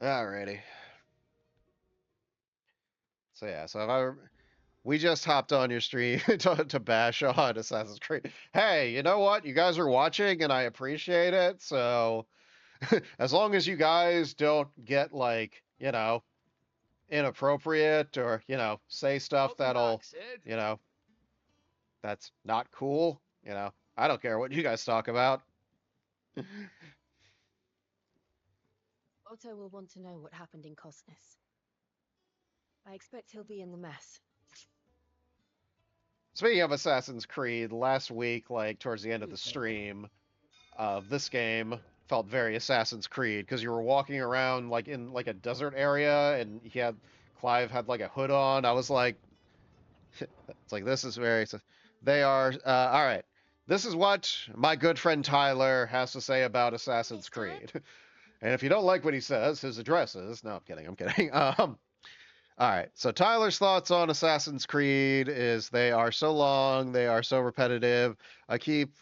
Alrighty. So yeah, we just hopped on your stream to bash on Assassin's Creed. Hey, you know what? You guys are watching, and I appreciate it. So as long as you guys don't get like inappropriate or say stuff Welcome that'll back, Sid. you know that's not cool. I don't care what you guys talk about. Otto will want to know what happened in Cosnes. I expect he'll be in the mess. Speaking of Assassin's Creed, last week, like towards the end of the stream of this game, felt very Assassin's Creed because you were walking around like in like a desert area, and Clive had like a hood on. I was like, it's like this is very. They are all right. This is what my good friend Tyler has to say about Assassin's Creed. And if you don't like what he says, his address is. No, I'm kidding. I'm kidding. All right. So Tyler's thoughts on Assassin's Creed is they are so long, they are so repetitive. I keep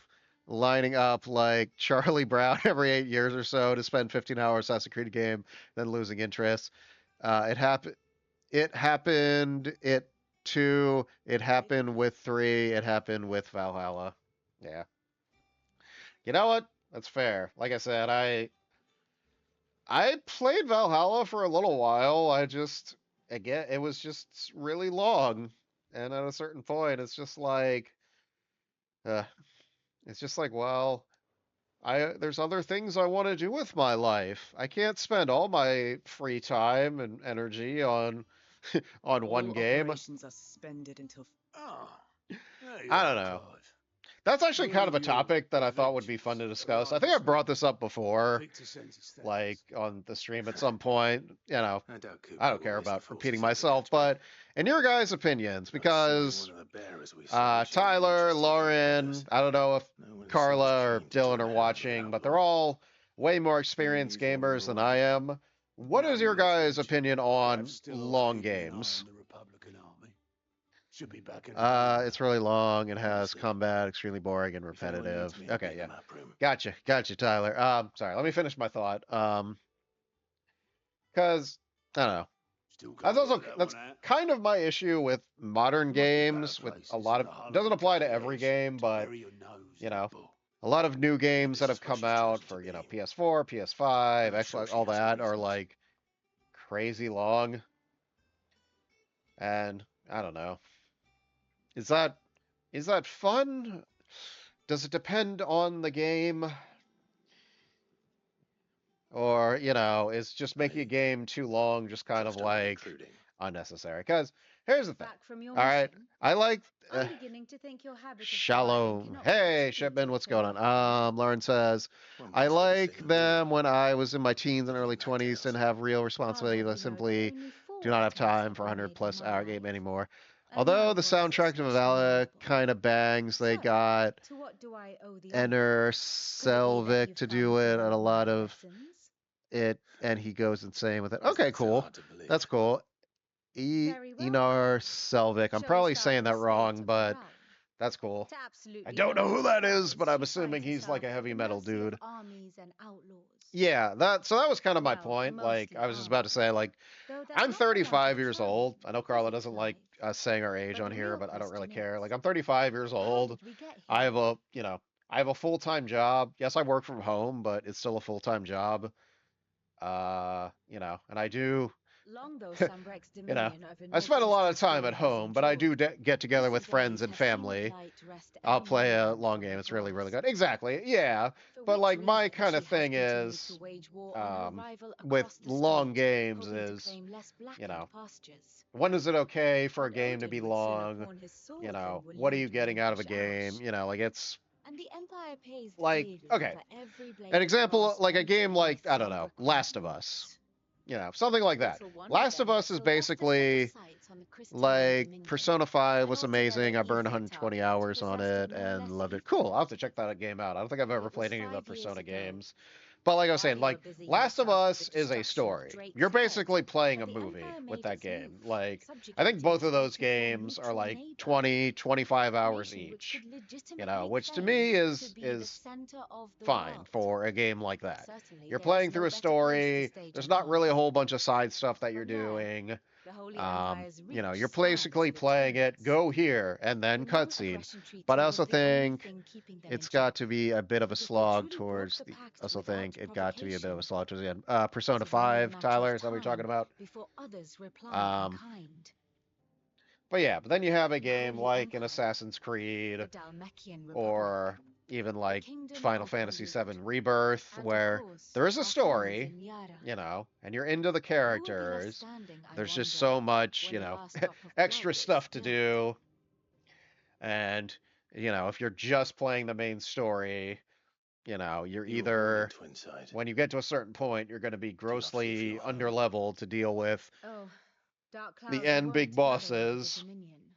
lining up like Charlie Brown every 8 years or so to spend 15 hours Assassin's Creed game, then losing interest. It happened. It happened. It two. It happened with three. It happened with Valhalla. Yeah. You know what? That's fair. Like I said, I played Valhalla for a little while. Again, it was just really long, and at a certain point, uh, it's just like, well, there's other things I want to do with my life. I can't spend all my free time and energy on on one All game. operations are suspended until. Oh, there you I don't are, know. Clive. That's actually kind of Joining a you topic that in I the thought would be fun ventures to of discuss. I think I Arne's brought men. this up before, Victor sends his like thanks. on the stream at some point. I doubt I Cooper don't will care miss the about forces repeating he'll be myself, left with. but in your guys' opinions, Not a single because one of the bearers we saved showed any Tyler, interest in joining with Lauren, us. I don't know if No one seems Carla or keen to Dylan join are hands with watching, but they're outlaws. all way more experienced He's one gamers we're than all I in. am. What is your Nonetheless, guys' Rich, opinion Clive's on still off long keeping an eye games? on the Republican army. Should be back any day now. It's really long and Come on, has Sid. combat, extremely boring and If anyone needs repetitive. me, Okay, beat yeah. the map room. Gotcha, Tyler. Sorry, let me finish my thought. Because I don't know. Still can't work that That's one out. kind of my issue with modern There must be better games with a places lot in of the it hollow doesn't you apply can't to every guess game, to but bury your nose you in a know, book. a lot of new And games that this have is what come she's out chosen to for, be. PS4, PS5, I'm sure Xbox, she all has her that are reasons. like crazy long. And I don't know. Is that is that fun? Does it depend on the game? Or, is just making a Me, game too long just kind of trust only like recruiting. unnecessary? Because here's the thing. Back from your All right, mission? I like I'm beginning to think your habit of spying Shalom. cannot be Hey, attributed Shipman, to a what's going failure. on? Lauren says, One I makes for the like thing of doing. them when I was in my teens and early Feeding that 20s, chaos. didn't have real I'll responsibilities. have I you know that simply only do 4 not have attempts time have for been 100 made in plus my hour game life. anymore. And Although none the were soundtrack to especially Valhalla memorable. kind of bangs, they So, got to what do I owe the honor? Enter Could it be that Selvik you to found do it, and a someone lot worth of lessons? it, and he goes insane with it. Is Okay, that so cool. hard to believe? That's cool. Very well Enar then. Selvik. I'm Show us probably down saying the that state wrong, of the but realm. that's cool. To I absolutely don't know no who that is, but surprise, I'm she assuming finds he's like herself a at heavy the metal mercy of dude. armies and outlaws. Yeah, that was kind of my Well, point. Like mostly I was just about to say, armies. like, Though that's I'm not the mark of 35 a years champion, old. I know is Carla it, doesn't like Clive? us saying our age But on the here, real but I don't really question care. Like is, I'm 35 years how old. did we get I here? have a full-time job. Yes, I work from home, but it's still a full-time job. And I do Long though Sambrek's you know, dominion over I spend a lot northeastern of time Spain at has home, but I do endured, get together with recent friends days and have seen it family. light to rest I'll any play more a men long from game. their It's really, really broads. good. Exactly. Yeah. For But which like my reason kind she of has thing continued to is wage war on her rival with across the long strait, games hoping to is, claim less you blackened know, pastures. when is it okay for a But game to be Odin would sooner long? pawn his sword than would What are you lead war getting in out of a game? Bajarash. Like it's And the Empire pays like dearly okay, for every an blade of example grass like a one game family of like I don't know, Sambruk Last of Us. withholds. Something like that. Little wonder Last of then that Us is Sylvester set his basically sights on the Crystalline like Dominion, Persona 5 an was altogether amazing. I burned easier 120 target, hours on possessed of it no and less loved it. lethal Cool. I'll have to weapons. check that game out. I don't think I've ever It was played any of the 5 years Persona ago, games. But like I was While saying, you were like busy Last of yourself with the Us is a destruction of story. Drake's You're head, basically playing a the movie Empire with made that its game. move, Like I think subjugating both of those Drake as their games are neutral like neighbor, 20, 25 a hours nation which each. could You know, legitimately which to claim me to is be the is center of the fine world. for a game like that. Certainly, You're there is playing no through a better place to story. stage There's an not really a conflict. whole bunch of side stuff that you're From there, doing. the Holy Empire's You're reach basically spans the playing it, continents. go here, and then The cutscene. non-aggression But I treaty also was the only think thing keeping them in it's got check, to be a bit of a because they slog truly broke towards the the. pact Also without think it got to be a bit of a provocation. slog towards the end. It Persona was only a 5, matter of Tyler, is that what you're talking time about? before others replied in Um, kind. but yeah, but then you have a The game Holy like an Empire, Assassin's Creed the Dalmatian Republic, or even the like Kingdom Final of Fantasy Elude, VII Rebirth, and of where course, there is a our friends story, in Yara. and you're into the Who will be left characters. standing, I There's just wonder, so much, when the last drop of blood extra gets stuff to spilled? do. And, if you're just playing the main story, you're You were born either, into inside. when you get to a certain point, you're going to be Do you not fear for grossly your home? underleveled to deal with Oh, Dark the clouds end big weren't gathering over the bosses, Dominion.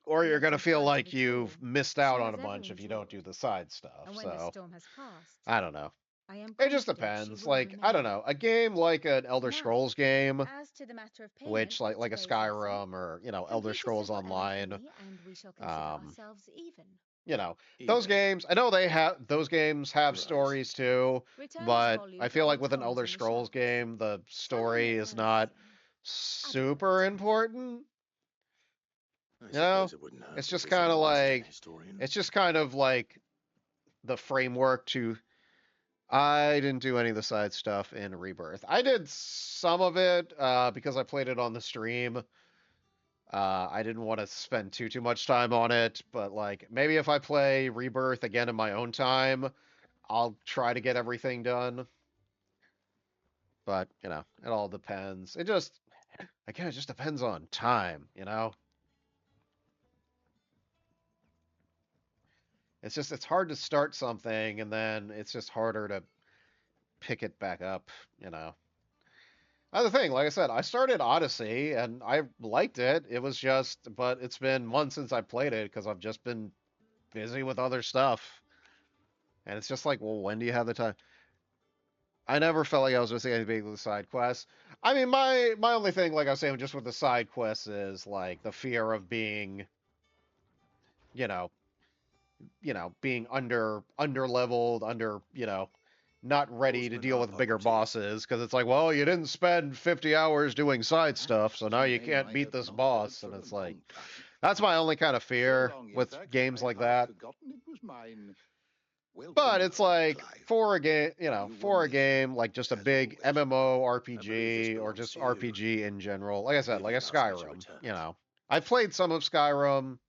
or The you're going to ebbs and feel flows of like its war, you've missed out so on has a bunch if everyone's you don't do world. the side stuff. And when the So, storm has passed, I don't know. I am It just confident she depends. will Like, I don't remain. know. A game like an Elder Now, Scrolls game, as to the matter of which payment like for like a today's lesson, Skyrim or, Elder complete a Scrolls simple Online, alchemy, and we shall consider um, ourselves even. you know, those Even. games, I know those games have Right. stories too, Return this but I volume to feel like Aunt with an Tom's Elder in the Scrolls shops. game, the Follow story me is as not super advert. important. I You know, suppose it wouldn't hurt it's to just visit kind a of Martian like historian. it's just kind of like the framework to. I didn't do any of the side stuff in Rebirth. I did some of it because I played it on the stream. I didn't want to spend too much time on it, but like maybe if I play Rebirth again in my own time, I'll try to get everything done. But it all depends. Again, it just depends on time. It's hard to start something and then it's just harder to pick it back up. You know. Other thing, like I said, I started Odyssey and I liked it. But it's been months since I played it because I've just been busy with other stuff. And it's just like, well, when do you have the time? I never felt like I was missing anything with the side quests. I mean, my only thing, like I was saying, just with the side quests is like the fear of being, you know, being under leveled, not ready to Horsemen deal are with bigger poverty. bosses because it's like, well, you didn't spend 50 hours doing side stuff, so Perhaps now a you name can't I beat have this not heard boss, for and a it's like long time. that's my only kind of So fear long, in with fact, games I'd like half that. forgotten it was mine. But Welcome it's home, like Clive. for a game, You were for a missed, game like just a as big always. MMO I believe this RPG or belongs just to you. RPG in general. Like I said, like Living a asked me to Skyrim. return it. I've played some of Skyrim.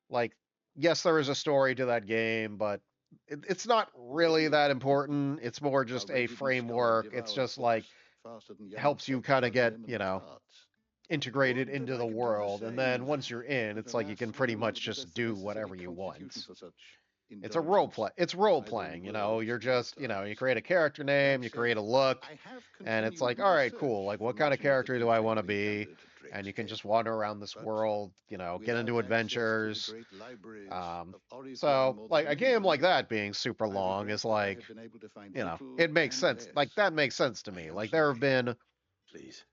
Like, yes, there is a story to that game, but it's not really Ready. that important. It's more Our just a red-headed scholar framework. It's devours just like books faster than young helps you Seth kind of does get, lemon tarts. integrated Would that into I the could do the world. And then same, once you're in, but it's like you alas, can I pretty do not much possess just the do necessary whatever you constitution want. for such It's a role indulgence, play. It's role either in playing. words You're or just, you deeds. create a character name, That you said, create a look, I have and it's continued like, all my right, search cool. Like, for what kind of much more of the character do I country want to than we be? found it at And Drake's you can Head. just wander around this But world, get without into access to the adventures. great libraries Um, of Oriflamme so, or the like, a game Dominion, like that being super I long regret is that I like, have been able to find little it makes and sense. Like, less. that makes sense to I me. am Like, there have sorry. been, Please,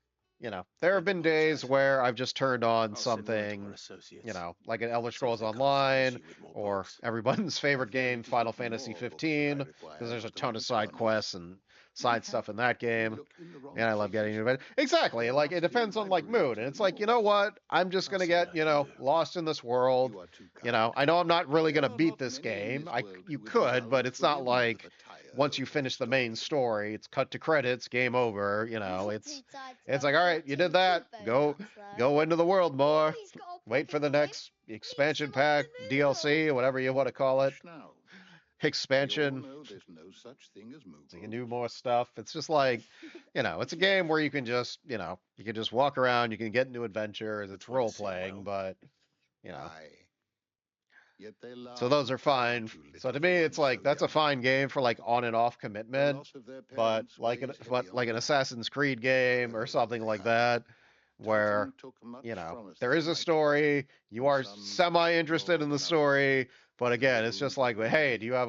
there have don't been days apologize for me. where I've just turned on I'll send word to our something, associates. like an Elder See if Scrolls they can't furnish Online you with more or books. everybody's I favorite fear game, it is Final not Fantasy more books that I 15, because require there's a after my ton of side retirement. quests and side Mayhap stuff in that you game. look in the wrong And I love getting places. into it. Exactly. There Like are it still depends on like libraries mood. to And the it's like, you north. know what? I'm just I'll gonna see what get, I can do. lost in this world. You are too kind. I know I'm not really There gonna are beat not this many in game. this world You who would could, indulge but it's not whims like of a tire once you or finish the main donkey. story, it's cut to credits, game over. Not It's two sides to it's like, every all right, you did that. Chocobo Go nuts, though. go into the world more. He's got a Wait for proper the name. next Mix expansion him up pack, the noodle. DLC, whatever you want to call it. Now, we all Expansion. know there's no such thing as So you can Moogles. do more stuff. It's just like, it's a game where you can just, you can just walk around, you can get into adventures, it's Which won't role sit playing, well. but, Aye. Yet they so laugh those are far fine. too So little to for me, one it's like, so that's a young. fine game for like on and off The commitment, loss of their but parents weighs heavy on like an them. Assassin's Creed game or Whatever luck something they like had, that, where, Titan took much from us there that is a night. story, you In are some semi-interested more in the than others. story, but The again, it's little just did like, they hey, do you have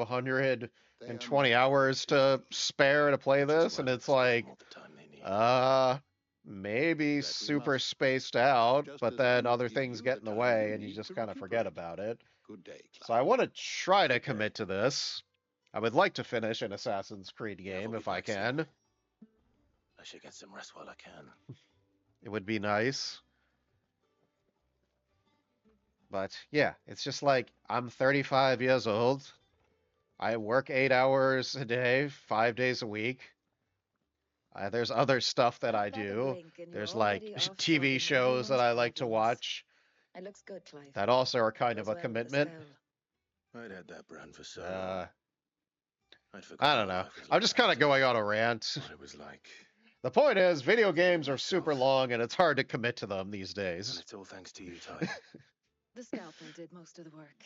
They and are 20 not hours to spare to play They just this, and won't it's give them like, all the time they need. maybe Bet we super must. spaced out, Just but as I then will other give things you get the in the time way you and you need just to kind of forget recuperate. about it. Good day, So I Clive. want to try to Good day. commit to this. I would like to finish an Assassin's Creed Never game be if I back soon. can. I should get some rest while I can. It would be nice. But yeah, it's just like I'm 35 years old. I work 8 hours a day, 5 days a week. There's other stuff that I Blink, Baba, do. blink, and you're There's like already off TV solving shows that everyone's I like to problems. watch It looks good, Clive. that also are kind of Goes a well with the commitment. skull. I'd had that brand for so Uh, long. I'd I forgotten don't what know. life was I'm just kind about. of going on a rant. What it was like. The point is, video games are Myself. super long and it's hard to commit to them these And days. it's all thanks to you, Ty. The scalpel did most of the work.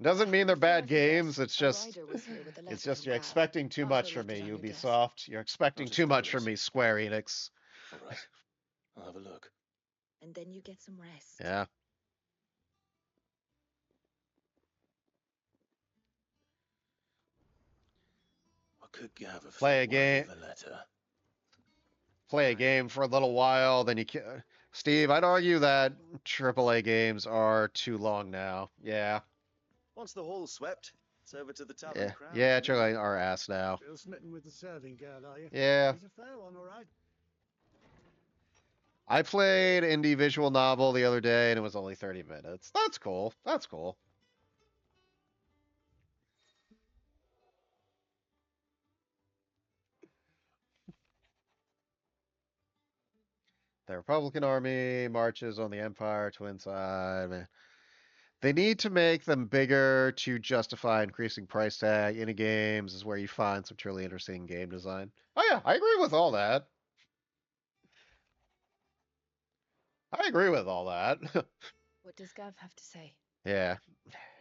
Doesn't mean they're Before I bad forget, games, it's a just rider was here with a it's letter just from you're Gav. expecting too Arthur much from left me, it on your desk. Ubisoft. You're expecting Not as too good much from as- me, Square Enix. All right. I'll have a look. And then you get some rest. Yeah. What could Gav have Play thought a game. worthy of a letter? Play a game for a little while, then you can. Steve, I'd argue that AAA games are too long now. Yeah. Once the hall's swept, it's over to the tavern Yeah. crowd. Yeah, isn't it? AAA are ass now. Still smitten with the serving girl, are you? Yeah. She's a fair one, all right. I played indie visual novel the other day and it was only 30 minutes. That's cool. That's cool. The Republican Army marches on the Empire twin side. Man. They need to make them bigger to justify increasing price tag. Indie games is where you find some truly interesting game design. Oh yeah, I agree with all that. I agree with all that. What does Gav have to say? Yeah.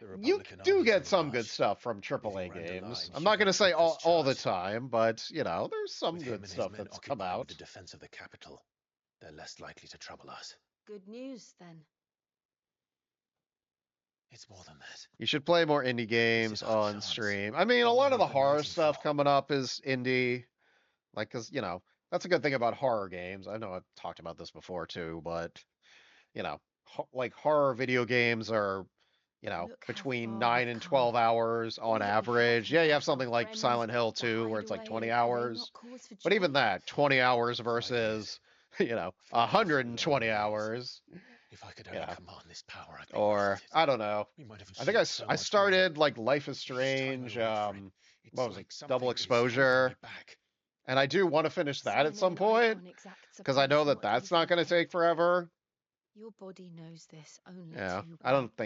The You Republican do armies get will some good march. stuff from Moving AAA around the games. line, I'm not going to shooting say all, quickest all the charge. time, but, you know, there's some With him good and his stuff men that's come occupying out. the defense of the capital, they're less likely to trouble us. Good news, then. It's more than that. You should play more indie games our on chance. stream. I mean, a All lot of the we've been horror waiting stuff for. coming up is indie. Like, cause, you know, that's a good thing about horror games. I know I've talked about this before too, but, you know, like horror video games are, you know, Look how between far 9 we've and come. 12 hours All on that we average. here Yeah, you now, have something our like friends, Silent Hill the 2 where it's like 20 hideaway, are they hours. not cause for But even joy? that, 20 hours 5 versus, you know, 5 120 long days. hours. If I could only Yeah. command this power, I'd be Or, rested. I don't know. We might have I think I, achieved so I much more. started like Life is Each time I Strange, wait for it, it's what was like it, something Double is holding Exposure. me back. And I do want to finish that at some point because I know that that's not going to take forever. Your body knows this only Yeah, too I well. don't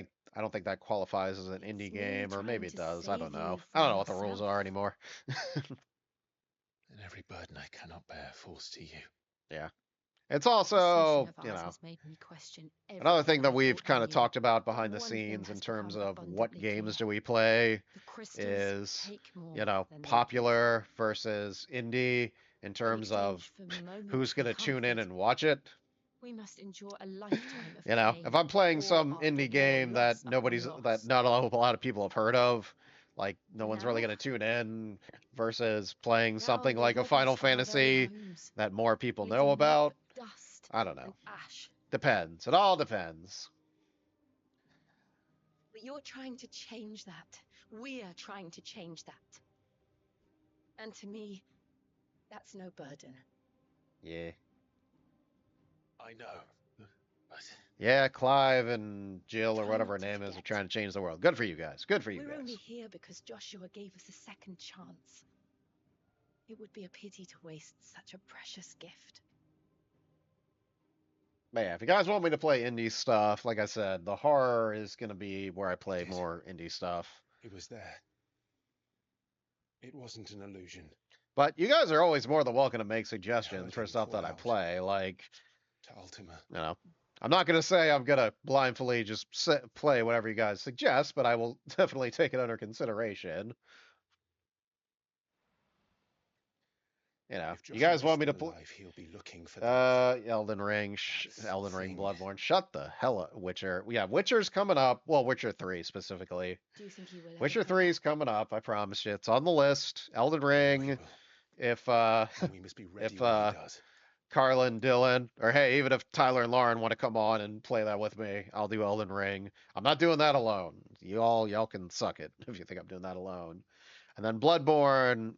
think that qualifies as an indie It's me game, or trying maybe it to does. I don't save know. you I don't from know what the rules yourself. are anymore. And every burden I cannot bear falls to you. Yeah, it's This also, session of you ours know, has made me question another everything thing that I we've thought I kind of knew. talked about But behind the one thing scenes in has terms become of what abundantly games clear. do we play The crystals is, take more you know, than they give. popular versus indie in terms of exchange for who's going to momentary tune in comfort, and watch it. we must endure a lifetime of You know, pain if I'm playing or some after indie war, game that loss upon that loss. not a lot of people have heard of, like no And one's really now, going to tune in, versus playing now something they've like a led Final us from our very Fantasy homes, that more people know leaving naught about. but dust I don't know. and ash. Depends. It all depends. But you're trying to change that. We're trying to change that. And to me, that's no burden. Yeah. I know. But Yeah, Clive and Jill or Try whatever her not to name is are forget. trying to change the world. Good for you guys. Good for you We're only guys. here because Joshua gave us a second chance. It would be a pity to waste such a precious gift. But yeah, if you guys want me to play indie stuff, like I said, the horror is going to be where I play Yes. more indie stuff. it was there. It wasn't an illusion. But you guys are always more than welcome to make suggestions Howard for didn't stuff call that I out. play. Like, To Ultima. you know, I'm not going to say I'm going to blindly just play whatever you guys suggest, but I will definitely take it under consideration. you know, If you Joshua guys is want me to still play alive, he'll be looking for that. Elden Ring, That's Elden the Ring, thing. Bloodborne. Shut the hell up, Witcher. Yeah, Witcher's coming up. Well, Witcher 3 specifically. Do you think he will ever Witcher come 3 is back? coming up, I promise you. It's on the list. Elden I know he Ring, will, if and we must be ready if when he does. Carlin, Dylan, or hey, even if Tyler and Lauren want to come on and play that with me, I'll do Elden Ring. I'm not doing that alone. Y'all can suck it if you think I'm doing that alone. And then Bloodborne,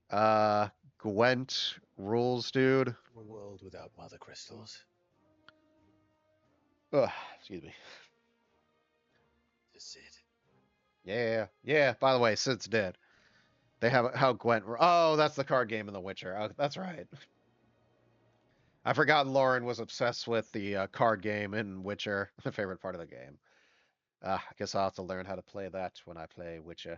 uh Gwent rules, dude. A world without mother crystals. Ugh, excuse me. That's it. Yeah. By the way, Sid's dead. They have how Gwent. Oh, that's the card game in The Witcher. Oh, that's right. I forgot Lauren was obsessed with the card game in Witcher. The favorite part of the game. I guess I'll have to learn how to play that when I play Witcher.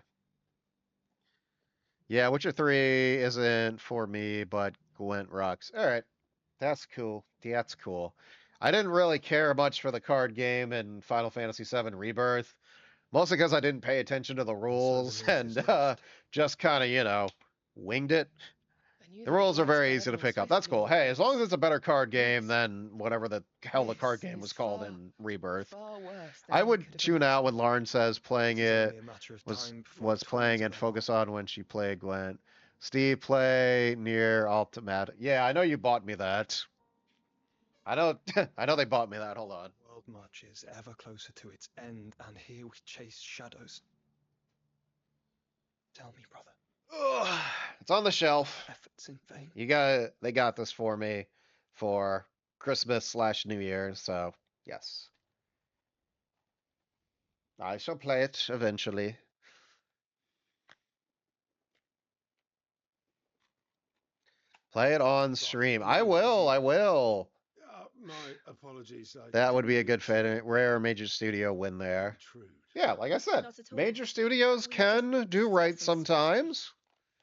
Yeah, Witcher 3 isn't for me, but Gwent rocks. All right, that's cool. That's cool. I didn't really care much for the card game in Final Fantasy VII Rebirth, mostly because I didn't pay attention to the rules and just kind of, winged it. I knew The there were rules are guards very there, easy to but I was pick so up. That's cool. familiar Hey, with as long as this. it's a better card game This- than whatever the hell the card this game was is called far, in Rebirth. far worse than I I would could have tune out when imagined. Lauren says playing This is it only a matter of was time before was the playing coins and go focus home. on when she played Gwent. Steve, play near Ultimate. Yeah, I know you bought me that. I know I know they bought me that. Hold on. World marches ever closer to its end, and here we chase shadows. Tell me, brother, Ugh, it's on the shelf. efforts in vain. They got this for me for Christmas/New Year, so yes. I shall play it eventually. Play it on stream. I will. My apologies. I That would didn't be a mean good to rare major studio win there. intrude. Yeah, like I said, Not at all. major studios We were just can do right discussing strategy. sometimes.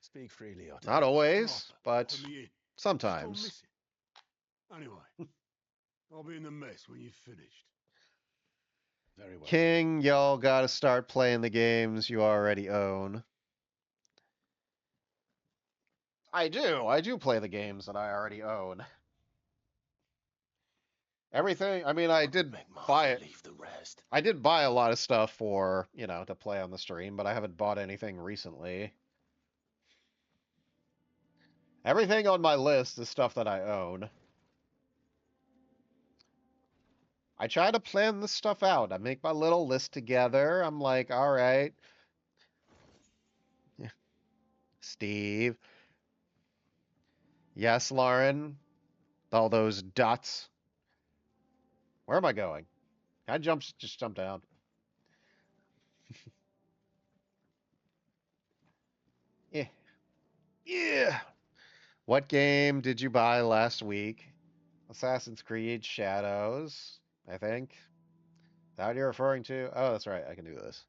Speak freely, Otto. Not always, Arthur, but put me in. Just gone sometimes. missing. Anyway, I'll be in the mess when you've finished. Very well. King, y'all gotta start playing the games you already own. I do play the games that I already own. Everything, I mean, I did Make Martha buy it. leave the rest. I did buy a lot of stuff for, to play on the stream, but I haven't bought anything recently. Everything on my list is stuff that I own. I try to plan this stuff out. I make my little list together. I'm like, all right. Steve. Yes, Lauren. All those dots. Where am I going? Can I just jump down? Yeah. Yeah. What game did you buy last week? Assassin's Creed Shadows, I think. Is that what you're referring to? Oh, that's right. I can do this.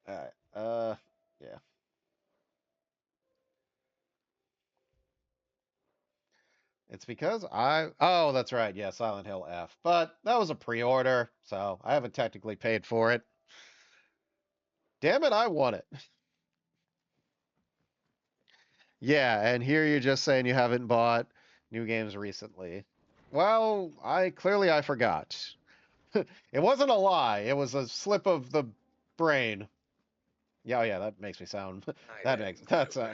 All right. Yeah. It's because oh, that's right. Yeah, Silent Hill F. But that was a pre-order, so I haven't technically paid for it. Damn it, I want it. Yeah, and here you're just saying you haven't bought new games recently. Well, I forgot. It wasn't a lie. It was a slip of the brain. Yeah, oh yeah, that makes me sound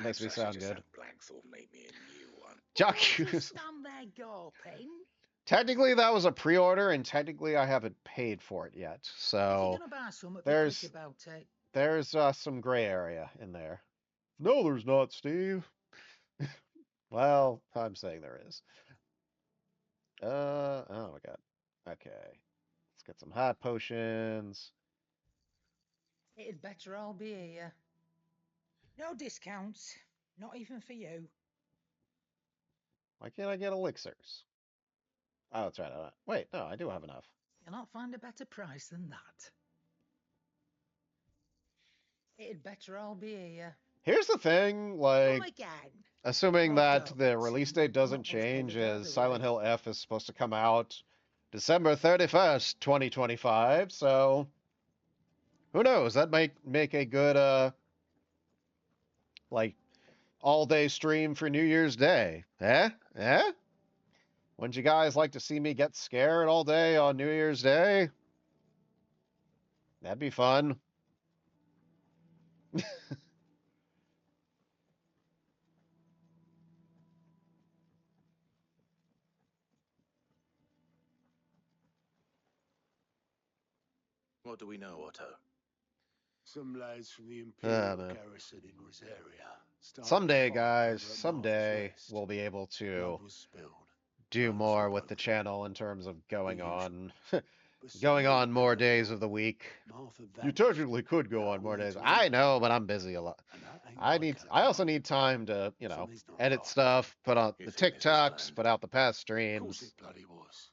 makes me sound good. Jock, Stand there gawping. technically that was a pre-order, and technically I haven't paid for it yet. If So you're gonna buy something, be there's quick about it. there's some gray area in there. No, there's not, Steve. Well, I'm saying there is. Oh my god. Okay, let's get some hot potions. It'd better all be here. No discounts, not even for you. Why can't I get elixirs? Oh, that's right. Wait, no, I do have enough. You'll not find a better price than that. It'd better all be here. Here's the thing, Come like, again. assuming Oh, that don't. the release date doesn't Not much better change, the as other Silent way. Hill F is supposed to come out December 31st, 2025, so who knows? That might make a good Like, all-day stream for New Year's Day. Eh? Eh? Wouldn't you guys like to see me get scared all day on New Year's Day? That'd be fun. What do we know, Otto? Some lads from the Ah, Imperial man. garrison in Rosaria started a Someday, fight guys, over at Martha's someday Rest. we'll be able to Blood was spilled. do Ransom more with the broken. channel in terms of going usual. on But some going on didn't more know days of the week. Martha You vanished technically could go without on a more word days. to I anyone. know, but I'm busy a lot. And that ain't like I also her. need time to, you know, Something's not edit right. stuff, put out You the think this was TikToks, planned? put out the past Of course streams. it bloody was.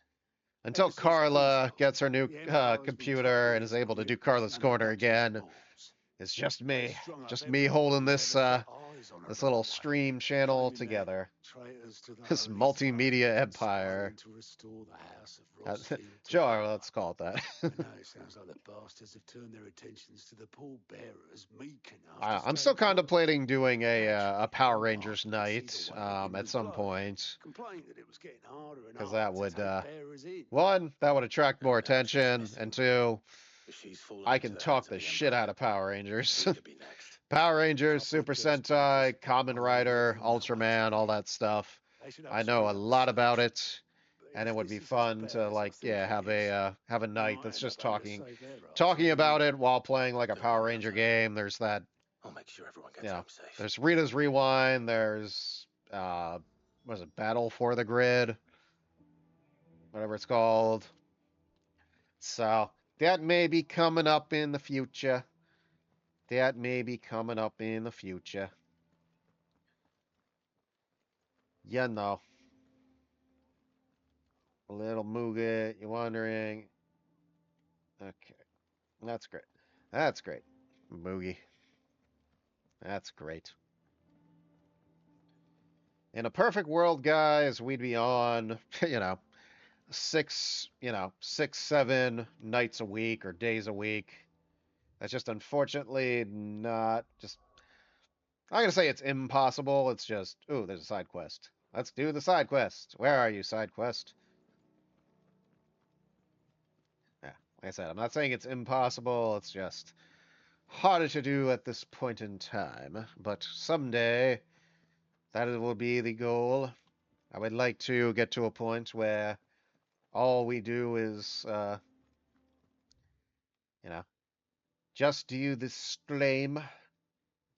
Until Ever since Carla Kuzo, gets her new the Empire's been computer and trying is to able to rip do this Carla's son of a Corner Dutchman's again. balls. It's just They me. strung up Just me everyone holding who's this ever set eyes on her this by the little way, stream channel claiming they're together. traitors to the This Holy multimedia Throne, empire. conspiring to restore the House of Rothschild to Sure, power. let's call it that. And now it sounds like the bastards have turned their attentions to the pallbearers meek enough to I'm stand still firm. contemplating doing a Naturally, Power young Rangers Martha could see night the way in at as some well. point, Complained that it was getting harder and because harder that to would take bearers in. one, that would attract more Now she's attention, messing and with two, If she's fallen I into can the talk hands of the the shit Empire, out of Power Rangers. we could be next. Power Rangers, Couple of Super dirtbags, Sentai, Kamen I won't Rider, let them know what's Ultraman, all going. that stuff. They should have I a know a split up the lot about stakes. it, But and it if would this be is as fun bad to as I like, think yeah, it have is, a we night might that's end up just having to save their asses talking about anyway. it while playing like a Don't Power worry, Ranger Otto. game. There's that, I'll make sure everyone you gets know, home safe. there's Rita's Rewind. There's what is it, Battle for the Grid, whatever it's called. So that may be coming up in the future. That may be coming up in the future. You know. Little Moogie, you're wondering. Okay. That's great. That's great. Moogie. That's great. In a perfect world, guys, we'd be on, you know, six, 7 nights a week or days a week. That's just unfortunately not just. I'm gonna say it's impossible. It's just, ooh, there's a side quest. Let's do the side quest. Where are you, side quest? Yeah, like I said, I'm not saying it's impossible. It's just harder to do at this point in time. But someday, that will be the goal. I would like to get to a point where all we do is, you know, just do the stream,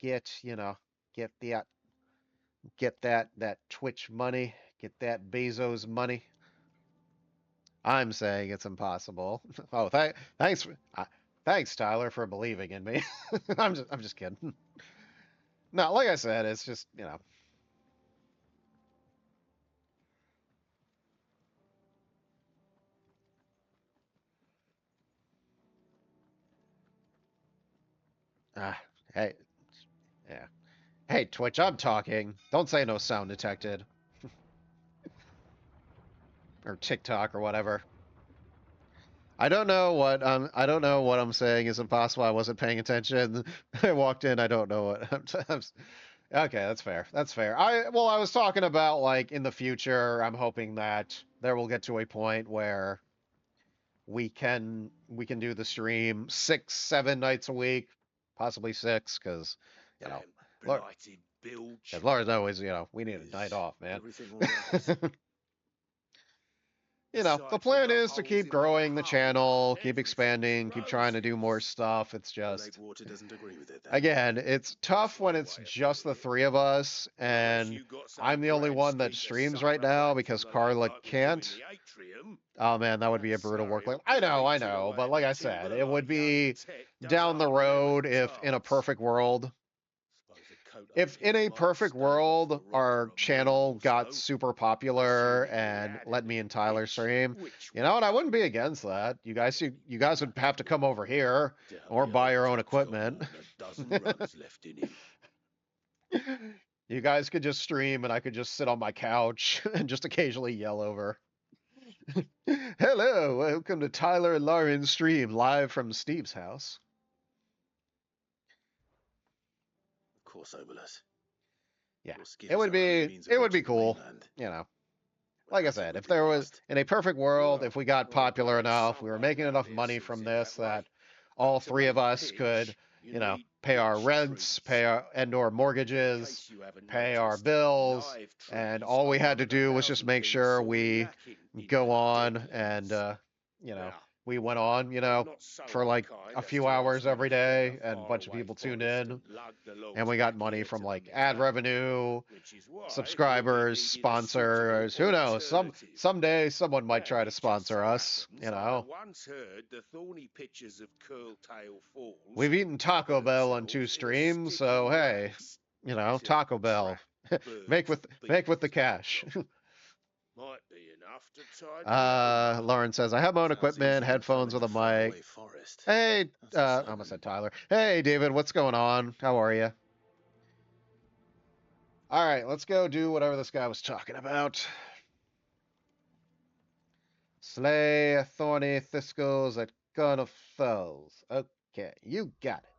get, get the get that Twitch money, get that Bezos money. I'm saying it's impossible. Oh, thanks, Tyler, for believing in me. I'm just kidding. No, like I said, it's just, ah, hey, yeah. Hey, Twitch, I'm talking. Don't say no sound detected. Or TikTok or whatever. I don't know what I'm saying is impossible. I wasn't paying attention. I walked in, I don't know what okay, that's fair. That's fair. I was talking about like in the future, I'm hoping that there will get to a point where we can do the stream 6, 7 nights a week, possibly 6, because you know, Damn Lord, blighted bilge. as Lord knows, we need a Is night off, man. everything all right? The Aside from plan the is to holes keep in my growing the hull, channel, keep everything's expanding, keep trying to do more roses. stuff. It's The just, lake water doesn't agree with it then. again, it's tough That's when one it's way of just the putting it. 3 of us, Unless and you got some I'm the only grab one that scheme to streams sucker right her now back because from the lake Carla like we do in can't. the atrium. Oh man, that would be a I'm brutal work. sorry, Like, a I bleated know, away but in like the I said, timber it would like young be Tech does down the old road Lemon if in a tarts. perfect world. Suppose the coat If up in a pits might perfect stave off world the rot our for a moon channel or got so, super popular assuming we and had let me any, and Tyler stream, which you we know, and I wouldn't be don't. against that. You guys would have to come over here Doubt or the buy old your own chap's got equipment. more than a dozen runs left in him. You guys could just stream and I could just sit on my couch and just occasionally yell over. Hello, welcome to Tyler and Lauren's stream live from Steve's house. Of course, Obolus. Yeah, Will give it us would our own be means of it would be reaching the cool. mainland. You know, We'll like I have to said, whip if it there was fast. in a perfect world, Well, if we got I'll popular break enough, we some were way making round enough here money soon as from it that this way. that all To three make of us pitch, could, you know, need pay our pitch rents, trees. pay our and/or In mortgages, case you haven't pay our noticed, bills, live and trees all we are had one to of the do was just thousand make things sure sorely we lacking in go our on and, deadlands. Now, Now, we went on, I'm not so for like unkind a as few to ask hours you to every tread day, a and a bunch of faraway people tuned forest in, and lug the logs and we got back money here from to the like ad mirror, revenue, which is why you'll be subscribers, needing a suitable sponsors. Who knows? alternative. Someday someone might try And to it just sponsor so us. happens I had once heard the thorny pitches of Curltail Falls We've eaten cover Taco Bell on 2 themselves in a streams, sticky so hey, wax to Taco Bell. trap make birds with and make with bees the like cash. yourself. Might be enough to tide you over. Lauren says I have my own Sounds equipment, easier than headphones felling with a a mic. faraway forest. Hey, That's for I certain. almost said Tyler. Hey, David, what's going on? How are you? All right, let's go do whatever this guy was talking about. Slay thorny thistles at gun of foes. Okay, you got it.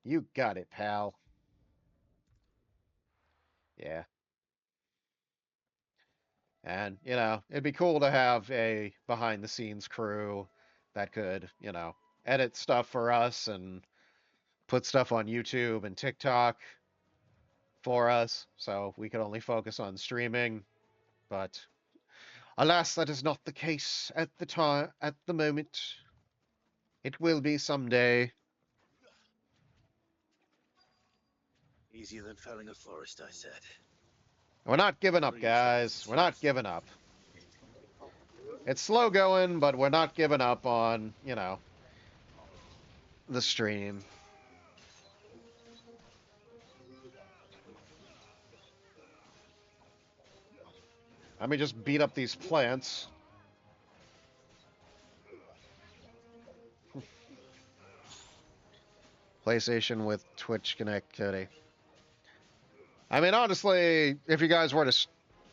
You got it, pal. Yeah. And, it'd be cool to have a behind the scenes crew that could, edit stuff for us and put stuff on YouTube and TikTok for us so we could only focus on streaming. But alas, that is not the case at the moment. It will be someday. Easier than felling a forest, I said. We're not giving up, Trees that guys. We're not giving up. It's slow going, but we're not giving up on, the stream. Let me just beat up these plants. PlayStation with Twitch connectivity. I mean, honestly, if you guys were to...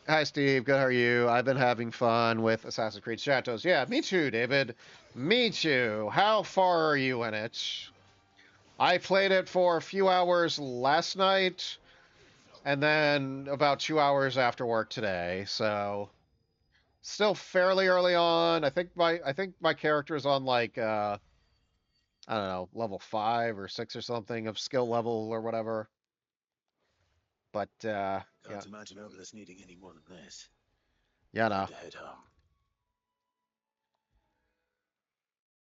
Hi, Steve. Good, how are you? I've been having fun with Assassin's Creed Shadows. Yeah, me too, David. Me too. How far are you in it? I played it for a few hours last night, and then about 2 hours after work today, so... Still fairly early on. I think my character is on like I don't know, level 5 or 6 or something of skill level or whatever. But yeah, Can't imagine Obelisk needing any more than this. yeah, Time no. to head home.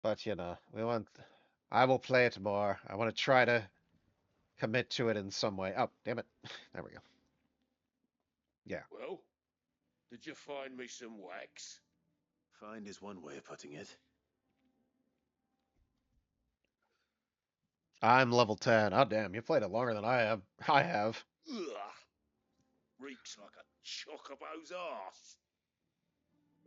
But we want. I will play it more. I want to try to commit to it in some way. Oh, damn it! There we go. Yeah. Well, did you find me some wax? Find is one way of putting it. I'm level 10. Oh, damn! You played it longer than I have. I have. Ugh. Reeks like a chocobo's arse.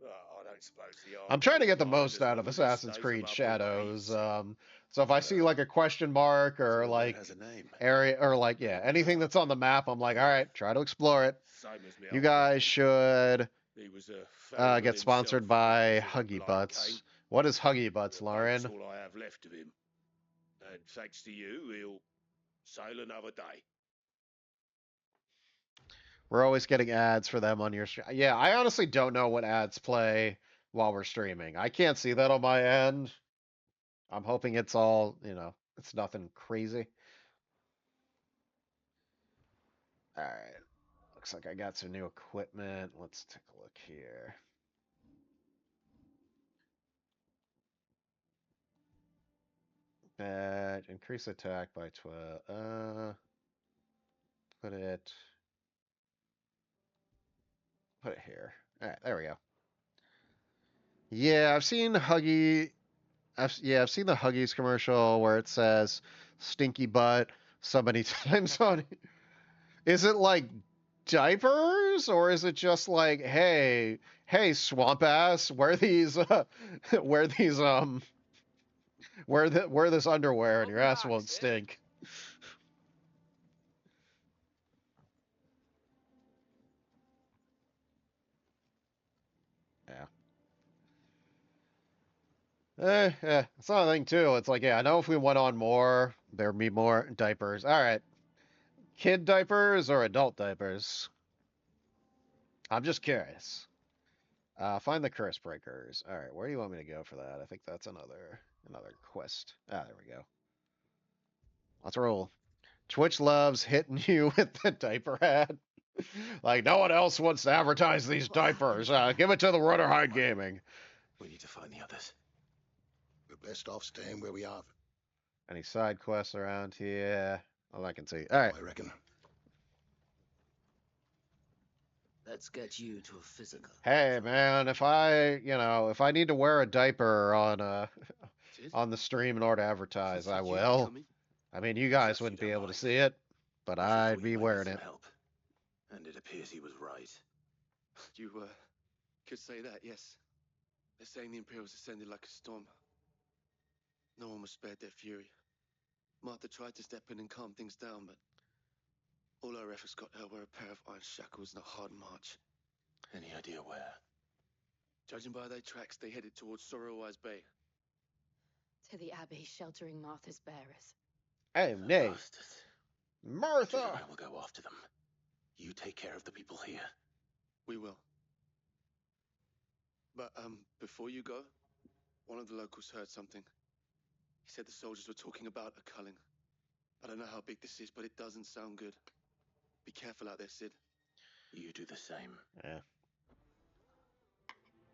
I don't suppose the I'm trying to hardcore get the kind most as out long of as it Assassin's stays Creed above the Shadows. waves. So if I see like a question mark or So like it has a name. area or like anything that's on the map, I'm like, all right, try to explore it. Same as me You old man. guys should He was a favourite get himself sponsored by before the Huggy blight Butts. came. What is Huggy Butts, The boat's Lauren? all I have left of him. And thanks to you, he'll sail another day. We're always getting ads for them on your stream. Yeah, I honestly don't know what ads play while we're streaming. I can't see that on my end. I'm hoping it's all, it's nothing crazy. All right. Looks like I got some new equipment. Let's take a look here. Increase attack by 12. Put it here. All right, there we go. Yeah, I've seen Huggy. I've seen the Huggies commercial where it says "stinky butt" so many times on it. Is it like diapers or is it just like, hey, swamp ass, wear these, wear these, wear this underwear and your Welcome ass back, won't Sid. stink. Yeah. It's another thing too. It's like, yeah, I know if we went on more, there'd be more diapers. All right. kid diapers or adult diapers? I'm just curious. Find the curse breakers. All right, where do you want me to go for that? I think that's another quest. Ah, there we go. Let's roll. Twitch loves hitting you with the diaper ad. Like no one else wants to advertise these What diapers. happened Give it to the RunOrHideGaming. We need to find the others. We're best off staying where we are. Any side quests around here? All I can see. All right. I reckon. Let's get you to a physical. Hey man, if I need to wear a diaper on the stream in order to advertise, I will. I mean, you guys wouldn't be able to see it, but I'd be wearing it. Help. And it appears he was right. You could say that, yes. They're saying the Imperials ascended like a storm. No one was spared their fury. Martha tried to step in and calm things down, but all our efforts got her were a pair of iron shackles and a hard march. Any idea where? Judging by their tracks, they headed towards Sorrowwise Bay. To the Abbey, sheltering Martha's bearers. Hey, Nay. Bastards. Martha! I will go after them. You take care of the people here. We will. But, before you go, one of the locals heard something. He said the soldiers were talking about a culling. I don't know how big this is, but it doesn't sound good. Be careful out there, Sid. You do the same. Yeah.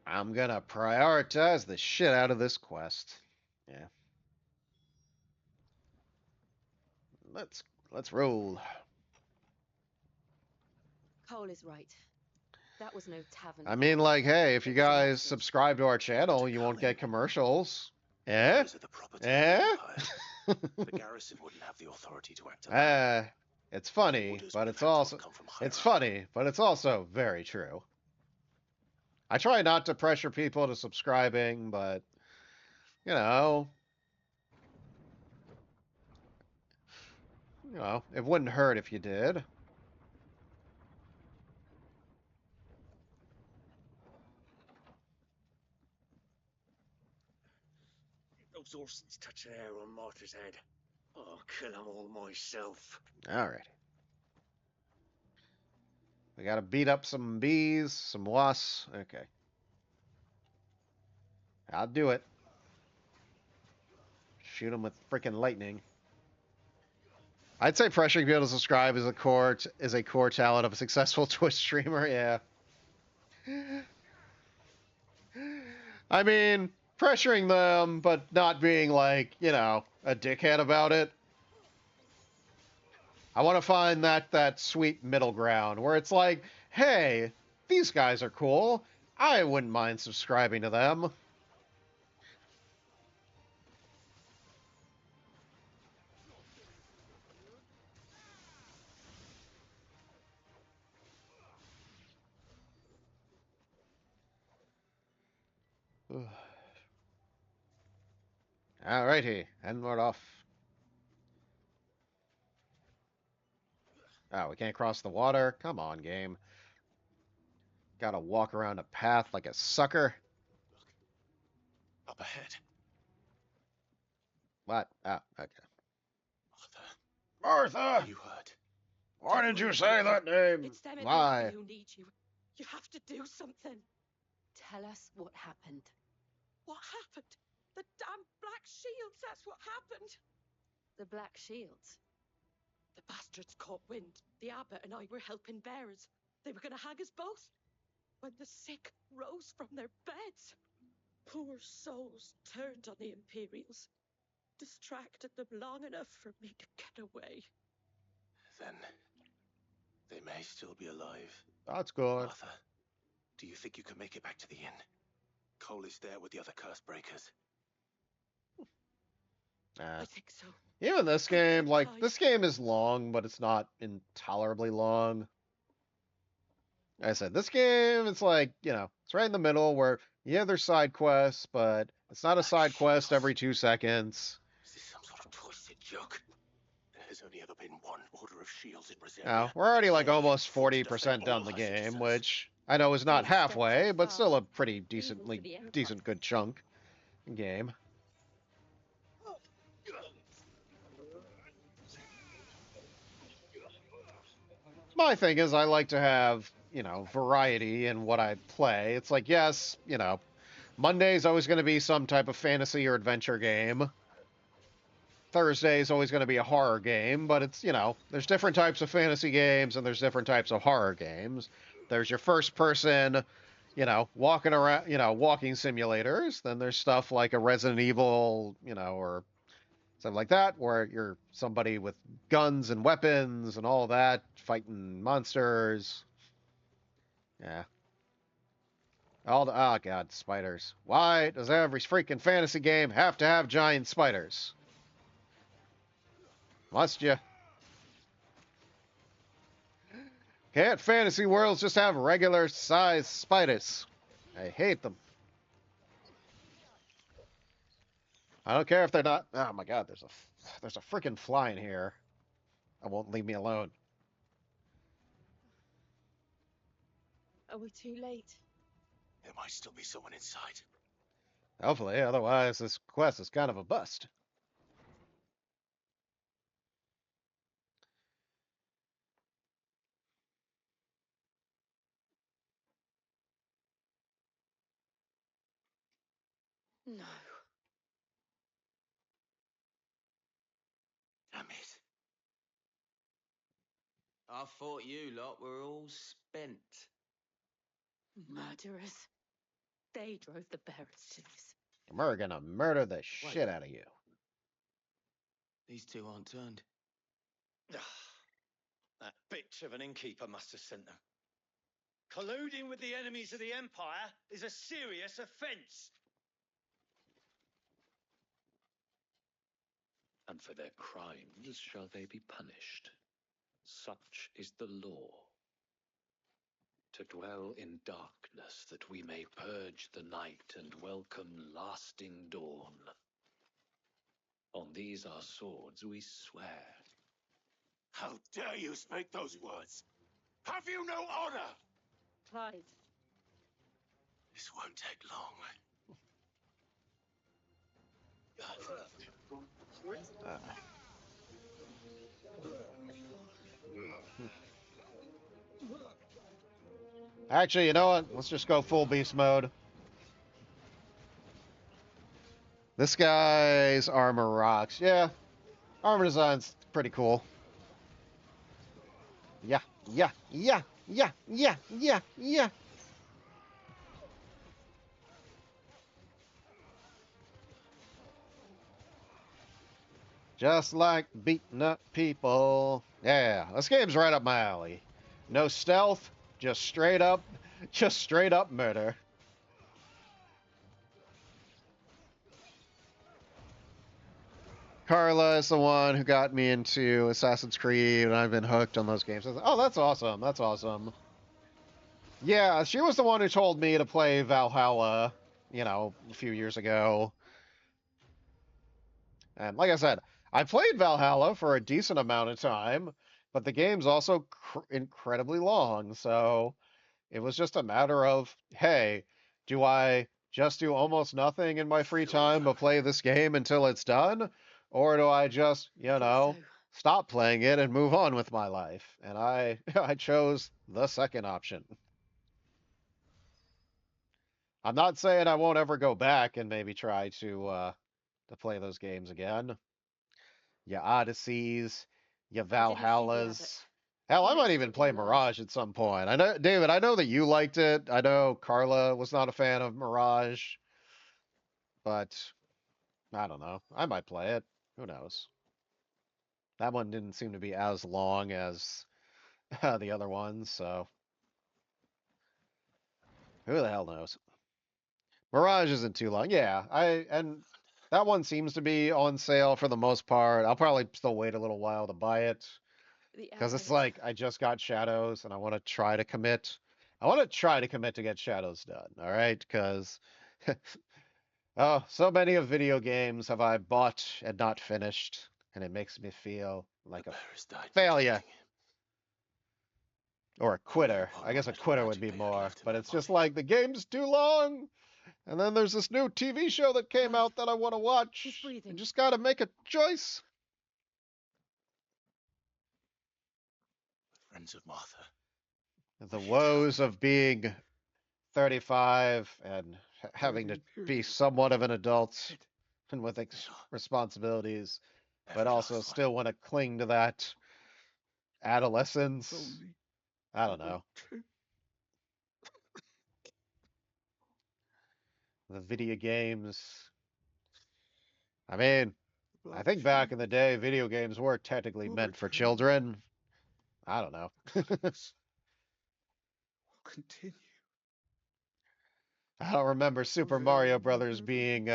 I'm gonna prioritize the shit out of this quest. Yeah. Let's roll. Cole is right. That was no tavern. I mean, like, hey, if you guys subscribe to our channel, you won't get commercials. Eh? Those are the property Eh? of the Empire. The garrison wouldn't have the authority to act alone. It's funny, Orders but would it's have to also come from higher it's up. funny, but it's also very true. I try not to pressure people to subscribing, but you know, it wouldn't hurt if you did. Those Orsons touch an hair on Martha's head. I'll kill them all myself. All right. We gotta beat up some bees, some wasps. Okay. I'll do it. Shoot them with freaking lightning. I'd say pressuring people to subscribe is a core talent of a successful Twitch streamer. Yeah. I mean, pressuring them, but not being like, a dickhead about it. I want to find that sweet middle ground where it's like, hey, these guys are cool. I wouldn't mind subscribing to them. Alrighty, and we're off. Oh, we can't cross the water? Come on, game. Gotta walk around a path like a sucker. Up ahead. What? Oh, okay. Martha. Martha! You heard. Why did you say that name? It's them in the Why? Abbey who need you. You have to do something. Tell us what happened. What happened? The damn Black Shields, that's what happened. The Black Shields. The bastards caught wind. The abbot and I were helping bearers. They were going to hang us both. When the sick rose from their beds, poor souls turned on the Imperials. Distracted them long enough for me to get away. Then they may still be alive. That's good. Martha, do you think you can make it back to the inn? Cole is there with the other curse breakers. I think so. Even this game, this game is long, but it's not intolerably long. Like I said, this game, it's like, it's right in the middle where, yeah, there's side quests, but it's not a side quest every 2 seconds. Is this some sort of twisted joke? There has only ever been one order of shields in Brazil. Now, we're already like almost 40% done the game, which I know is not halfway, but still a pretty decent good chunk game. my thing is I like to have, variety in what I play. It's like, yes, Monday's always going to be some type of fantasy or adventure game. Thursday is always going to be a horror game, but it's, there's different types of fantasy games and there's different types of horror games. There's your first person, walking around, walking simulators. Then there's stuff like a Resident Evil, or something like that, where you're somebody with guns and weapons and all that, fighting monsters. Yeah. Oh god, spiders. Why does every freaking fantasy game have to have giant spiders? Must you? Can't fantasy worlds just have regular sized spiders? I hate them. I don't care if they're not. Oh my god, there's a freaking fly in here. I won't leave me alone. Are we too late? There might still be someone inside. Hopefully, otherwise this quest is kind of a bust. No. Damn it. I thought you lot were all spent. Murderers. They drove the bearers to this. We're gonna murder the shit out of you. These two aren't turned. That bitch of an innkeeper must have sent them. Colluding with the enemies of the Empire is a serious offence. And for their crimes shall they be punished. Such is the law. To dwell in darkness that we may purge the night and welcome lasting dawn. On these our swords we swear. How dare you speak those words? Have you no honor? Clive. This won't take long. Actually, you know what? Let's just go full beast mode. This guy's armor rocks. Yeah, armor design's pretty cool. Yeah, yeah, yeah, yeah, yeah, yeah, yeah. Just like beating up people. Yeah, this game's right up my alley. No stealth, just straight up murder. Carla is the one who got me into Assassin's Creed, and I've been hooked on those games. Oh, that's awesome. That's awesome. Yeah, she was the one who told me to play Valhalla, a few years ago. And like I said, I played Valhalla for a decent amount of time, but the game's also incredibly long. So it was just a matter of, hey, do I just do almost nothing in my free time but play this game until it's done? Or do I just, stop playing it and move on with my life? And I I chose the second option. I'm not saying I won't ever go back and maybe try to play those games again. Your Odysseys, your Valhallas. Hell, I might even play Mirage at some point. I know, David, I know that you liked it. I know Carla was not a fan of Mirage, but I don't know. I might play it. Who knows? That one didn't seem to be as long as the other ones, so who the hell knows? Mirage isn't too long. Yeah, and that one seems to be on sale for the most part. I'll probably still wait a little while to buy it. Because it's like I just got Shadows and I want to try to commit. I want to try to commit to get Shadows done. All right, because oh, so many of video games have I bought and not finished, and it makes me feel like a failure or a quitter. I guess a quitter would be more, but it's just like the game's too long. And then there's this new TV show that came out that I want to watch. You just got to make a choice. hands of Martha. The woes of being 35 and having to be somewhat of an adult and with responsibilities, but also still want to cling to that adolescence. I don't know. The video games. I mean, I think back in the day, video games were technically meant for children. I don't know. Continue. I don't remember Super Mario Brothers being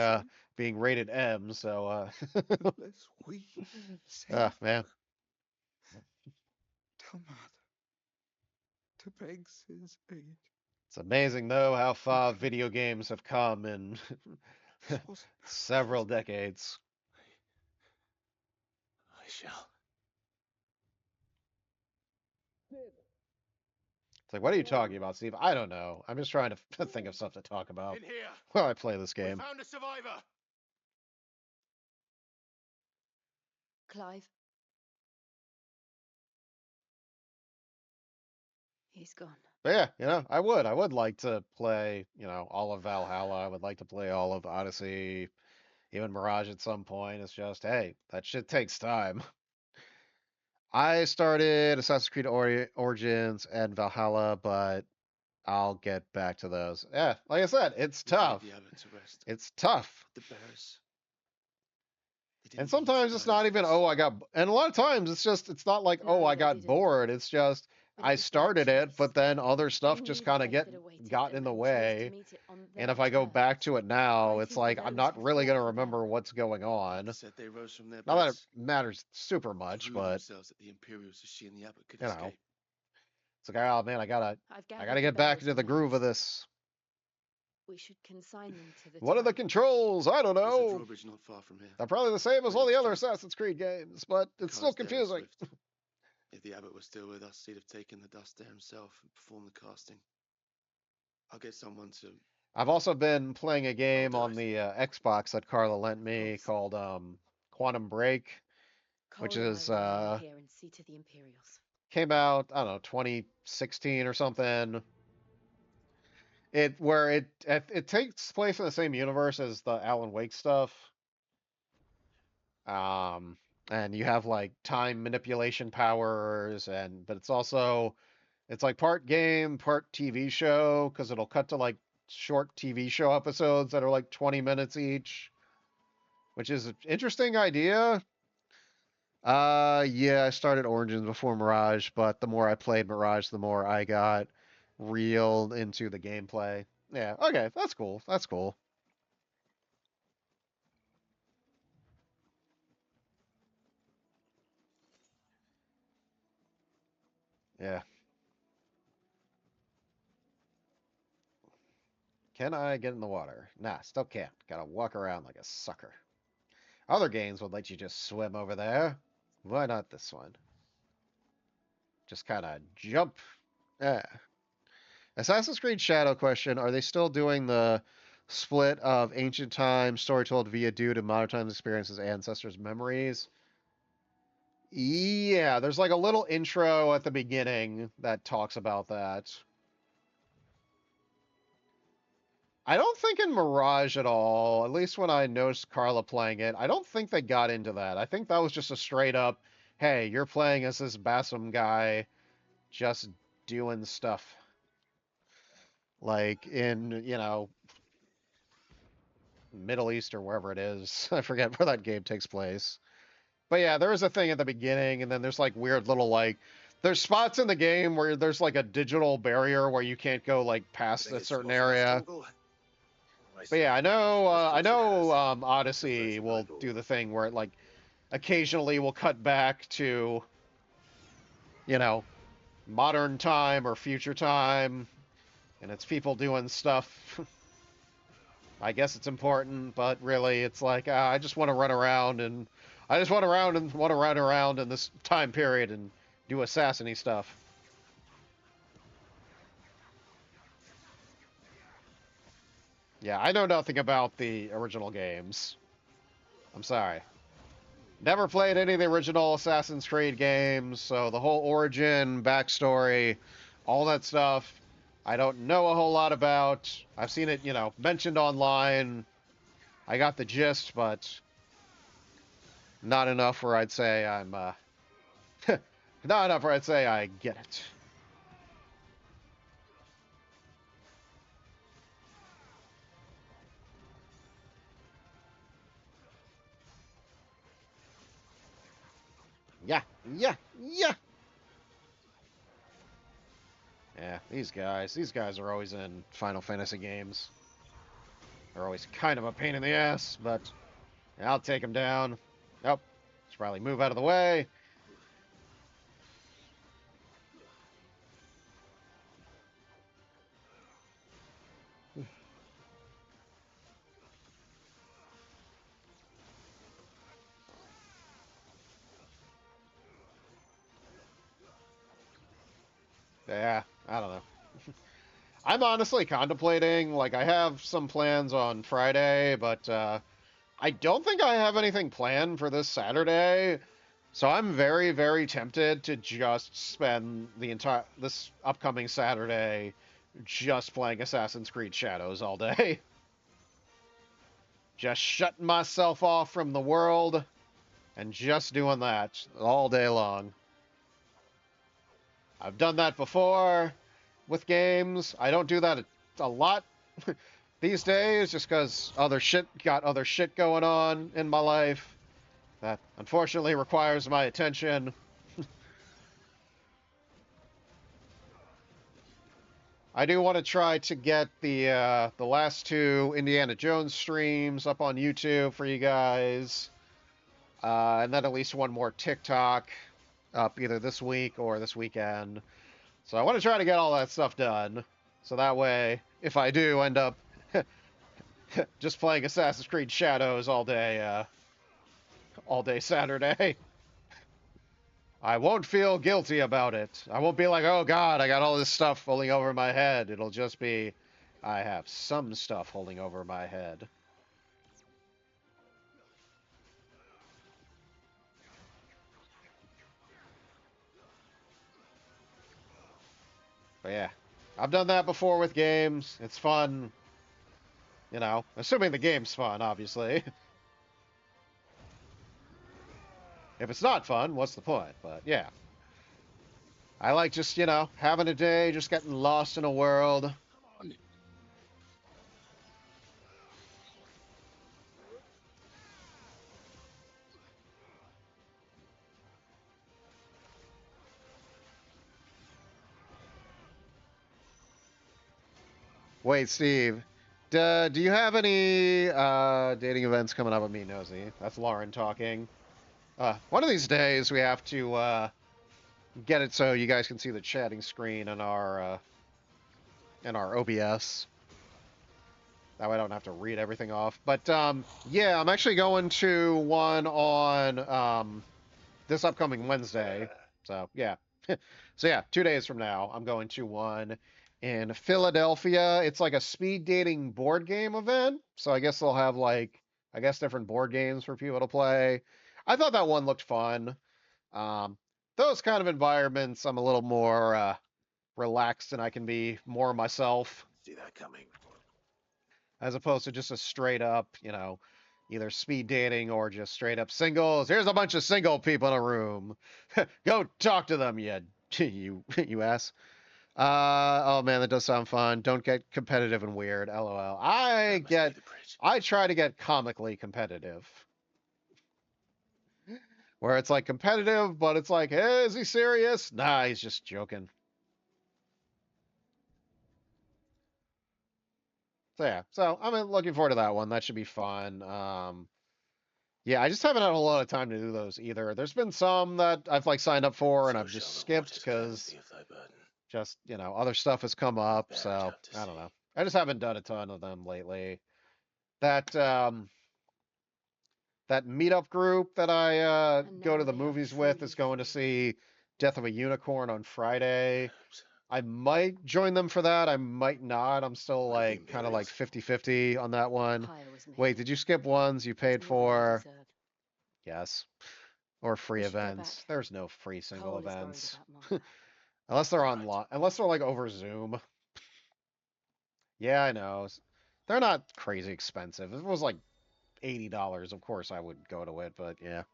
rated M, so Unless we save man. Tell Martha to beg his aid. It's amazing though how far video games have come in several decades. I shall. It's like, what are you talking about, Steve? I don't know. I'm just trying to think of stuff to talk about In here. while I play this We game. found a survivor. Clive. He's gone. But yeah, I would like to play, all of Valhalla. I would like to play all of Odyssey, even Mirage at some point. It's just, hey, that shit takes time. I started Assassin's Creed Origins and Valhalla, but I'll get back to those. Yeah, like I said, it's tough. It's tough. The bears. And sometimes it's not even, and a lot of times it's not like, I got bored. It's just, I started it, but then other stuff just kind of got in the way. And if I go back to it now, it's like, I'm not really going to remember what's going on. Said they rose from their Not that it beds, matters super much, proved but, themselves that the Imperials, as she and the abbot could escape. it's like, oh man, I gotta get back into the groove of this. We should consign them to the What are the controls? I don't There's a know. drawbridge not far from here. They're probably the same as all Ready the to other jump. Assassin's Creed games, but it's still Cast there and confusing. swift. If the abbot was still with us, he'd have taken the dust there himself and performed the casting. I'll get someone to. I've also been playing a game on the Xbox that Carla lent me called Quantum Break, which is here and see to the Imperials. came out, I don't know, 2016 or something. It takes place in the same universe as the Alan Wake stuff. And you have like time manipulation powers, but it's like part game, part TV show, because it'll cut to like short TV show episodes that are like 20 minutes each, which is an interesting idea. Yeah, I started Origins before Mirage, but the more I played Mirage, the more I got reeled into the gameplay. Yeah, okay, that's cool. That's cool. Yeah. Can I get in the water? Nah, still can't. Gotta walk around like a sucker. Other games would let you just swim over there. Why not this one? Just kind of jump. Yeah. Assassin's Creed Shadow question. Are they still doing the split of ancient times, story told via due to modern times experiences, ancestors' memories? Yeah, there's like a little intro at the beginning that talks about that. I don't think in Mirage at all, at least when I noticed Carla playing it, I don't think they got into that. I think that was just a straight up, hey, you're playing as this Bassam guy just doing stuff. Like in, Middle East or wherever it is. I forget where that game takes place. But yeah, there is a thing at the beginning, and then there's like weird little there's spots in the game where there's like a digital barrier where you can't go like past a certain area. But yeah, I know Odyssey will do the thing where it like occasionally will cut back to modern time or future time, and it's people doing stuff. I guess it's important, but really it's like I just want to run around and I just want to run around in this time period and do assassin-y stuff. Yeah, I know nothing about the original games. I'm sorry. Never played any of the original Assassin's Creed games, so the whole origin, backstory, all that stuff, I don't know a whole lot about. I've seen it, mentioned online. I got the gist, but not enough where I'd say I'm, not enough where I'd say I get it. Yeah, yeah, yeah. Yeah, these guys are always in Final Fantasy games. They're always kind of a pain in the ass, but I'll take them down. Nope. Should probably move out of the way. Yeah, I don't know. I'm honestly contemplating, like, I have some plans on Friday, but I don't think I have anything planned for this Saturday. So I'm very, very tempted to just spend this upcoming Saturday just playing Assassin's Creed Shadows all day. Just shutting myself off from the world and just doing that all day long. I've done that before with games. I don't do that a lot these days just because other shit going on in my life that unfortunately requires my attention. I do want to try to get the last two Indiana Jones streams up on YouTube for you guys, and then at least one more TikTok up either this week or this weekend. So I want to try to get all that stuff done, so that way, if I do end up just playing Assassin's Creed Shadows all day Saturday, I won't feel guilty about it. I won't be like, oh god, I got all this stuff holding over my head. It'll just be, I have some stuff holding over my head. But yeah, I've done that before with games. It's fun. Assuming the game's fun, obviously. If it's not fun, what's the point? But yeah. I like just, having a day, just getting lost in a world. Wait, Steve, do you have any dating events coming up with me, Nosy? That's Lauren talking. One of these days we have to get it so you guys can see the chatting screen in our OBS. That way I don't have to read everything off. But yeah, I'm actually going to one on this upcoming Wednesday. So yeah. So yeah, 2 days from now, I'm going to one in Philadelphia. It's like a speed dating board game event. So I guess they'll have different board games for people to play. I thought that one looked fun. Those kind of environments, I'm a little more relaxed and I can be more myself. See that coming. As opposed to just a straight up, either speed dating or just straight up singles. Here's a bunch of single people in a room. Go talk to them, you ass. Oh man, that does sound fun. Don't get competitive and weird. LOL. I try to get comically competitive. Where it's like competitive, but it's like, hey, is he serious? Nah, he's just joking. So yeah, I'm looking forward to that one. That should be fun. Yeah, I just haven't had a lot of time to do those either. There's been some that I've signed up for and I've just skipped because just, other stuff has come up. So I don't know. I just haven't done a ton of them lately. That meetup group that I go to the movies with is going to see Death of a Unicorn on Friday. I might join them for that. I might not. I'm still kind of 50-50 on that one. Wait, did you skip ones you paid for? Yes. Or free We should go events. back. There's no free single Cole is worried events. about Martha. Unless they're Right. online. Unless they're like over Zoom. Yeah, I know. They're not crazy expensive. If it was like $80, of course I would go to it, but yeah.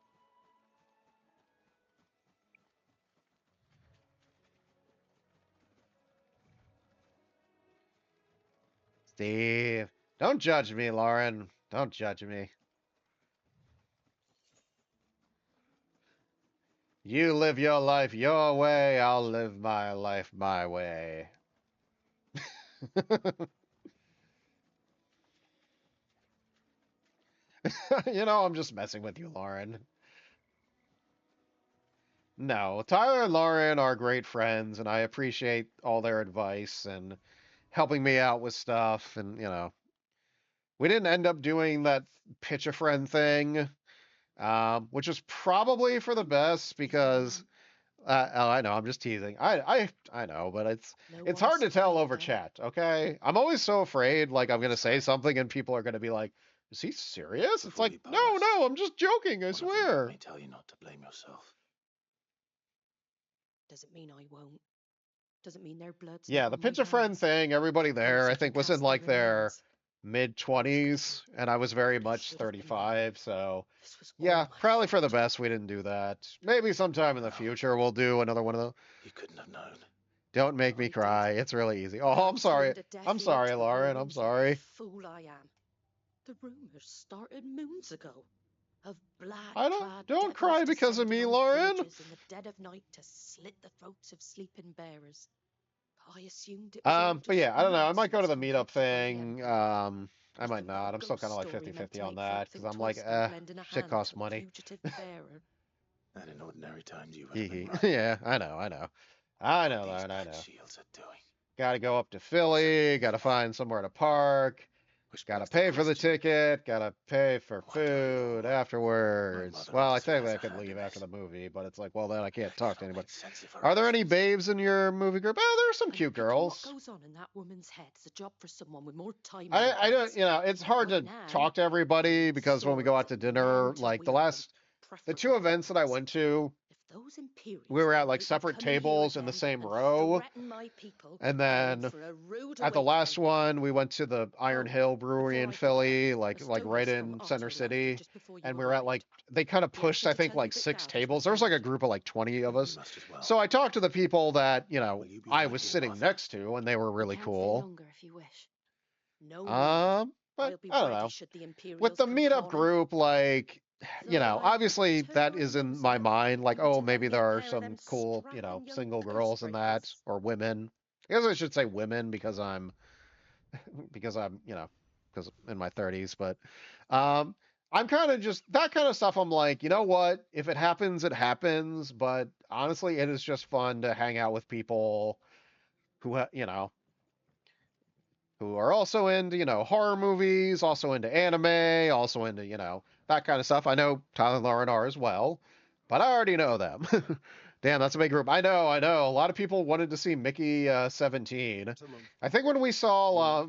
Steve, don't judge me, Lauren. Don't judge me. You live your life your way, I'll live my life my way. You know, I'm just messing with you, Lauren. No, Tyler and Lauren are great friends, and I appreciate all their advice and helping me out with stuff. And, you know, we didn't end up doing that pitch a friend thing, which was probably for the best because oh, I know, I'm just teasing. I know, but it's hard to tell over chat, okay? I'm always so afraid like I'm gonna say something and people are gonna be like, "Is he serious?" It's like, "No, no, I'm just joking, I swear." May tell you not to blame yourself. Doesn't mean I won't. Doesn't mean their blood's Yeah, not the on my pitch a friend hands. thing, everybody there, I Closer think can was in cast their like their remains. mid-20s, and I was very much should have been 35, so This was yeah, all my probably for the fault. best we didn't do that. Maybe sometime in the future we'll do another one of those. You couldn't have known. Don't make me cry. It's really easy. Oh, I'm sorry. Turned a deaf I'm ear sorry, to the Lauren. I'm warnings sorry. like the fool I am. The rumors started moons ago of black-clad Don't devils cry because of descending me, on Lauren. villages in the dead of night to slit the throats of sleeping bearers. I assumed it was all But just yeah, I don't know. I might go to nonsense the meetup conjectured by the thing. Empire. I might Nothing but a not. I'm still ghost kind of like story meant 50-50 to on make folk that because think I'm like, twice about lending a shit hand costs to a money. fugitive bearer. And in ordinary times, you would Hee have been hee. right. Yeah, I know, These Lauren. I bad know. shields are doing. Got to go up to Philly. Got to find somewhere to park. Which Got to begs the pay for the question, ticket. Got to pay for what do I owe food my afterwards. mother Well, I also has technically I a could hand leave in after this. the movie, but it's like, well, then I can't talk to anybody. Makes sense if her Are there any actions. babes in your movie group? Oh, there are some I'm cute thinking girls. what goes on in that woman's head is a job for someone with more time on I their don't, hands. you know, it's hard Right to now, talk to everybody need because when we go out swords to and dinner, men to like wield them, the preferably two events that I weapons. went to, If those Imperials we were at think like they can separate come in here tables in the again same and row. threaten my people, And they're in then for a rude at the last awakening. one, we went to the Iron Oh, Hill Brewery before in I forget, Philly, a like right stowaway's from in Center Otter left here City. just before you And we were at like arrived. they kind of You pushed, anything I to think, tell me like about 6 Gathers tables. There was like a myself? group of like 20 of You us. must as well. So I talked to the people that, you know, Will you be I right was here, sitting Martha? next to, and they were really Can't stay cool. longer if you wish. No need. But I'll be I don't ready know. should the With Imperials the come meetup calling. group, like, you Though know, I obviously better that not is in lose my her, mind. Like, not oh, to lend maybe me a there are pair of them some cool, you know, strapping young single curse girls in that, breakers. or women. I guess I should say women because I'm, you know, because in my 30s. But I'm kind of just that kind of stuff. I'm like, you know what? If it happens, it happens. But honestly, it is just fun to hang out with people who, you know, who are also into, you know, horror movies, also into anime, also into, you know, that kind of stuff. I know Tyler and Lauren are as well, but I already know them. Damn, that's a big group. I know. A lot of people wanted to see Mickey 17. I think when we saw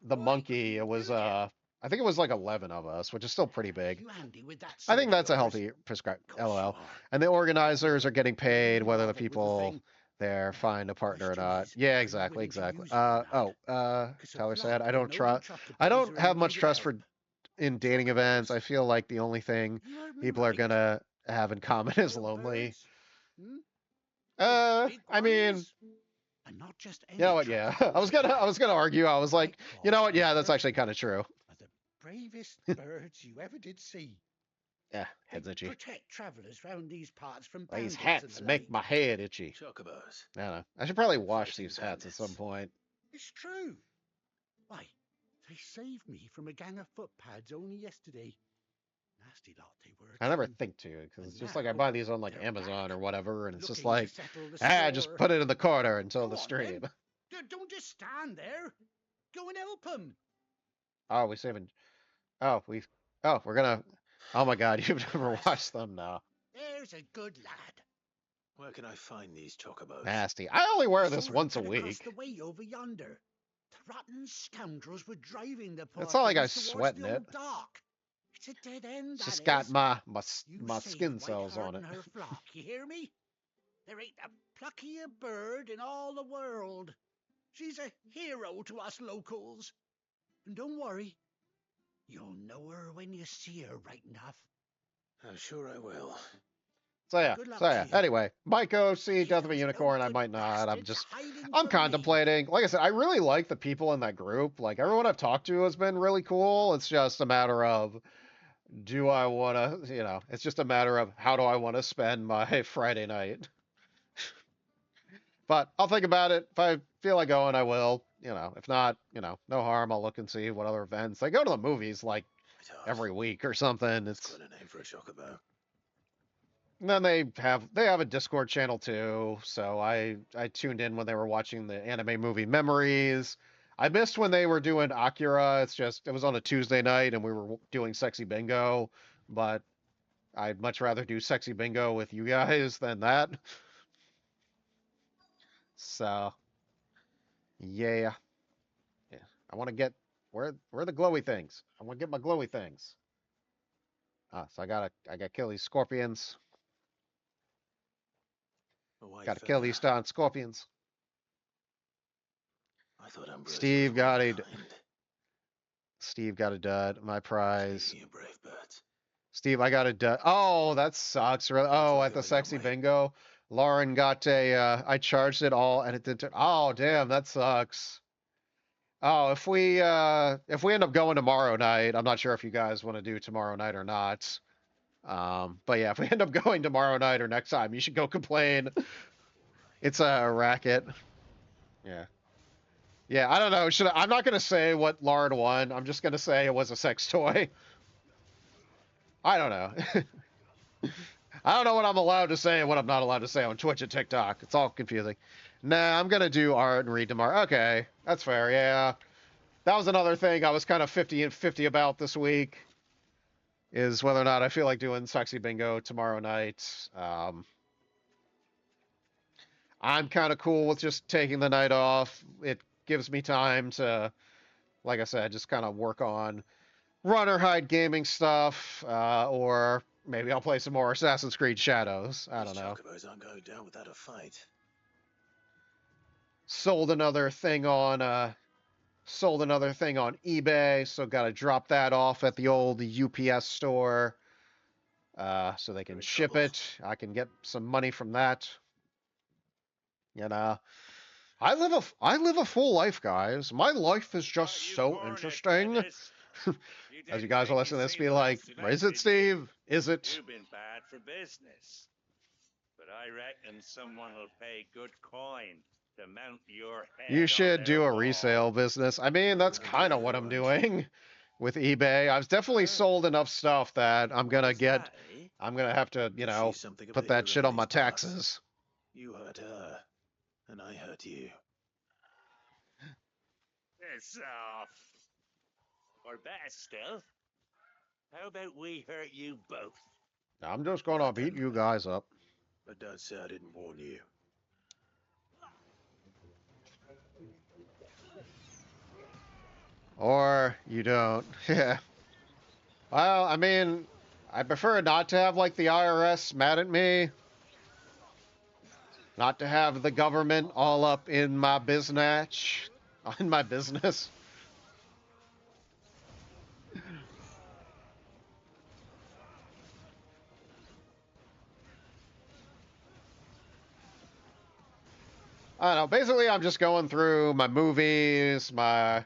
the monkey, it was I think it was like 11 of us, which is still pretty big. You handy with that I sword think of that's a yours? healthy prescribe. Course you LOL. are. And the organizers are getting paid, You whether the have it with the people thing. there find a partner or Question not. is, Yeah, are you exactly, willing to exactly. use it or not? 'Cause a Tyler said, flock can only trust the I boys don't who are in have much need of trust for help. in dating events. I feel like the only thing You heard me people are right. gonna have in common is Little lonely. birds. Hmm? Big I mean, ones. And not just any you know what? Yeah, chocobos I was gonna argue. I was like, I you know call what? Yeah, that's Arthur actually kind of true. are the bravest birds you ever did see. Yeah, They head's itchy. protect travellers round these parts from These bandits and hats the make like. my head itchy. Chocobos. I don't know. I should probably wash Fighting these hats at bandits. some point. It's true. Why, they saved me from a gang of footpads only yesterday. Nasty lot they were. I never Too. think to because And it's just like I now buy these on like they're Amazon back, or whatever, and it's just looking to like, settle the just score. put it in the corner until Go the on, stream. then. Don't just stand there. Go and help them. Oh, we saving. Oh, we. Oh, we're gonna. Oh my God, you've never watched them now. There's a good lad. Where can I find these chocobos? Nasty. I only wear this Sure, once a cut across week. the way over yonder. The rotten scoundrels were driving the poor It's not like I things towards sweat in the it. old dock. It's a dead end, It's that just got is. You my save skin White cells Hart on it. and her flock, you hear me? There ain't a pluckier bird in all the world. She's a hero to us locals. And don't worry, you'll know her when you see her right enough. I'm sure I will. So yeah, Good luck to you. Anyway, might go see Death of a Those Unicorn. I no-good might not. bastards hiding I'm from contemplating. Like I said, I really like the people in that group. Like everyone I've talked to has been really cool. It's just a matter of, do I want to, it's just a matter of how do I want to spend my Friday night. But I'll think about it. If I feel like going, I will. If not, no harm. I'll look and see what other events. They go to the movies like every week or something. That's quite a name for a chocobo. And then they have a Discord channel too, so I tuned in when they were watching the anime movie Memories. I missed when they were doing Akira. It was on a Tuesday night and we were doing Sexy Bingo, but I'd much rather do Sexy Bingo with you guys than that. So, yeah. Yeah. I want to get where are the glowy things? I want to get my glowy things. So I got kill these scorpions. Gotta kill these darn scorpions. I thought Umbrella Steve got a kind. Steve got a dud. My prize. You brave birds. Steve, I got a dud. Oh, that sucks. Really. Oh, at the sexy bingo, Lauren got a. I charged it all and it didn't. Oh, damn, that sucks. Oh, if we end up going tomorrow night, I'm not sure if you guys want to do tomorrow night or not. But yeah, if we end up going tomorrow night or next time, you should go complain. It's a racket. Yeah. Yeah, I don't know. I'm not gonna say what Lauren won. I'm just gonna say it was a sex toy. I don't know. I don't know what I'm allowed to say and what I'm not allowed to say on Twitch and TikTok. It's all confusing. Nah, I'm gonna do art and read tomorrow. Okay, that's fair. Yeah, that was another thing I was kind of 50 and 50 about this week. Is whether or not I feel like doing sexy bingo tomorrow night. I'm kind of cool with just taking the night off. It gives me time to, like I said, just kind of work on RunOrHideGaming stuff, or maybe I'll play some more Assassin's Creed Shadows. I don't know. Chocobos aren't going down without a fight. Sold another thing on eBay, so got to drop that off at the old UPS store, so they can ship it. I can get some money from that. I live a full life, guys. My life is just so interesting. As you guys will listen to this, be like, is it, Steve? Is it? You've been bad for business. But I reckon someone will pay good coin to mount your head. You should do a resale business. I mean, that's kind of what I'm doing with eBay. I've definitely sold enough stuff that I'm gonna have to, put that shit on my taxes. You hurt her, and I hurt you. Piss off. Or better still, how about we hurt you both? I'm just gonna beat you guys up. But don't say I didn't warn you. Or you don't. Yeah. Well, I mean, I prefer not to have, like, the IRS mad at me. Not to have the government all up in my business. In my business. I don't know. Basically, I'm just going through my movies, my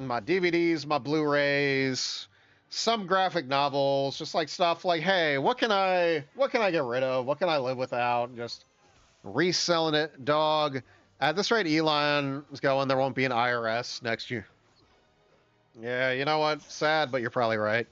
DVDs, my Blu-rays, some graphic novels, just like stuff like, hey, what can I get rid of? What can I live without? Just reselling it, dog. At this rate, Elon is going, there won't be an IRS next year. Yeah, you know what? Sad, but you're probably right.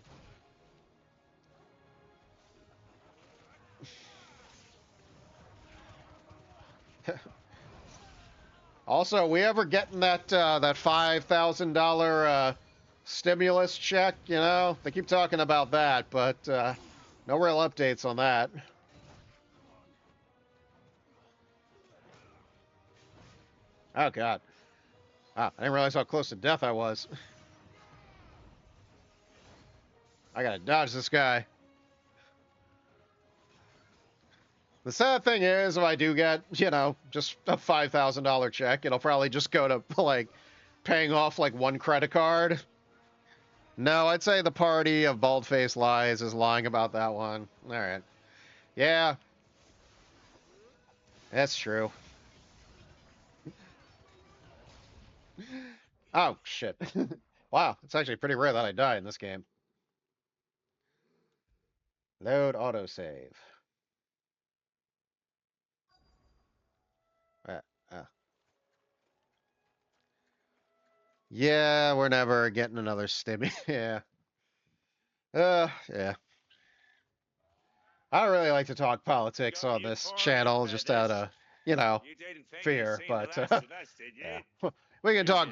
Also, we ever getting that $5,000 stimulus check? They keep talking about that, but no real updates on that. Oh God! Wow, I didn't realize how close to death I was. I gotta dodge this guy. The sad thing is, if I do get, you know, just a $5,000 check, it'll probably just go to, like, paying off, like, one credit card. No, I'd say the party of bald-faced lies is lying about that one. Alright. Yeah. That's true. Oh, shit. Wow, it's actually pretty rare that I die in this game. Load autosave. Uh. Yeah, we're never getting another stimmy. Yeah. Yeah. I don't really like to talk politics on this channel, just out of, you know, fear. But yeah, we can talk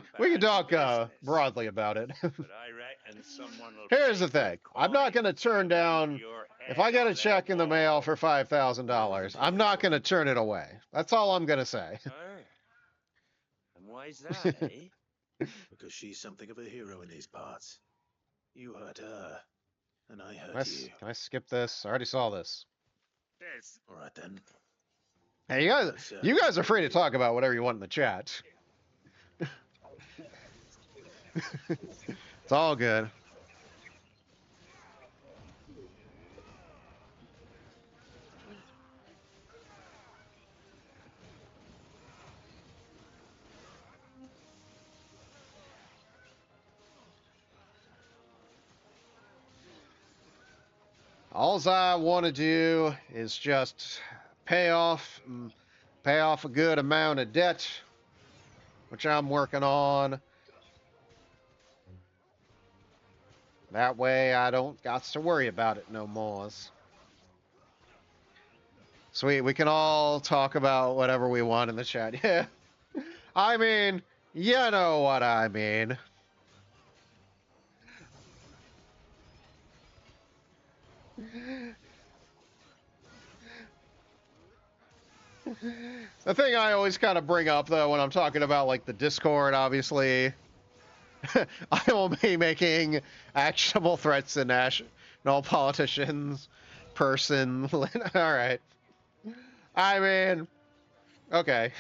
broadly about it. But I reckon someone will Here's pay the thing: good I'm not coin going to turn to mount down. your If I head get a on check their in the mail wall. for $5,000, I'm not going to turn it away. That's all I'm going to say. And why's that, eh? Because she's something of a hero in these parts. You hurt her, and I hurt Can I, you. can I skip this? I already saw this. Yes. All right then. Hey, you guys are free to talk about whatever you want in the chat. It's all good. All I want to do is just pay off a good amount of debt, which I'm working on. That way I don't got to worry about it no more. Sweet, we can all talk about whatever we want in the chat. Yeah. I mean, you know what I mean. The thing I always kind of bring up, though, when I'm talking about, like, the Discord, obviously, I will be making actionable threats to national politicians, person. All right. I mean, okay.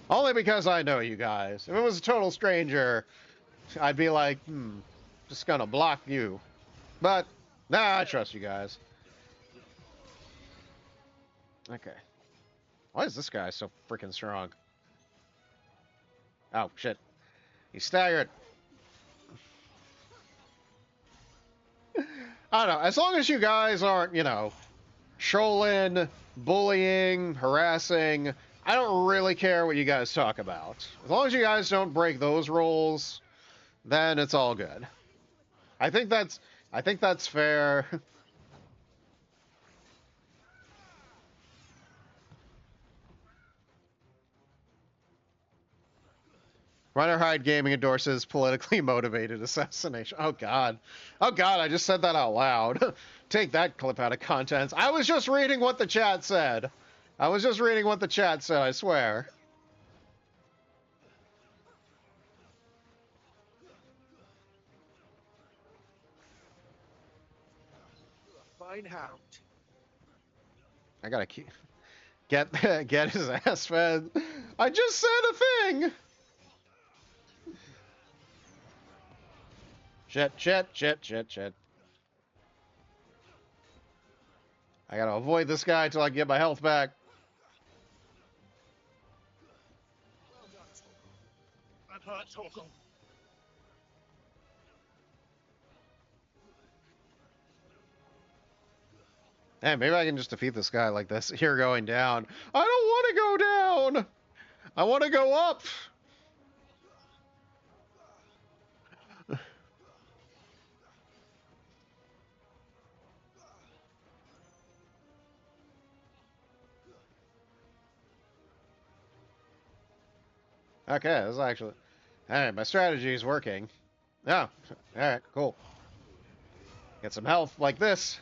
Only because I know you guys. If it was a total stranger, I'd be like, just gonna block you. But, nah, I trust you guys. Okay. Why is this guy so freaking strong? Oh, shit. He's staggered. I don't know. As long as you guys aren't, you know, trolling, bullying, harassing, I don't really care what you guys talk about. As long as you guys don't break those rules, then it's all good. I think that's fair. RunOrHideGaming endorses politically motivated assassination. Oh god. Oh god, I just said that out loud. Take that clip out of context. I was just reading what the chat said. I swear. Fine hound. I gotta get his ass fed. I just said a thing. Shit. I gotta avoid this guy till I get my health back. I've heard Chocobo. Hey, maybe I can just defeat this guy like this. Here going down. I don't want to go down. I want to go up. Okay, this is actually... Alright, my strategy is working. Oh, alright, cool. Get some health like this.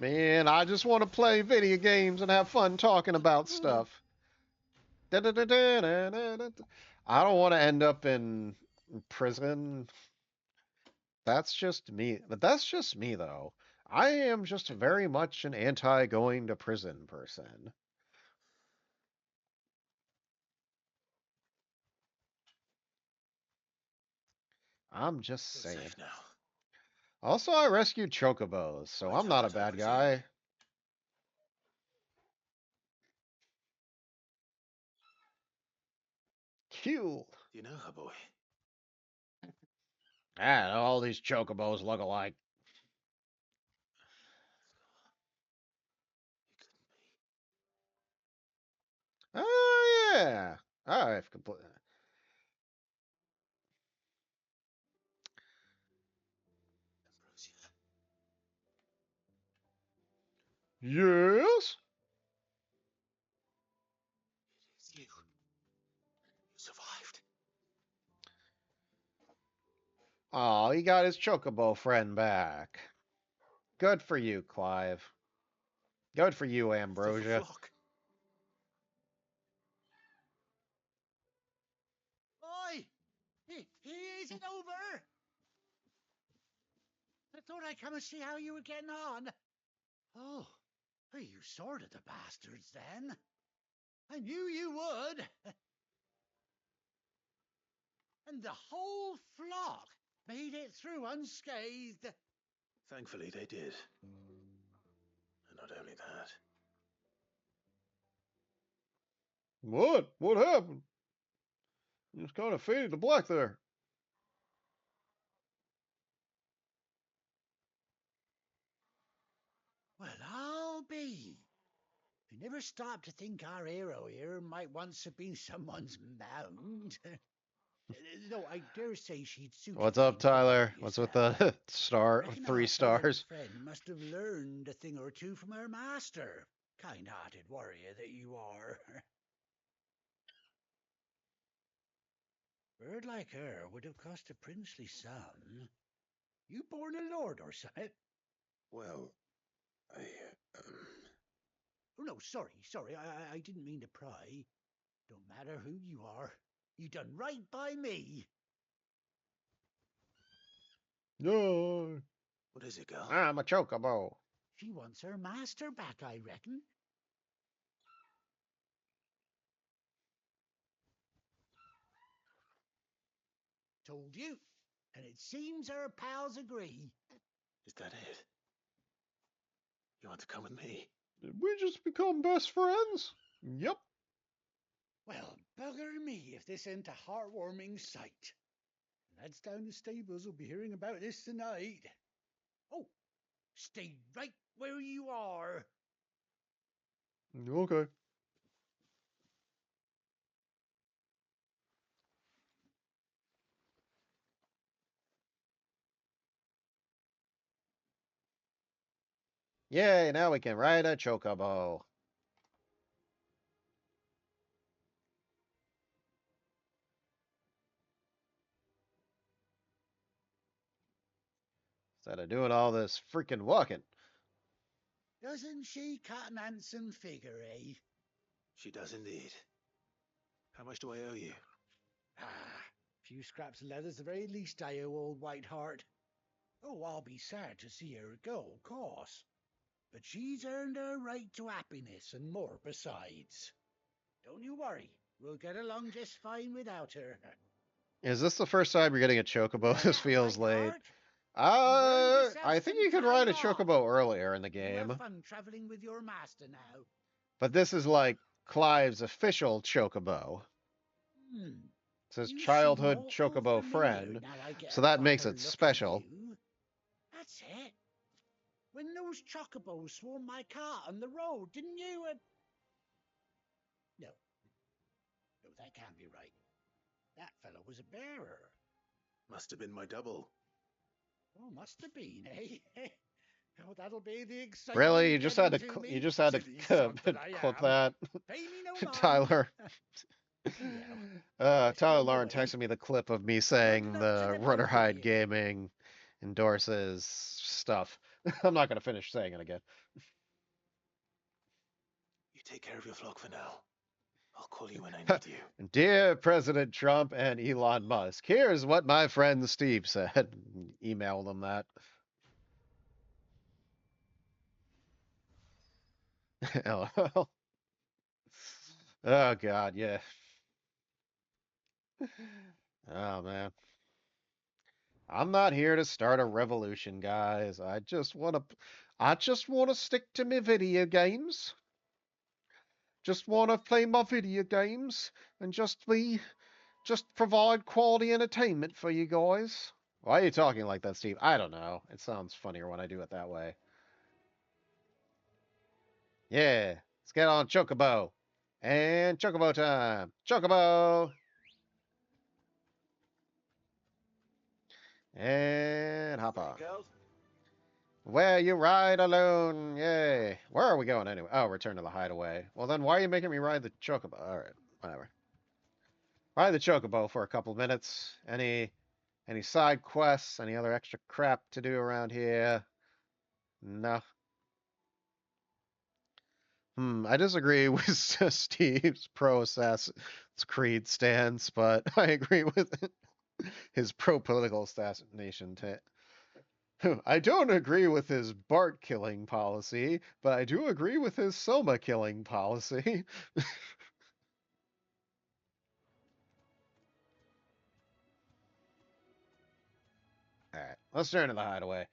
Man, I just want to play video games and have fun talking about stuff. I don't want to end up in prison. That's just me. But that's just me, though. I am just very much an anti going to prison person. I'm just You're saying. safe now. Also, I rescued Chocobos, so I I'm told not a us I bad was in. guy. Cool. You know her, boy. Ah, all these Chocobos look alike. Oh, yeah. I've completely. Ambrosia. Yes? It's you. You survived. Oh, he got his Chocobo friend back. Good for you, Clive. Good for you, It's off a Ambrosia. flock. Oi! He isn't over! I thought I'd come and see how you were getting on. Oh, you sorted the bastards then. I knew you would. And the whole flock made it through unscathed. Thankfully, they did. And not only that. What? What happened? You just kind of faded to black there. Well, I'll be. I never stopped to think our hero here might once have been someone's mount. Though I dare say she'd suit What's you up, fine for being Tyler? What's with yourself. the star, Reckon three our feathered stars? friend must have learned a thing or two from her master. Kind-hearted warrior that you are. Bird like her would have cost a princely sum. You born a lord or something? Well, I. Oh, no, sorry, I didn't mean to pry. Don't matter who you are. You done right by me. No. What is it, girl? I'm a Chocobo. She wants her master back, I reckon. Told you. And it seems her pals agree. Is that it? You want to come with me? Did we just become best friends? Yep. Well, bugger me if this ain't a heartwarming sight. Lads down the stables will be hearing about this tonight. Oh, stay right where you are. Okay. Yay, now we can ride a Chocobo. Instead of doing all this freaking walking. Doesn't she cut an handsome figure, eh? She does indeed. How much do I owe you? Ah, a few scraps of leather's the very least I owe old Whiteheart. Oh, I'll be sad to see her go, of course. But she's earned her right to happiness and more besides. Don't you worry, we'll get along just fine without her. Is this the first time you're getting a Chocobo? Say This that, feels late. Whiteheart. You've earned I yourself think some you could time ride a off. Chocobo earlier in the You have game. fun traveling with your master now. But this is like Clive's official Chocobo. It's his You seem childhood awful Chocobo familiar friend, now I get so a that makes proper it look at special. you. That's it. When those chocobos swarmed my cart on the road, didn't you? No. No, that can't be right. That fellow was a bearer. Must have been my double. Oh, must have been, eh? Oh, that'll be the excitement Really, of getting to me. you just had Silly to sod that I clip am. that, Pay me no mind. Tyler. Anyhow, Tyler don't Lauren worry. texted me the clip of me Good saying luck to the the both of RunOrHide you. Gaming endorses stuff. I'm not gonna finish saying it again. You take care of your flock for now. I'll call you when I need you. Dear President Trump and Elon Musk, here's what my friend Steve said. Email them that. LOL. Oh God, yeah. Oh man. I'm not here to start a revolution, guys. I just want to stick to my video games. Just want to play my video games and just provide quality entertainment for you guys. Why are you talking like that, Steve? I don't know. It sounds funnier when I do it that way. Yeah, let's get on Chocobo. And Chocobo time. Chocobo! And hop on. Where you ride alone. Yay. Where are we going anyway? Oh, return to the hideaway. Well, then why are you making me ride the Chocobo? All right, whatever. Ride the Chocobo for a couple minutes. Any side quests? Any other extra crap to do around here? No. I disagree with Steve's pro Assassin's Creed stance, but I agree with his pro political assassination. I don't agree with his Bart killing policy, but I do agree with his Soma killing policy. Alright, let's turn to the hideaway.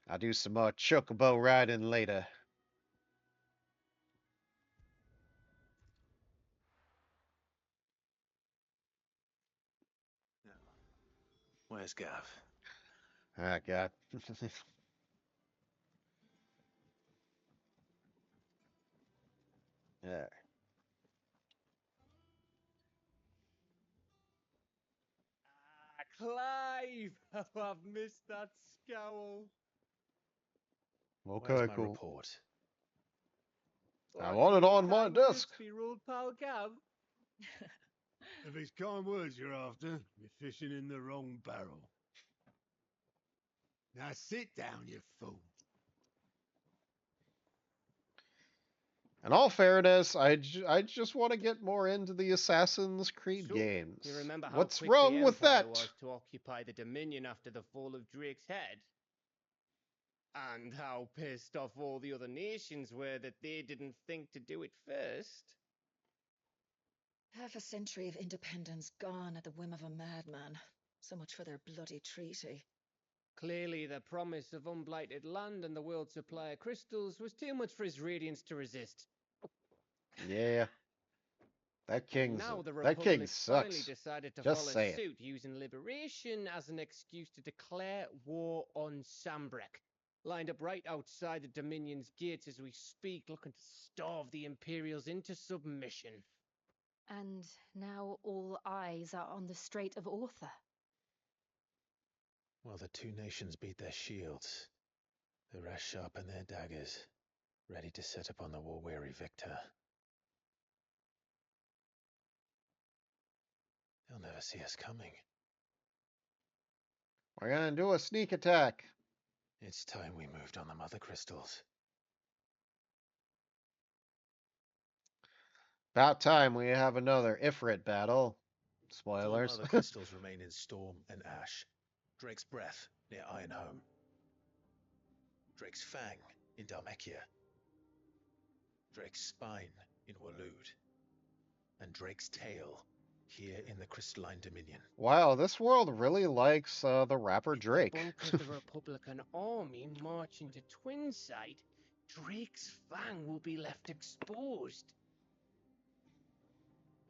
I'll do some more Chocobo riding later. Where's Gav? Ah, God. Yeah. Clive! Oh, I've missed that scowl. Okay, Where's my cool. report? I want it on my desk. Be ruled, pal Gav. If it's kind words you're after, you're fishing in the wrong barrel. Now sit down, you fool. In all fairness, I just want to get more into the Assassin's Creed So, games. you remember how What's quick wrong the with Empire that? was to occupy the Dominion after the fall of Drake's head? And how pissed off all the other nations were that they didn't think to do it first? Half a century of independence gone at the whim of a madman. So much for their bloody treaty. Clearly, the promise of unblighted land and the world's supply of crystals was too much for his radiance to resist. Yeah. That king Republic finally sucks. decided to Just follow saying. suit, using liberation as an excuse to declare war on Sambrek. Lined up right outside the Dominion's gates as we speak, looking to starve the Imperials into submission. And now all eyes are on the Strait of Author. Well, the two nations beat their shields. The rest sharpen their daggers, ready to set upon the war-weary victor. They'll never see us coming. We're gonna do a sneak attack. It's time we moved on the mother crystals. About time we have another Ifrit battle. Spoilers. Four mother crystals remain in Storm and Ash. Drake's Breath near Ironhome. Drake's Fang in Dhalmekia. Drake's Spine in Waloed. And Drake's Tail here in the Crystalline Dominion. Wow, this world really likes the rapper Drake. The bulk of the Republican army marching to Twinside, Drake's Fang will be left exposed.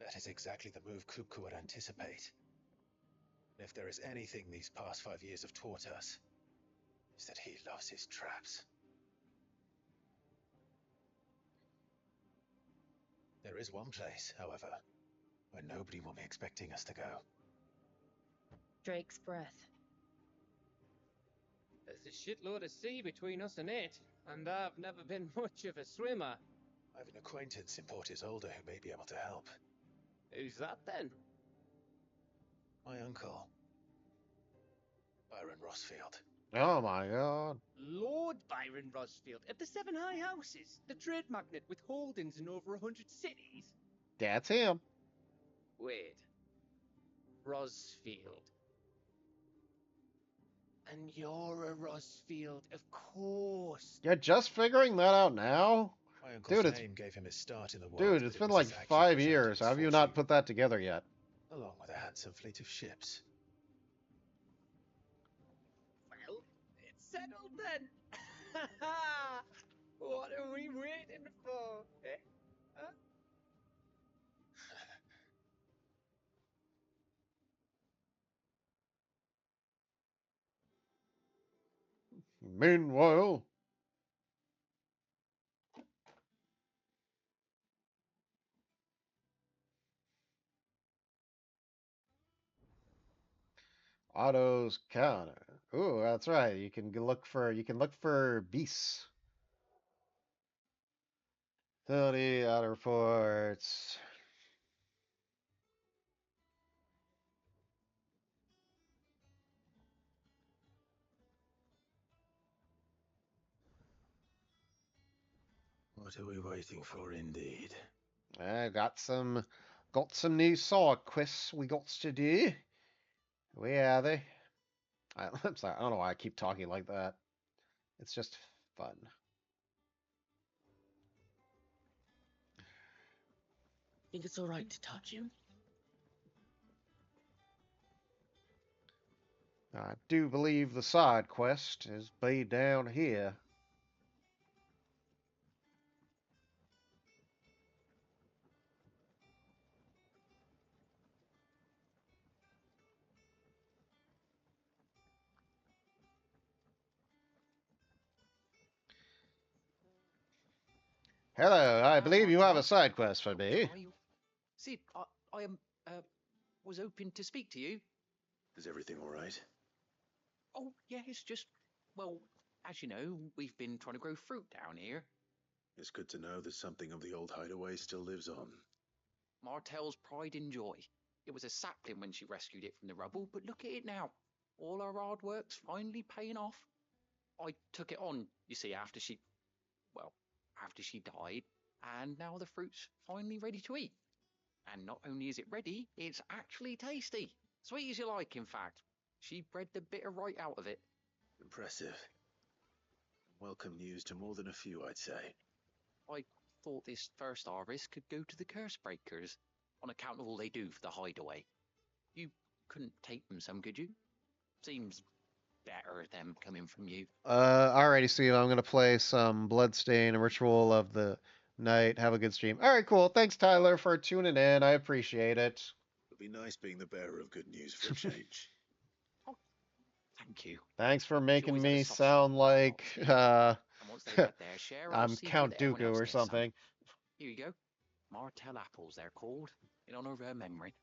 That is exactly the move Kupka would anticipate. And if there is anything these past 5 years have taught us, is that he loves his traps. There is one place, however, where nobody will be expecting us to go. Drake's Breath. There's a shitload of sea between us and it, and I've never been much of a swimmer. I have an acquaintance in Port Isolde who may be able to help. Who's that then? My uncle, Byron Rossfield. Oh my God. Lord Byron Rosfield at the Seven High Houses, the trade magnate with holdings in over 100 cities. That's him. Wait. Rosfield. And you're a Rosfield, of course. You're just figuring that out now? My uncle's name gave him his start in the world. Dude, it's been like 5 years. How have you not put that together yet? Along with a handsome fleet of ships. Well, it's settled then. What are we waiting for? Eh? Huh? Meanwhile... Otto's counter. Ooh, that's right. You can look for beasts. 30 outer reports. What are we waiting for, indeed? I got some new side quests we got to do. Where are they? I'm sorry, I don't know why I keep talking like that. It's just fun. Think it's all right to touch him? I do believe the side quest is be down here. Hello, I believe you have a side quest for me. Sid, I was hoping to speak to you. Is everything all right? Oh, yeah, it's just, well, as you know, we've been trying to grow fruit down here. It's good to know that something of the old hideaway still lives on. Martell's pride and joy. It was a sapling when she rescued it from the rubble, but look at it now. All our hard work's finally paying off. I took it on, you see, after she died, and now the fruit's finally ready to eat. And not only is it ready, it's actually tasty. Sweet as you like, in fact. She bred the bitter right out of it. Impressive. Welcome news to more than a few, I'd say. I thought this first harvest could go to the curse breakers, on account of all they do for the hideaway. You couldn't take them some, could you? Seems better them coming from you. Alrighty, Steve, I'm gonna play some Bloodstain, Ritual of the Night. Have a good stream. Alright, cool. Thanks, Tyler, for tuning in. I appreciate it. It'll be nice being the bearer of good news for a change. Thank you. Thanks for making me sound like And once they get their share, I'll I'm see to Count it that everyone Dooku else or gets some. something. Here you go. Martell apples, they're called, in honor of her memory.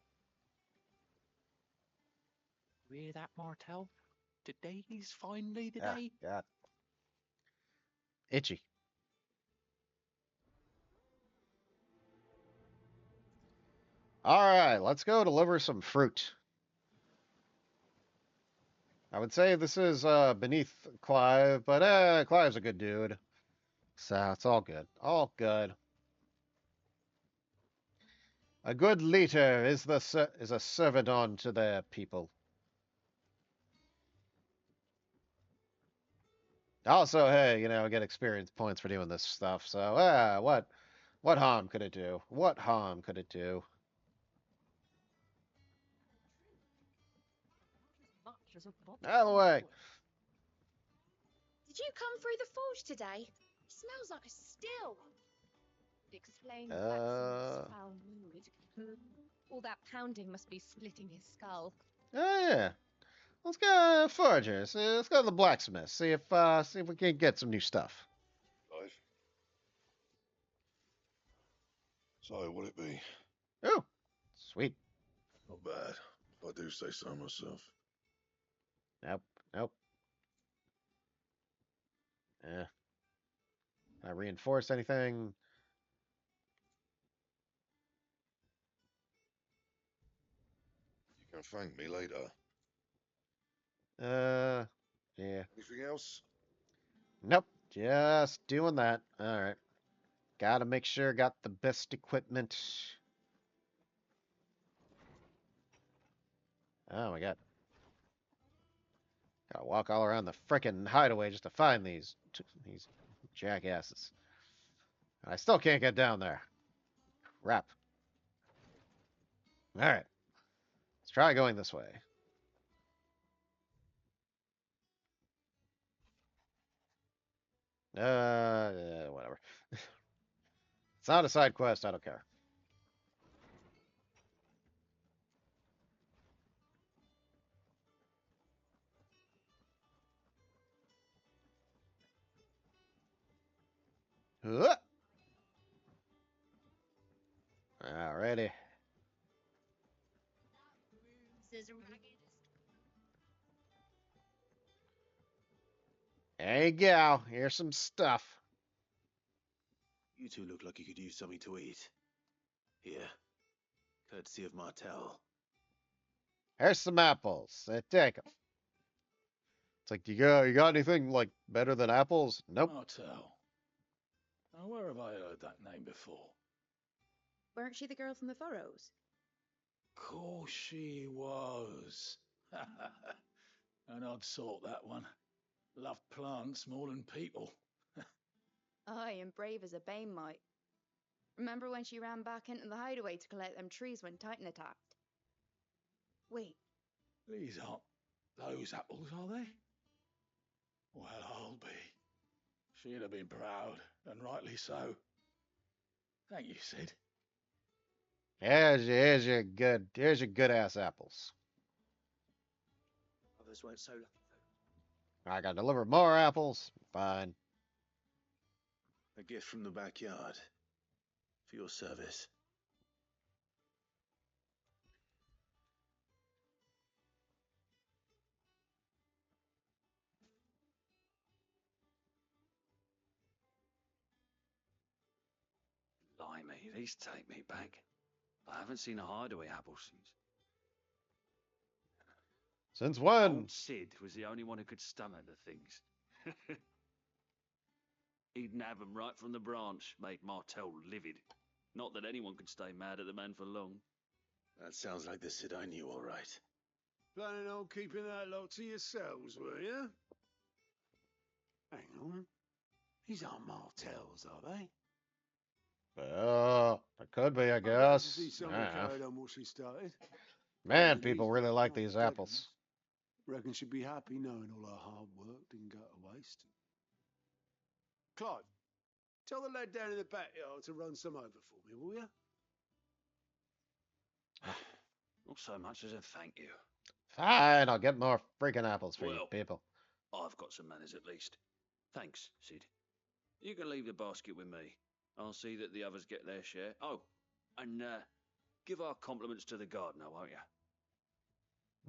You hear that, Martell? Today's finally the day. God. Itchy. Alright, let's go deliver some fruit. I would say this is beneath Clive, but Clive's a good dude. So it's all good. All good. A good leader is a servant unto their people. Also, hey, I get experience points for doing this stuff. So, what harm could it do? What harm could it do? Out of the way. Did you come through the forge today? It smells like a still. Explain Blacksmith's foul mood. All that pounding must be splitting his skull. Oh yeah. Let's go foragers. Let's go to the blacksmith. See if we can get some new stuff. Clive. So, what it be? Oh, sweet. Not bad, if I do say so myself. Nope. Yeah. I reinforce anything? You can thank me later. Yeah. Anything else? Nope. Just doing that. Alright. Gotta make sure got the best equipment. Oh my god. Gotta walk all around the frickin' hideaway just to find these jackasses. I still can't get down there. Crap. Alright. Let's try going this way. Yeah, whatever. It's not a side quest, I don't care. Alrighty. There you go. Here's some stuff. You two look like you could use something to eat. Here, courtesy of Martel. Here's some apples. Take them. It's like, you got anything like better than apples? Nope. Martel. Now, where have I heard that name before? Weren't she the girl from the furrows? Course she was. An odd sort, that one. Loved plants more than people. Aye, and brave as a bane might. Remember when she ran back into the hideaway to collect them trees when Titan attacked? Wait. These aren't those apples, are they? Well, I'll be. She'd have been proud, and rightly so. Thank you, Sid. Here's your good ass apples. Others weren't so lucky, though. I gotta deliver more apples. Fine. A gift from the backyard. For your service. Blimey, these take me back. I haven't seen a hideaway apple Since when? Old Sid was the only one who could stomach the things. He'd nab 'em right from the branch, made Martel livid. Not that anyone could stay mad at the man for long. That sounds like the Sid I knew, all right. Planning on keeping that lot to yourselves, were you? Hang on. These aren't Martels, are they? It could be, I I'd like to guess. see someone carried on what she started. Man, people really like these apples. Reckon she'd be happy knowing all her hard work didn't go to waste. Clive, tell the lad down in the backyard to run some over for me, will you? Not so much as a thank you. Fine, I'll get more freaking apples for you Well, people. I've got some manners at least. Thanks, Sid. You can leave the basket with me. I'll see that the others get their share. Oh, and give our compliments to the gardener, won't you?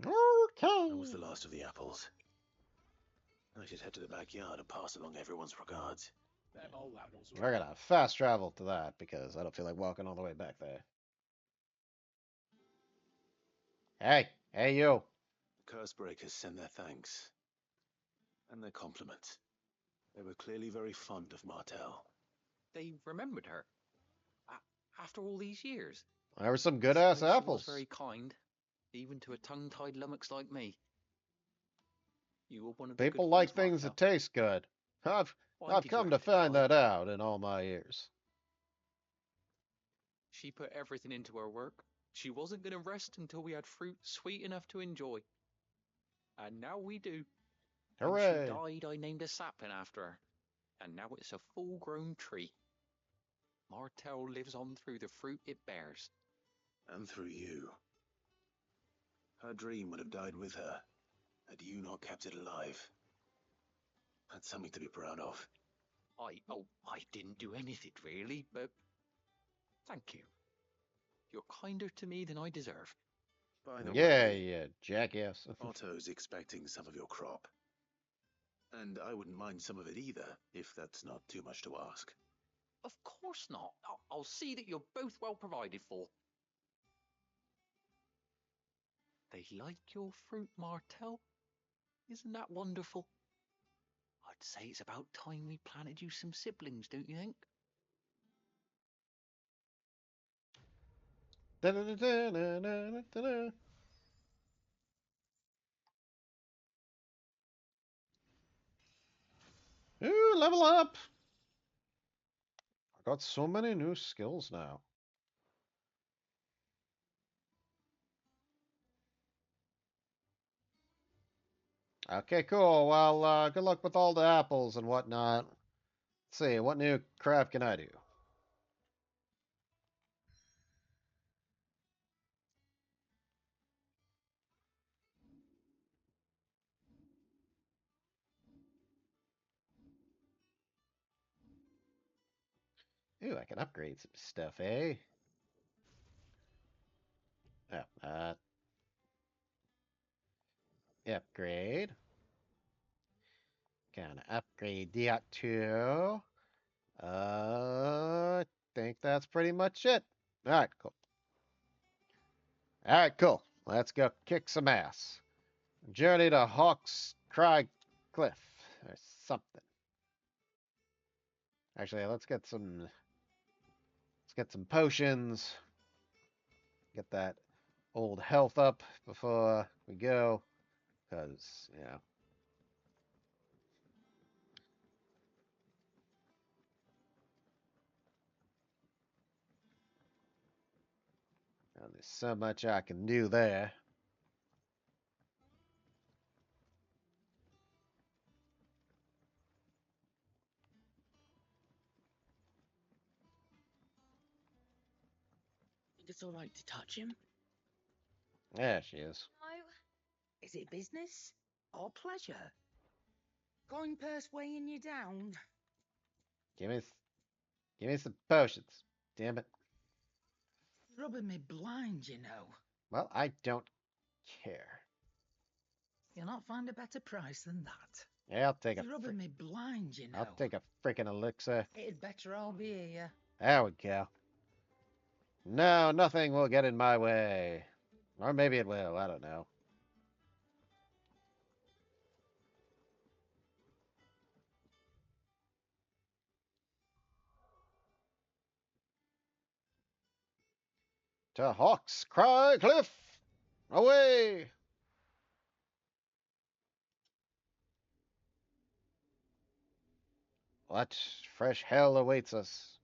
Okay. That was the last of the apples. I should head to the backyard and pass along everyone's regards. We're gonna fast travel to that because I don't feel like walking all the way back there. Hey you. The Cursebreakers send their thanks. And their compliments. They were clearly very fond of Martel. They remembered her. After all these years. There were some good ass apples. She was very kind, even to a tongue-tied lummox like me. You were one of the People good like ones, things that Martel. taste good. I've Why did you come to have to find die? that out in all my years. She put everything into her work. She wasn't going to rest until we had fruit sweet enough to enjoy. And now we do. Hooray! When she died, I named a sapling after her. And now it's a full-grown tree. Martel lives on through the fruit it bears. And through you. Her dream would have died with her, had you not kept it alive. That's something to be proud of. I didn't do anything really, but thank you. You're kinder to me than I deserve. By the Yeah, way, yeah, jackass. Otto's expecting some of your crop. And I wouldn't mind some of it either, if that's not too much to ask. Of course not. I'll see that you're both well provided for. They like your fruit, Martel. Isn't that wonderful? I'd say it's about time we planted you some siblings, don't you think? Da-da-da-da-da-da-da-da. Ooh, level up! I got so many new skills now. Okay, cool. Well, good luck with all the apples and whatnot. Let's see, what new craft can I do? Ooh, I can upgrade some stuff, eh? Oh, upgrade. Gonna upgrade that too. I think that's pretty much it. Alright, cool. Alright, cool. Let's go kick some ass. Journey to Hawk's Cry Cliff or something. Actually, let's get some potions. Get that old health up before we go. Because, you know. There's so much I can do there. Think it's all right to touch him? There she is. No. Is it business or pleasure? Coin purse weighing you down? Give me some potions. Damn it. Rubbing me blind, you know. Well, I don't care. You'll not find a better price than that. Yeah, I'll take You're rubbing me blind, you know. I'll take a freaking elixir. It'd better all be here. There we go. No, nothing will get in my way. Or maybe it will, I don't know. To Hawk's Cry Cliff! Away! What fresh hell awaits us?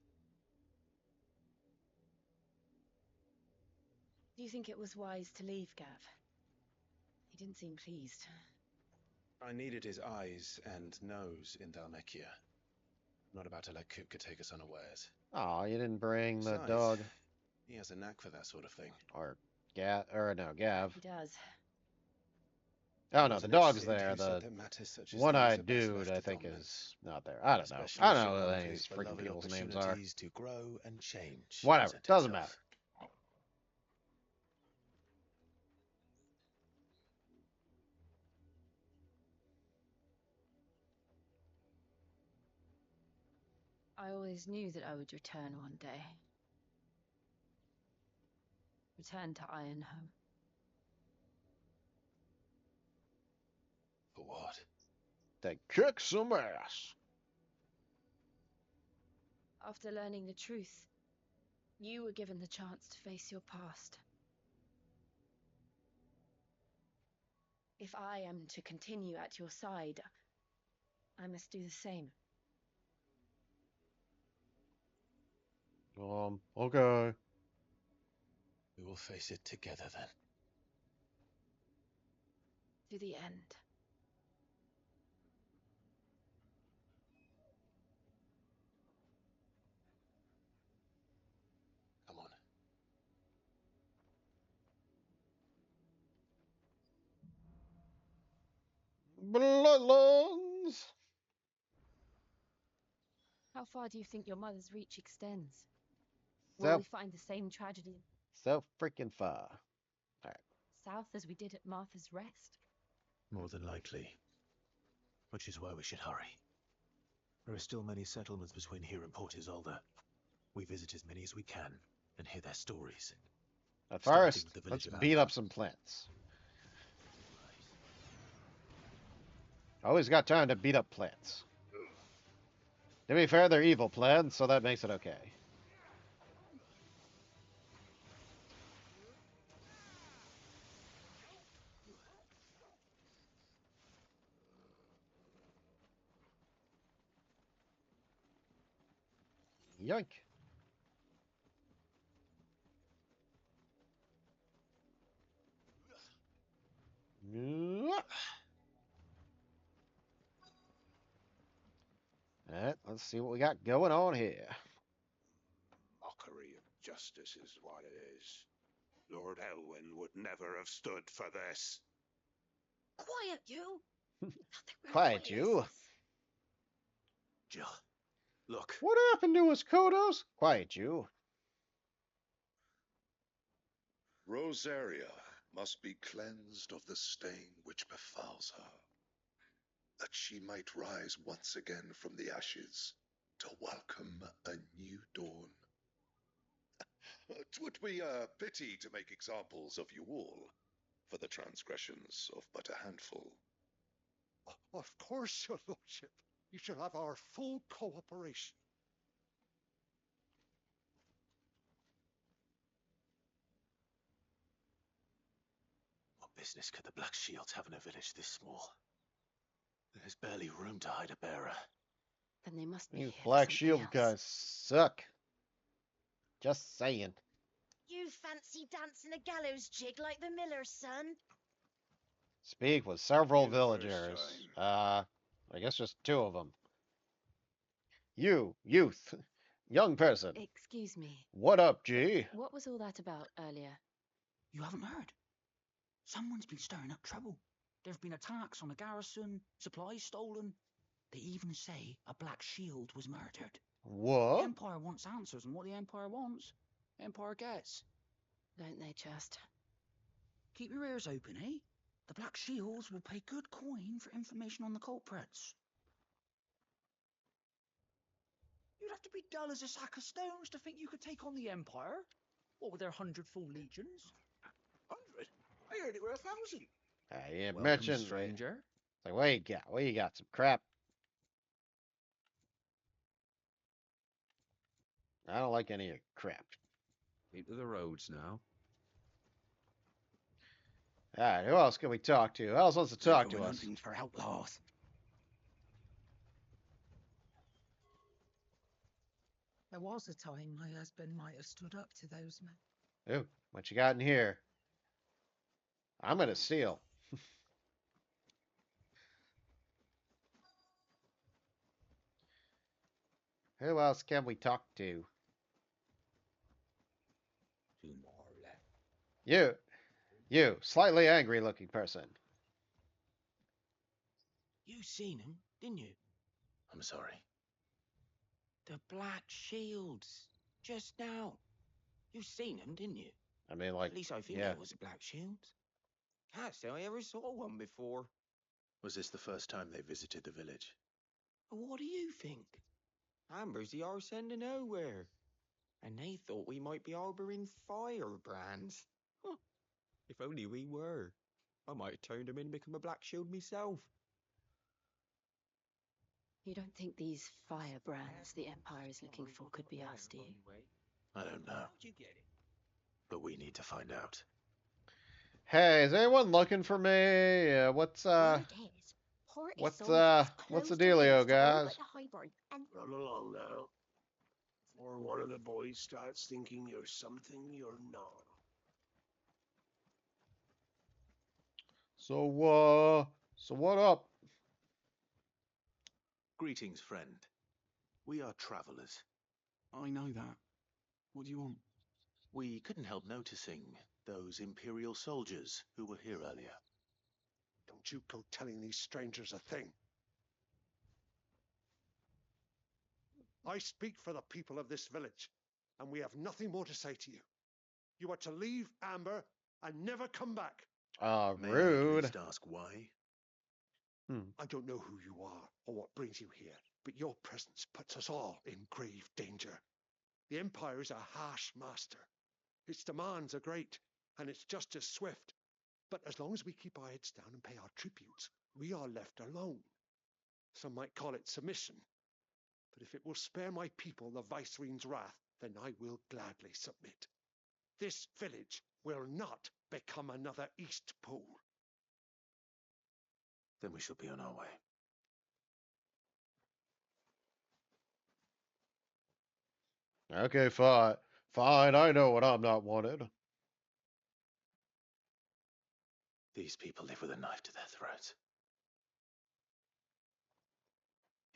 Do you think it was wise to leave, Gav? He didn't seem pleased. I needed his eyes and nose in Dhalmekia. I'm not about to let Kupka take us unawares. Oh, you didn't bring the Besides, dog. He has a knack for that sort of thing. Or Gav. He does. Oh no, the dog's there. The one-eyed dude, I think, dominate. is not there. I don't know. Especially I if don't she know what any of advocates these for freaking lovely people's names are. opportunities to grow and change. Whatever. present Doesn't itself. matter. I always knew that I would return one day. Return to Ironhome. For what? To kick some ass. After learning the truth, you were given the chance to face your past. If I am to continue at your side, I must do the same. Okay. We will face it together then. To the end. Come on. Bloodlines. How far do you think your mother's reach extends? So- Will we find the same tragedy So freaking far. Alright. south as we did at Martha's Rest? More than likely. Which is why we should hurry. There are still many settlements between here and Port Isolde. We visit as many as we can and hear their stories. But Starting first, with the village let's of beat Alba. up some plants. Always got time to beat up plants. To be fair, they're evil plans, so that makes it okay. Yoink. Alright, let's see what we got going on here. Mockery of justice is what it is. Lord Elwyn would never have stood for this. Quiet, you! Quiet, you. Jill, look. What happened to us, Kodos? Quiet, you. Rosaria must be cleansed of the stain which befouls her, that she might rise once again from the ashes to welcome a new dawn. 'Twould be a pity to make examples of you all, for the transgressions of but a handful. Of course, your lordship. You shall have our full cooperation. What business could the Black Shields have in a village this small? There's barely room to hide a bearer. Then they must be You here for Black something Shield else. guys suck. Just saying. You fancy dancing a gallows jig like the miller's son? Speak with several You villagers. first, I guess just two of them. You, youth, young person. Excuse me. What up, G? What was all that about earlier? You haven't heard? Someone's been stirring up trouble. There have been attacks on the garrison, supplies stolen. They even say a Black Shield was murdered. The What? Empire wants answers, and what the Empire wants, Empire gets. Don't they just? Keep your ears open, eh? The Black Shields will pay good coin for information on the culprits. You'd have to be dull as a sack of stones to think you could take on the Empire. What with their 100 full legions? 100? I heard it were 1,000. You Welcome, mentioned stranger. It's like, what you got? What you got? Some crap. I don't like any of your crap. Keep to the roads now. Alright, who else can we talk to? Who else wants to talk to us? Hunting for outlaws. There was a time my husband might have stood up to those men. Ooh, what you got in here? I'm gonna steal. Who else can we talk to? Two more left. You, slightly angry looking person. You seen them, didn't you? I'm sorry. The Black Shields. Just now. You seen them, didn't you? I mean, like, At least I think yeah. there was a Black Shield. Can't say I ever saw one before. Was this the first time they visited the village? What do you think? Amber's the arse end of nowhere. And they thought we might be harbouring firebrands. Huh. If only we were. I might have turned them in and become a Black Shield myself. You don't think these firebrands the Empire is looking for could be us, do you? I don't know. But we need to find out. Hey, is anyone looking for me? What's the dealio, guys? Run along now. Before one of the boys starts thinking you're something you're not. So what up? Greetings, friend. We are travelers. I know that. What do you want? We couldn't help noticing those Imperial soldiers who were here earlier. Don't you go telling these strangers a thing. I speak for the people of this village, and we have nothing more to say to you. You are to leave Amber and never come back. May Rude. I at least ask why? I don't know who you are or what brings you here, but your presence puts us all in grave danger. The Empire is a harsh master. Its demands are great, and its justice swift. But as long as we keep our heads down and pay our tributes, we are left alone. Some might call it submission. but if it will spare my people the Viceroy's wrath, then I will gladly submit. This village will not become another Eastpool. Then we shall be on our way. Okay, fine. Fine, I know what I'm not wanted. These people live with a knife to their throats.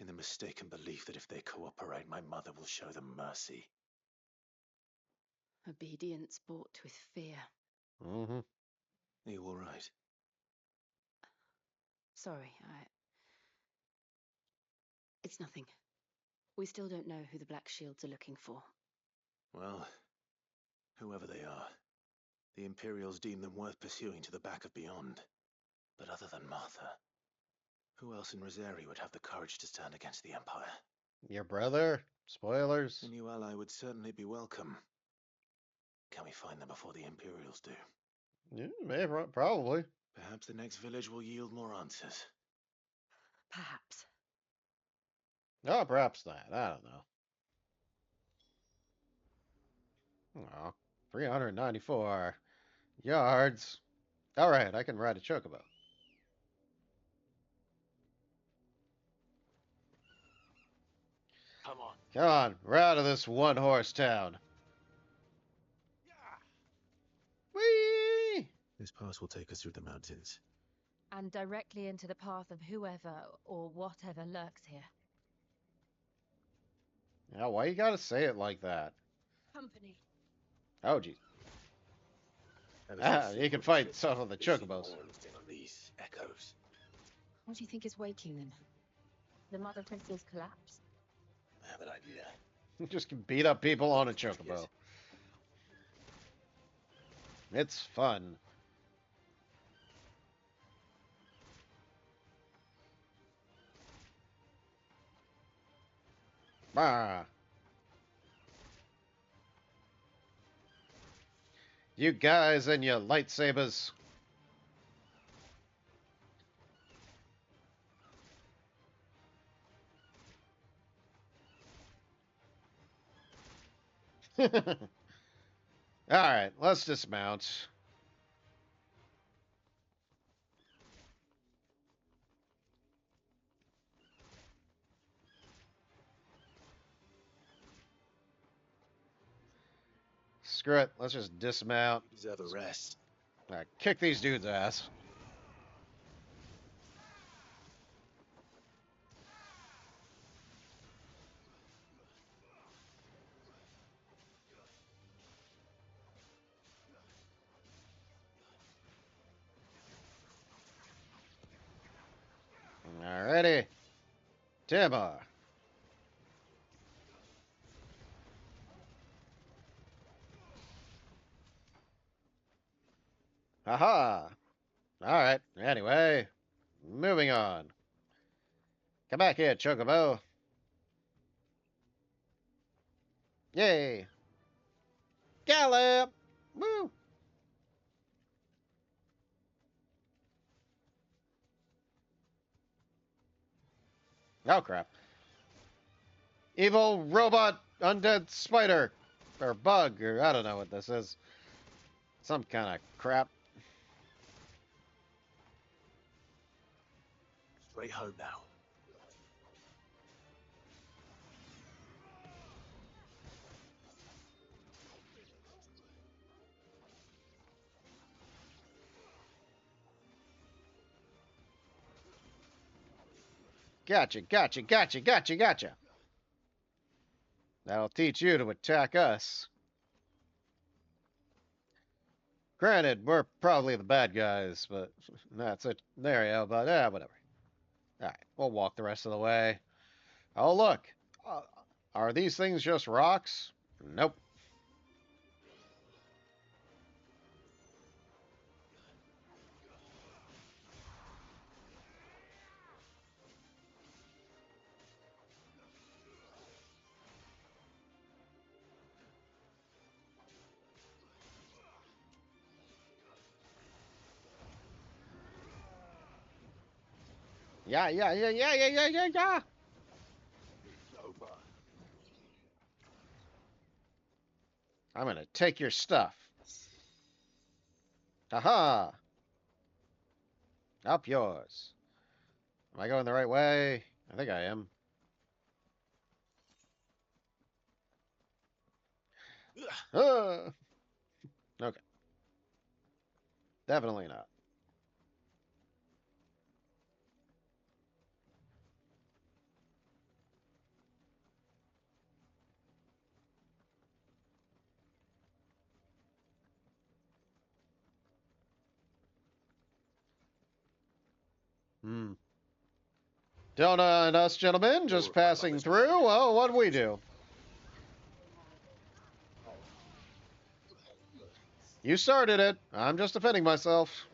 In the mistaken belief that if they cooperate, my mother will show them mercy. Obedience bought with fear. Mm-hmm. Are you all right? Sorry, It's nothing. We still don't know who the Black Shields are looking for. Well, whoever they are, the Imperials deem them worth pursuing to the back of beyond. But other than Martha, who else in Rosari would have the courage to stand against the Empire? Your brother? Spoilers? A new ally would certainly be welcome. Can we find them before the Imperials do? Yeah, maybe, probably. Perhaps the next village will yield more answers. Perhaps. Oh, perhaps not. I don't know. Oh, 394 yards. All right, I can ride a Chocobo. Come on. Come on, we're out of this one-horse town. Whee! This pass will take us through the mountains. And directly into the path of whoever or whatever lurks here. Now, why you gotta say it like that? Company. Oh, geez. You can fight some of the Chocobos. These echoes. What do you think is waking them? The Mother Crystal's collapse? I have an idea. Just can beat up people on a Chocobo. It's fun. Bah. You guys and your lightsabers. Alright, let's dismount. Screw it, let's just dismount. You deserve a rest. Alright, kick these dudes' ass. Alrighty. Timber. Haha. Alright, anyway. Moving on. Come back here, Chocobo. Yay. Gallop! Woo! Oh, crap. Evil robot undead spider. Or bug, or I don't know what this is. Some kind of crap. Straight home now. Gotcha, gotcha, gotcha, gotcha, gotcha. That'll teach you to attack us. Granted, we're probably the bad guys, but that's a scenario, but whatever. Alright, we'll walk the rest of the way. Oh, look. Are these things just rocks? Nope. Yeah. It's over. I'm gonna take your stuff. Haha! Up yours. Am I going the right way? I think I am. Okay. Definitely not. Don't and us gentlemen just passing through. Oh, what'd we do? You started it. I'm just defending myself.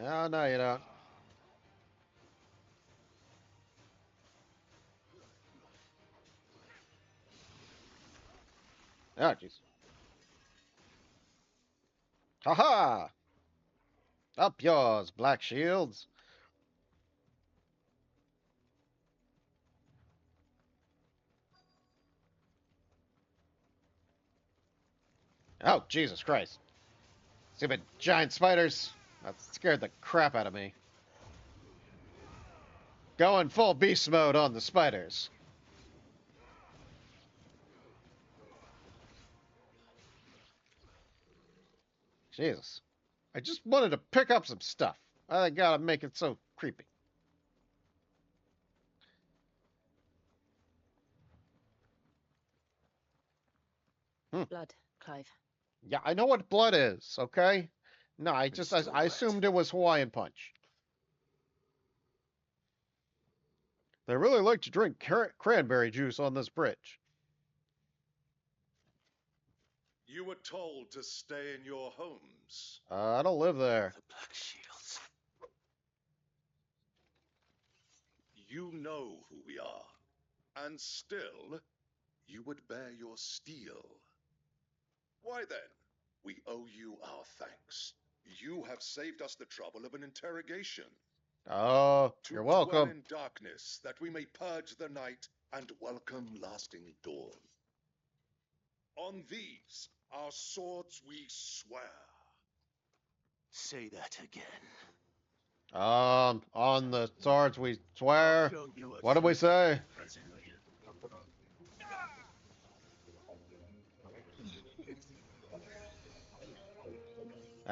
Yeah, no, you don't. Oh, jeez. Haha! Up yours, black shields. Oh, Jesus Christ. Stupid giant spiders. That scared the crap out of me. Going full beast mode on the spiders. Jesus. I just wanted to pick up some stuff. I gotta make it so creepy. Blood, Clive. Yeah, I know what blood is, okay? No, I assumed it was Hawaiian Punch. They really like to drink cranberry juice on this bridge. You were told to stay in your homes. I don't live there. The Black Shields. You know who we are. And still, you would bear your steel. Why then, we owe you our thanks. You have saved us the trouble of an interrogation. Oh, you're To dwell welcome. in darkness, that we may purge the night and welcome lasting dawn. On these, our swords we swear. Say that again. On the swords we swear. What did we say?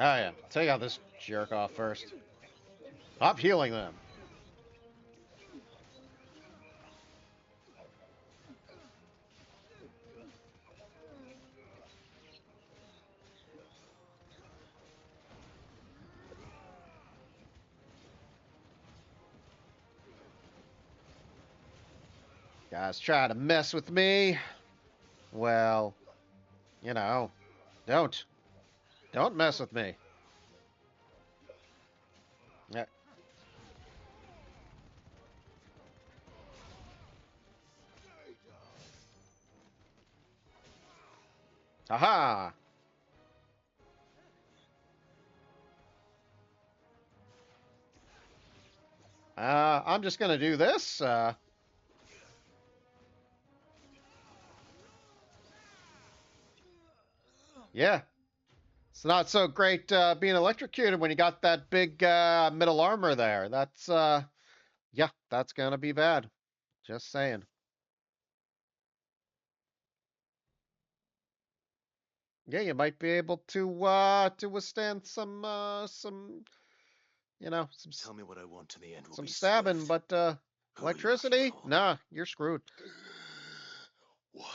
Oh yeah, take out this jerk off first. Stop healing them. Guys try to mess with me. Well, you know, don't. Don't mess with me. Yeah. Haha! I'm just gonna do this. Yeah. It's not so great being electrocuted when you got that big middle armor there. Yeah, that's gonna be bad. Just saying. Yeah, you might be able to withstand some Tell me what I want in the end will some be stabbing, swift. but electricity? Nah, you're screwed. Why,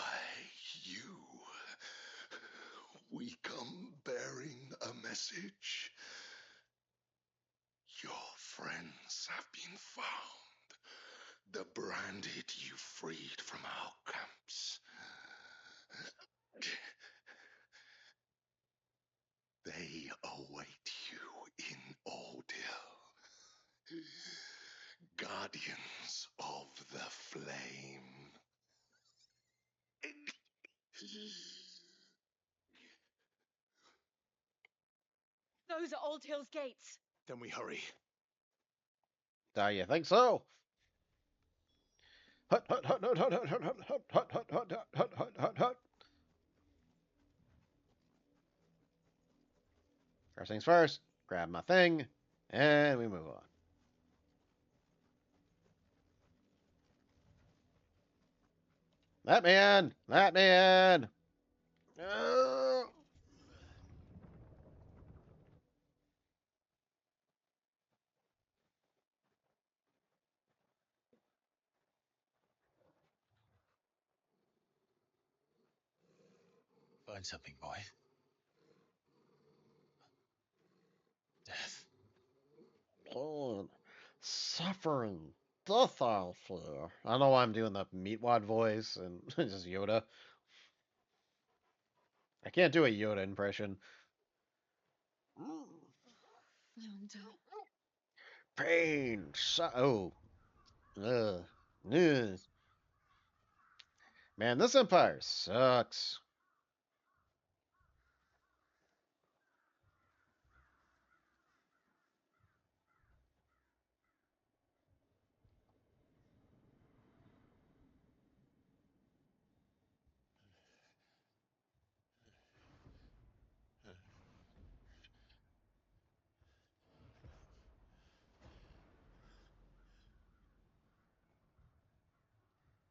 you. We come bearing a message. Your friends have been found. The branded you freed from our camps. They await you in Ordil. Guardians of flame. Those are Old Hill's gates. Then we hurry. You think so? Hut, hut, hut, hut, hut, hut, hut, hut, hut, hut, hut, hut, hut, hut, hut. First things first, grab my thing, and we move on. That man! That man! Find something, boy. Death. Blood, suffering, death I'll fear. I don't know why I'm doing the Meatwad voice and just Yoda. I can't do a Yoda impression. Pain. Ugh. Ugh. Man, this Empire sucks.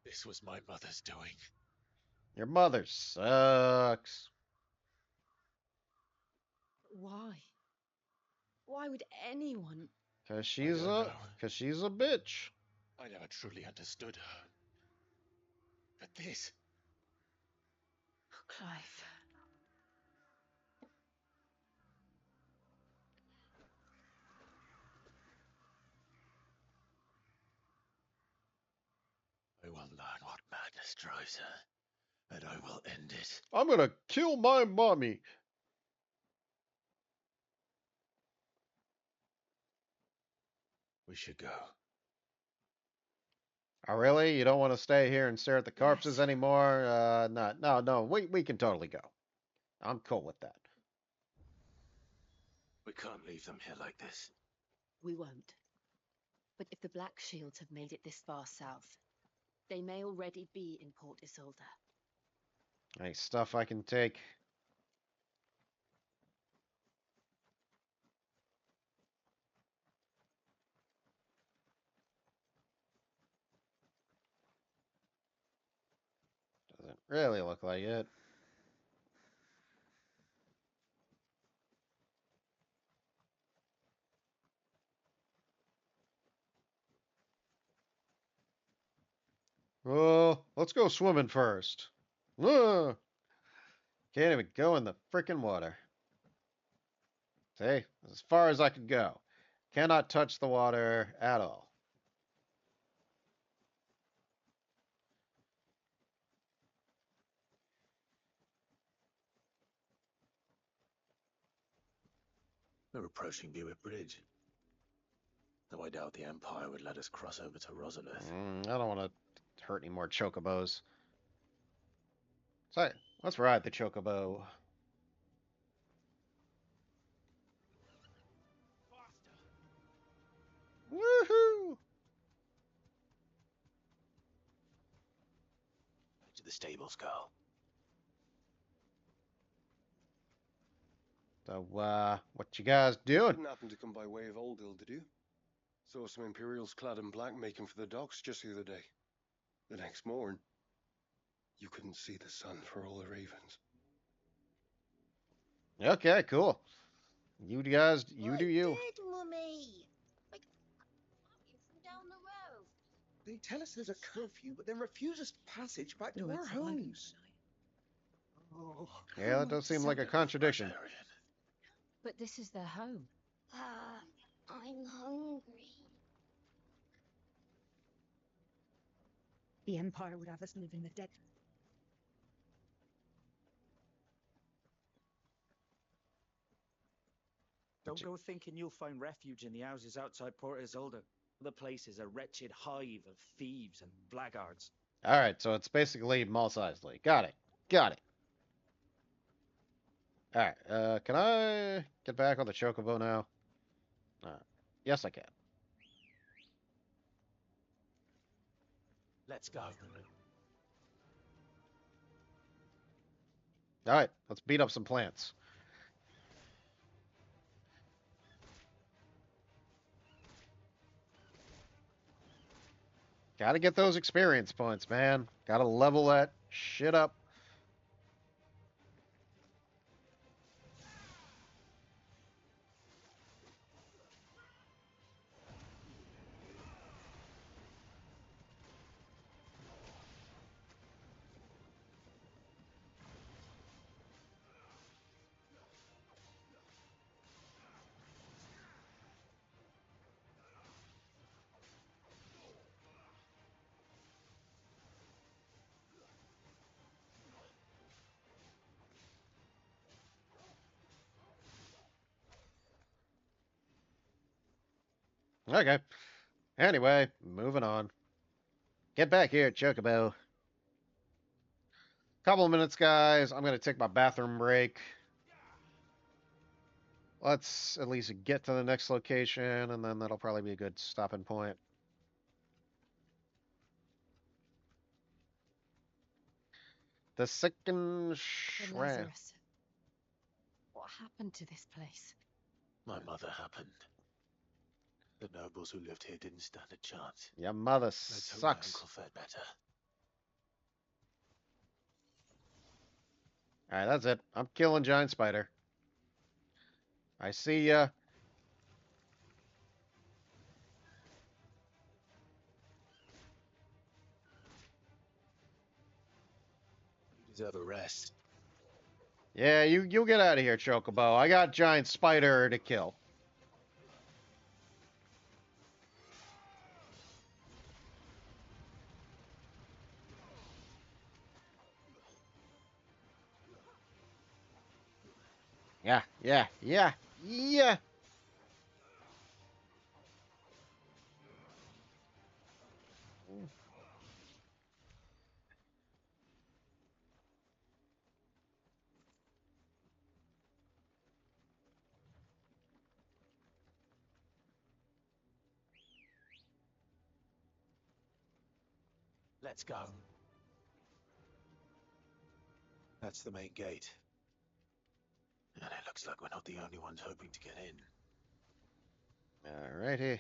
This was my mother's doing. Your mother sucks. Why? Why would anyone? Cause she's a bitch. I never truly understood her. But this. Clive. I will learn what madness drives her, and I will end it. I'm gonna kill my mommy. We should go. Oh, really? You don't want to stay here and stare at the corpses anymore? No. We can totally go. I'm cool with that. We can't leave them here like this. We won't. But if the Black Shields have made it this far south, they may already be in Port Isolde. Any stuff I can take? Doesn't really look like it. Well, let's go swimming first. Can't even go in the frickin' water. See? As far as I could go. Cannot touch the water at all. We're approaching Buick Bridge. Though I doubt the Empire would let us cross over to Rosalith. I don't want to hurt any more chocobos. So, let's ride the chocobo. Woohoo! To the stables, girl. So, what you guys doing? Didn't happen to come by way of Oldhill, did you? Saw some Imperials clad in black making for the docks just the other day. The next morn, you couldn't see the sun for all the ravens. Okay, cool. You guys, you do you. Did, Mummy? Like, from down the road. They tell us there's a curfew, but then refuse us passage back to our homes. Oh, Yeah, that does seem like a contradiction. But this is their home. I'm hungry. The Empire would have us live in the dead. Don't go thinking you'll find refuge in the houses outside Port Isolde. The place is a wretched hive of thieves and blackguards. All right, so it's basically Mos Eisley. Got it. Got it. All right. Can I get back on the Chocobo now? Yes, I can. Let's go. All right, let's beat up some plants. Gotta get those experience points, man. Gotta level that shit up. Okay. Anyway, moving on. Get back here, Chocobo. Couple of minutes, guys. I'm gonna take my bathroom break. Let's at least get to the next location, and then that'll probably be a good stopping point. The second Good shrine. Lazarus. What happened to this place? My mother happened. The nobles who lived here didn't stand a chance. Your mother Let's hope my sucks. uncle fared better. Alright, that's it. I'm killing Giant Spider. I see ya. You deserve a rest. Yeah, you get out of here, Chocobo. I got Giant Spider to kill. Yeah, yeah, yeah, yeah. Let's go. That's the main gate. And it looks like we're not the only ones hoping to get in. Alrighty.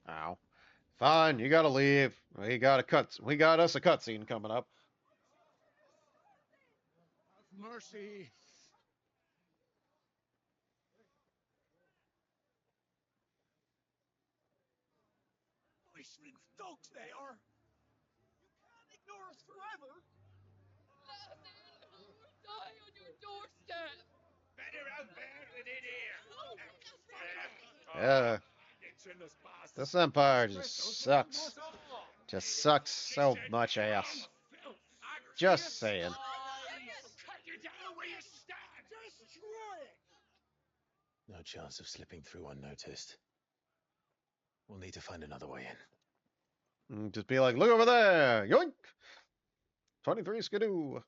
Ow. Fine, you gotta leave. We got us a cutscene coming up. Have mercy. Policemen, dogs they are. You can't ignore us forever. We'll die on your doorstep. Better out there than in here. This Empire just sucks. Just sucks so much ass. Just saying. Cut you down where you stand. Destroy it. No chance of slipping through unnoticed. We'll need to find another way in. Just be like, look over there! Yoink! 23 skidoo.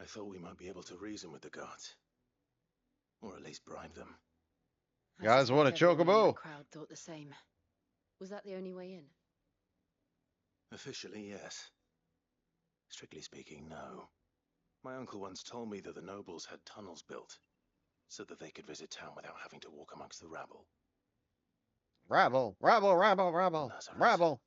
I thought we might be able to reason with the guards. Or at least bribe them. Guys want a Everyone in Chocobo? that crowd thought the same. Was that the only way in? Officially, yes. Strictly speaking, no. My uncle once told me that the nobles had tunnels built, so that they could visit town without having to walk amongst the rabble. Rabble, rabble, rabble, rabble, rabble.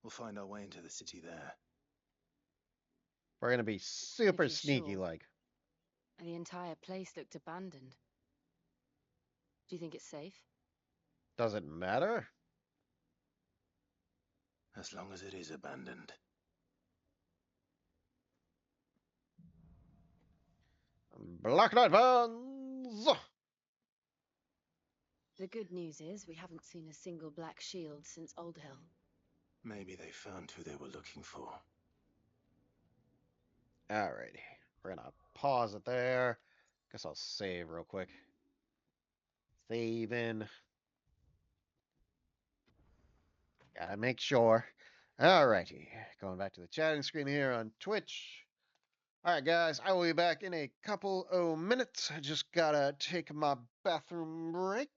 We'll find our way into the city there. We're gonna be super you're sneaky sure. like. And the entire place looked abandoned. Do you think it's safe? Does it matter? As long as it is abandoned. Black Knight Vans! The good news is we haven't seen a single black shield since Old Hill. Maybe they found who they were looking for. Alrighty. We're gonna pause it there. Guess I'll save real quick. Saving. Gotta make sure. Alrighty. Going back to the chatting screen here on Twitch. Alright, guys. I will be back in a couple of minutes. I just gotta take my bathroom break.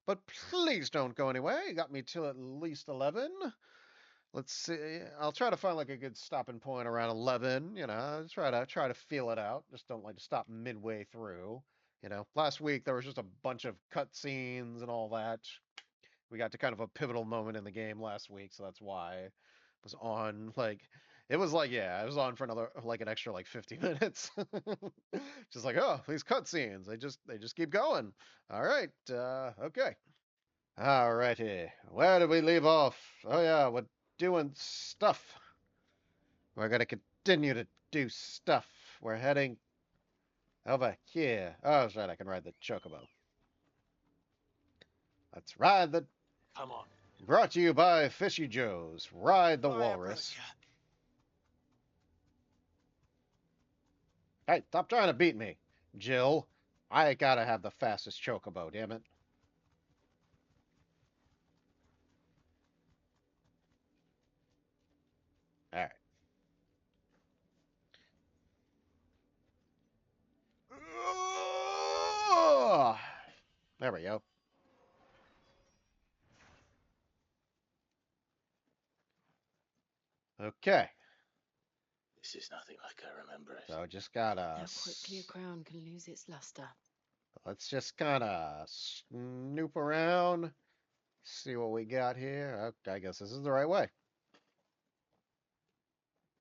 But please don't go anywhere. You got me till at least 11. Let's see. I'll try to find like a good stopping point around 11. You know, try to feel it out. Just don't like to stop midway through. You know, last week there was just a bunch of cutscenes and all that. We got to kind of a pivotal moment in the game last week, so that's why it was on. Like, it was like, yeah, it was on for another like an extra like 50 minutes. Just like, oh, these cutscenes, they just keep going. All right, okay. All righty. Where did we leave off? Oh yeah, we're doing stuff. We're gonna continue to do stuff. We're heading over here. Oh, that's right, I can ride the Chocobo. Let's ride the... Come on. Brought to you by Fishy Joe's. Ride the Walrus. Hey, stop trying to beat me, Jill. I gotta have the fastest Chocobo, damn it. Alright. There we go. Okay. This is nothing like I remember it. So just gotta... How quickly a crown can lose its luster. Let's just kind of snoop around, see what we got here. Okay, I guess this is the right way.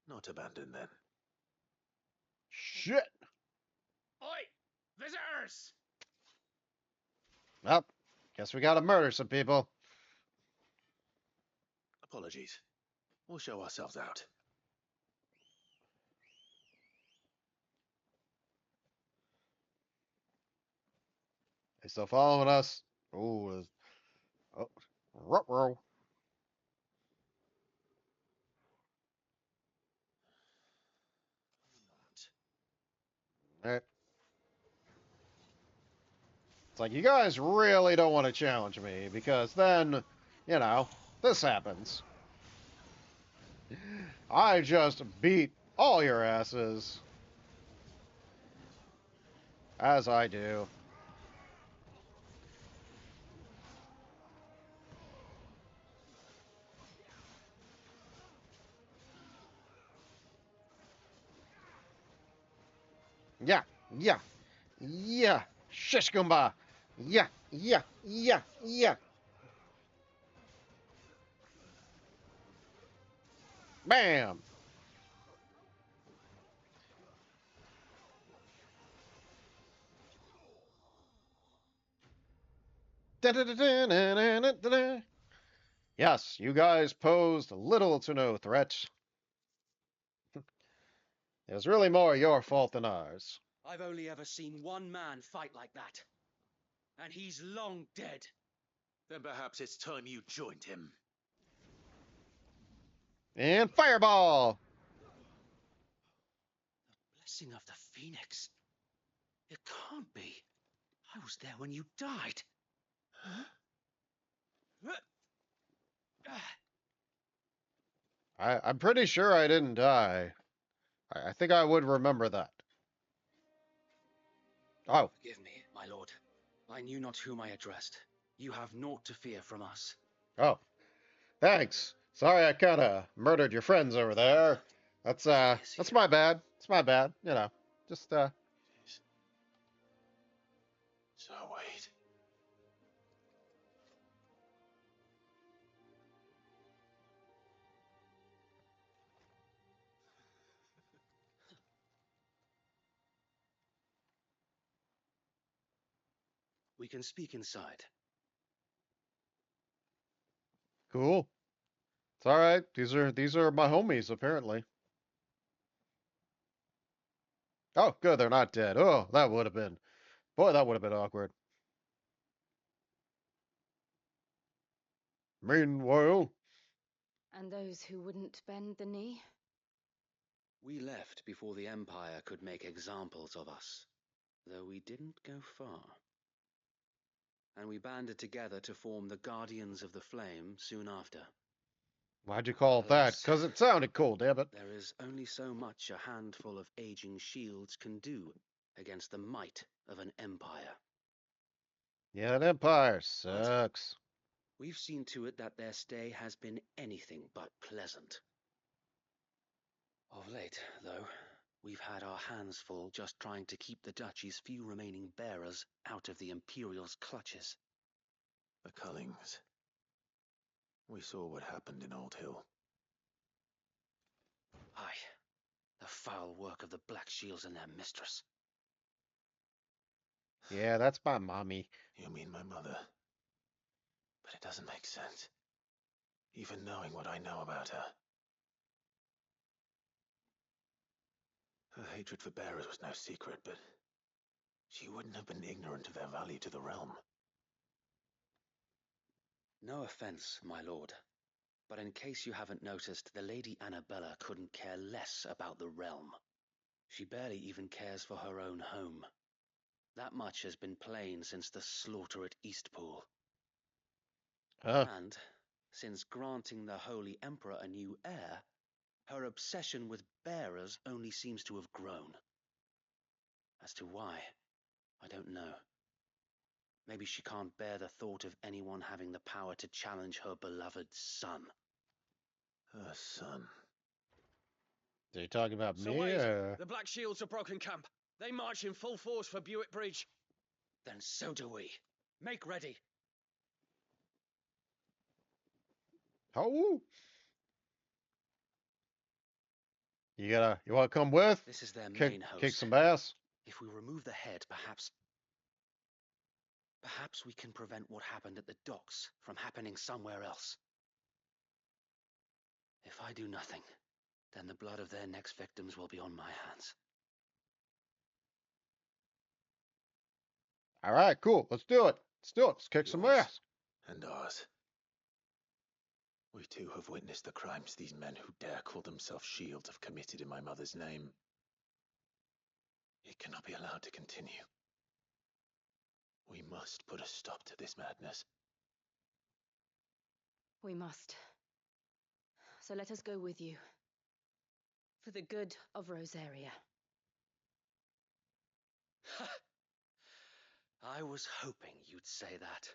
Not abandoned then. Shit! Oi! Visitors! Well, guess we gotta murder some people. Apologies. We'll show ourselves out. They still following us? Ooh, oh, ruh-roh. Alright. It's like, you guys really don't want to challenge me, because then, you know, this happens. I just beat all your asses. As I do. Yeah, yeah, yeah. Shish Goomba. Yeah, yeah, yeah, yeah. Bam. Da-da-da-da-da-da-da-da. Yes, you guys posed little to no threat. It was really more your fault than ours. I've only ever seen one man fight like that. And he's long dead. Then perhaps it's time you joined him. And fireball! Blessing of the Phoenix. It can't be. I was there when you died. I'm pretty sure I didn't die. I think I would remember that. Oh. Forgive me, my lord. I knew not whom I addressed. You have naught to fear from us. Oh. Thanks. Sorry I kinda murdered your friends over there. That's my bad. It's my bad. You know. Just So wait. We can speak inside. cool. It's alright. These are my homies, apparently. Oh, good, they're not dead. Oh, that would have been. Boy, that would have been awkward. Meanwhile. And those who wouldn't bend the knee? We left before the Empire could make examples of us, though we didn't go far. And we banded together to form the Guardians of the Flame soon after. Why'd you call it that? Because it sounded cool, damn it. There is only so much a handful of aging shields can do against the might of an empire. Yeah, that Empire sucks. We've seen to it that their stay has been anything but pleasant. Of late, though, we've had our hands full just trying to keep the Duchy's few remaining bearers out of the Imperial's clutches. The Cullings. We saw what happened in Old Hill. Aye, the foul work of the Black Shields and their mistress. Yeah, that's my mommy. You mean my mother? But it doesn't make sense. Even knowing what I know about her. Her hatred for bearers was no secret, but she wouldn't have been ignorant of their value to the realm. No offense, my lord, but in case you haven't noticed, the Lady Annabella couldn't care less about the realm. She barely even cares for her own home. That much has been plain since the slaughter at Eastpool. And, since granting the Holy Emperor a new heir, her obsession with bearers only seems to have grown. As to why, I don't know. Maybe she can't bear the thought of anyone having the power to challenge her beloved son. Her son. Are you talking about So me, Wade, or... the Black Shields have broken camp. They march in full force for Buick Bridge. Then so do we. Make ready. Oh! You wanna come with? This is their Kick main host. Kick some ass? If we remove the head, perhaps we can prevent what happened at the docks from happening somewhere else. If I do nothing, then the blood of their next victims will be on my hands. Alright, cool. Let's do it. Let's do it. Let's kick some ass. And ours. We too have witnessed the crimes these men who dare call themselves shields have committed in my mother's name. It cannot be allowed to continue. We must put a stop to this madness. We must. So let us go with you. For the good of Rosaria. I was hoping you'd say that.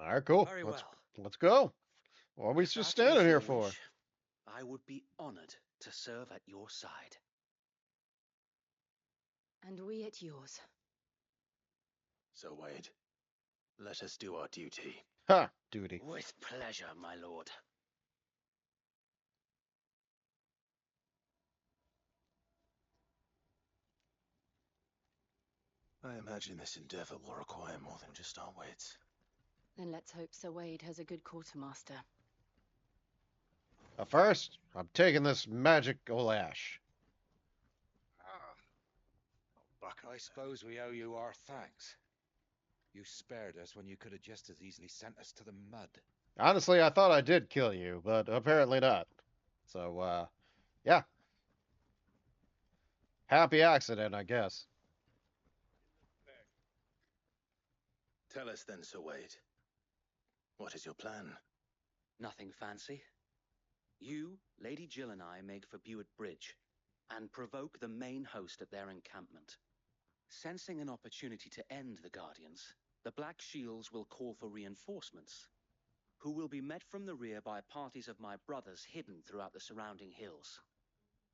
Alright, cool. Very Let's go. What are we If just that is standing here your for? wish, I would be honored to serve at your side. And we at yours. So, Wade, let us do our duty. Ha! Duty. With pleasure, my lord. I imagine this endeavor will require more than just our wits. Then let's hope Sir Wade has a good quartermaster. First, I'm taking this magical ash. Buck, I suppose we owe you our thanks. You spared us when you could have just as easily sent us to the mud. Honestly, I thought I did kill you, but apparently not. So, yeah. Happy accident, I guess. Tell us then, Sir Wade. What is your plan? Nothing fancy. You, Lady Jill and I make for Buick Bridge, and provoke the main host at their encampment. Sensing an opportunity to end the Guardians, the Black Shields will call for reinforcements, who will be met from the rear by parties of my brothers hidden throughout the surrounding hills.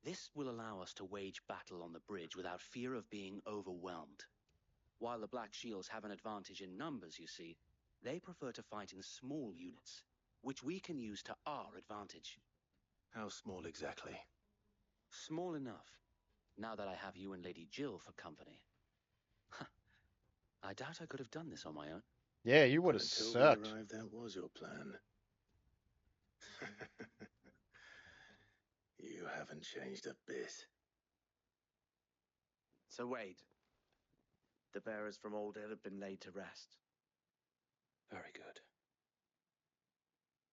This will allow us to wage battle on the bridge without fear of being overwhelmed. While the Black Shields have an advantage in numbers, you see, they prefer to fight in small units, which we can use to our advantage. How small exactly? Small enough, now that I have you and Lady Jill for company. I doubt I could have done this on my own. Yeah, you would have Until sucked. we arrived, that was your plan. You haven't changed a bit. So Wade, the bearers from Old Hill have been laid to rest. Very good.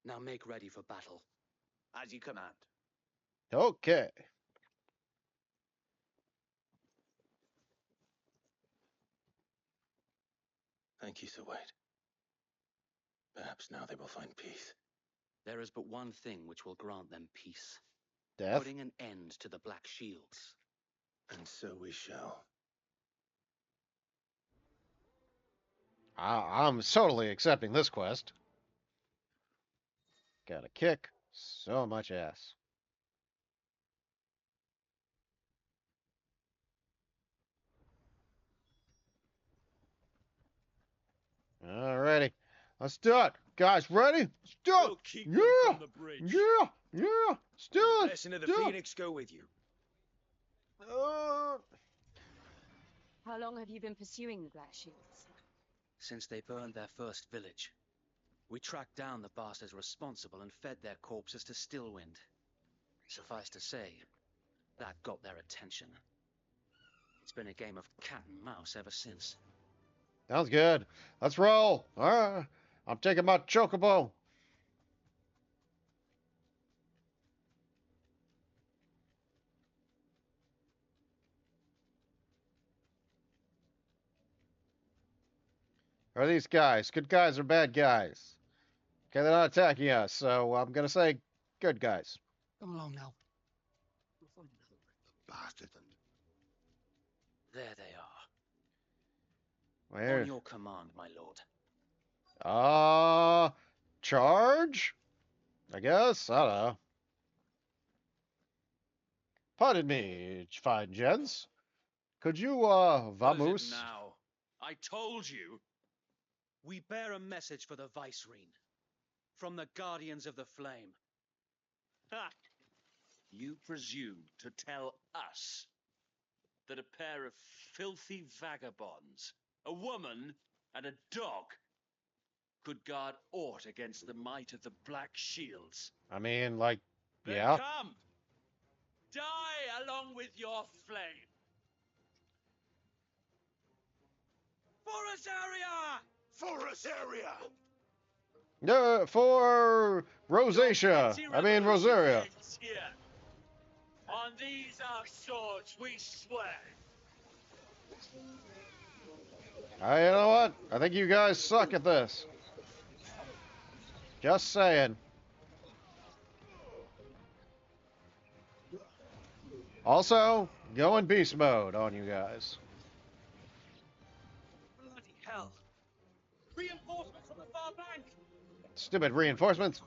Now make ready for battle. As you command. Okay. Thank you, Sir Wade. Perhaps now they will find peace. There is but one thing which will grant them peace. Death? Putting an end to the Black Shields. And so we shall. I'm totally accepting this quest. Gotta kick so much ass. Alrighty. Let's do it. Guys, ready? Let's do it. We'll keep them from the bridge. Yeah. Let's do The it. blessing of the Do it. Phoenix go with you. How long have you been pursuing the Black Shields? Since they burned their first village. We tracked down the bastards responsible and fed their corpses to Stillwind. Suffice to say, that got their attention. It's been a game of cat and mouse ever since. Sounds good. Let's roll. Alright. I'm taking my Chocobo. Are these guys good guys or bad guys? Okay, they're not attacking us, so I'm gonna say good guys. Come along now. We'll find another bastard. There they are. Where? On your command, my lord. Charge? I guess. I don't know. Pardon me, fine gents. Could you, What is vamoose? it now? I told you. We bear a message for the Vicereine. From the Guardians of the Flame. Ha! You presume to tell us that a pair of filthy vagabonds, a woman and a dog, could guard aught against the might of the Black Shields? I mean, like, Then yeah. come! Die along with your flame! For Rosaria! No, for rosacea. I mean, Rosaria. Ends here. On these our swords we swear. You know what? I think you guys suck at this. Just saying. Also, go in beast mode on you guys. Bloody hell! Reinforcements from the far bank! Stupid reinforcements.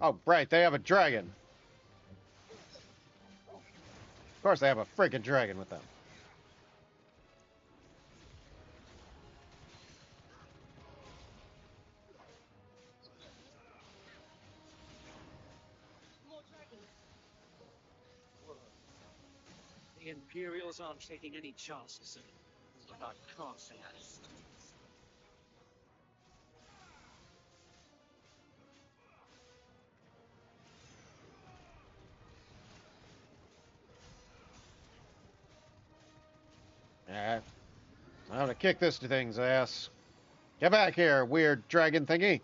Oh, right, they have a dragon. Of course they have a freaking dragon with them. More dragons. The Imperials aren't taking any chances. But I can't say that. Alright. I'm gonna kick this thing's ass. Get back here, weird dragon thingy.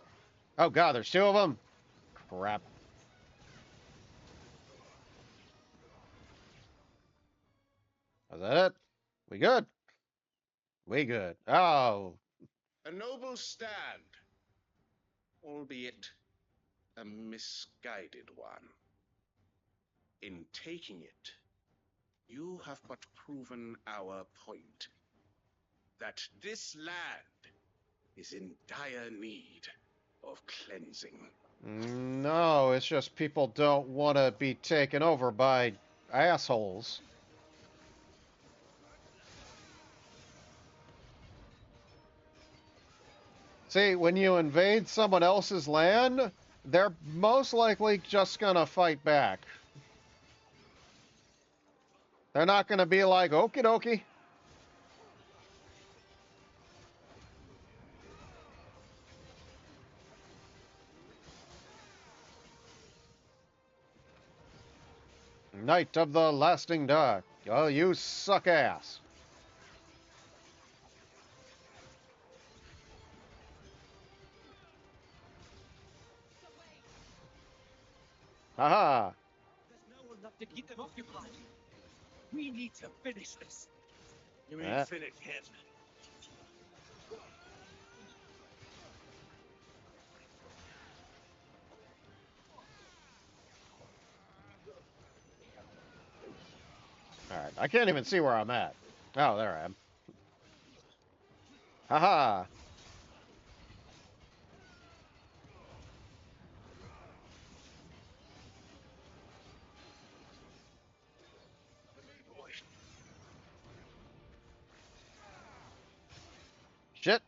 Oh god, there's two of them? Crap. Is that it? We good? We good. Oh. A noble stand, albeit a misguided one. In taking it, you have but proven our point that this land is in dire need of cleansing. No, it's just people don't want to be taken over by assholes. See, when you invade someone else's land, they're most likely just gonna fight back. They're not gonna be like, okie dokie. Knight of the Lasting Dark. Oh, you suck ass. Haha. There's no one left to keep them occupied. We need to finish this. You mean Eh. finish him? Alright, I can't even see where I'm at. Oh, there I am. Haha. Shit.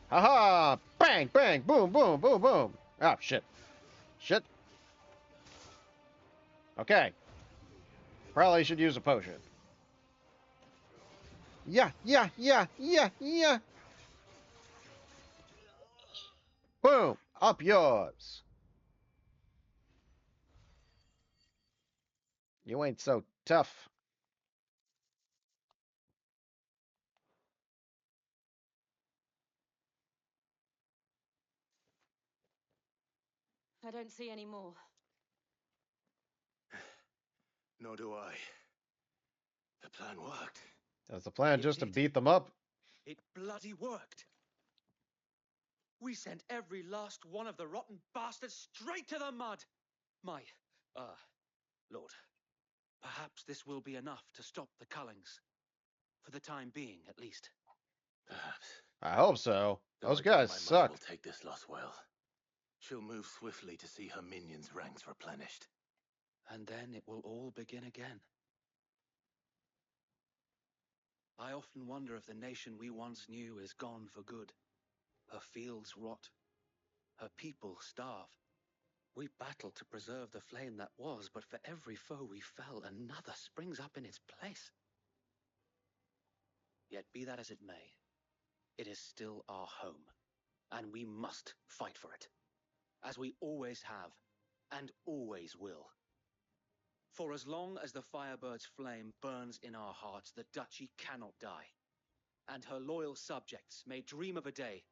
Haha! Bang, bang, boom, boom, boom, boom. Ah, shit. Shit. Okay. Probably should use a potion. Yeah, yeah, yeah, yeah, yeah. Boom. Up yours. You ain't so tough. I don't see any more. Nor do I. The plan worked. That's the plan, It just to did. beat them up. It bloody worked. We sent every last one of the rotten bastards straight to the mud. My, Lord, perhaps this will be enough to stop the Cullings. For the time being, at least. Perhaps. I hope so. Though Those I doubt guys my mother suck. will take this loss well. She'll move swiftly to see her minions' ranks replenished. And then it will all begin again. I often wonder if the nation we once knew is gone for good. Her fields rot. Her people starve. We battle to preserve the flame that was, but for every foe we fell, another springs up in its place. Yet be that as it may, it is still our home, and we must fight for it, as we always have, and always will. For as long as the Firebird's flame burns in our hearts, the Duchy cannot die, and her loyal subjects may dream of a day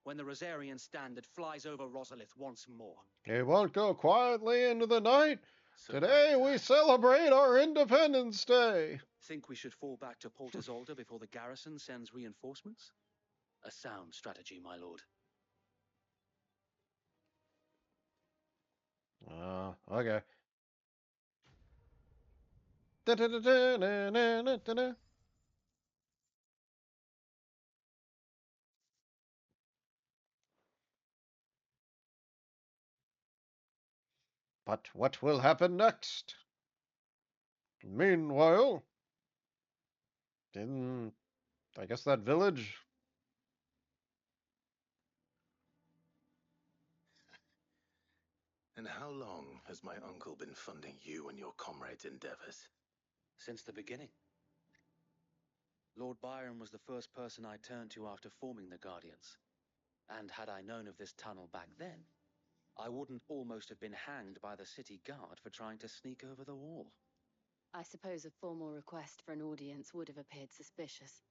when the Rosarian standard flies over Rosalith once more. It won't go quietly into the night. So Today we celebrate our Independence Day. Think we should fall back to Port Isolde before the garrison sends reinforcements? A sound strategy, my lord. Okay. But what will happen next? Meanwhile, in, I guess, that village. And how long has my uncle been funding you and your comrades' endeavors? Since the beginning. Lord Byron was the first person I turned to after forming the Guardians. And had I known of this tunnel back then, I wouldn't almost have been hanged by the city guard for trying to sneak over the wall. I suppose a formal request for an audience would have appeared suspicious.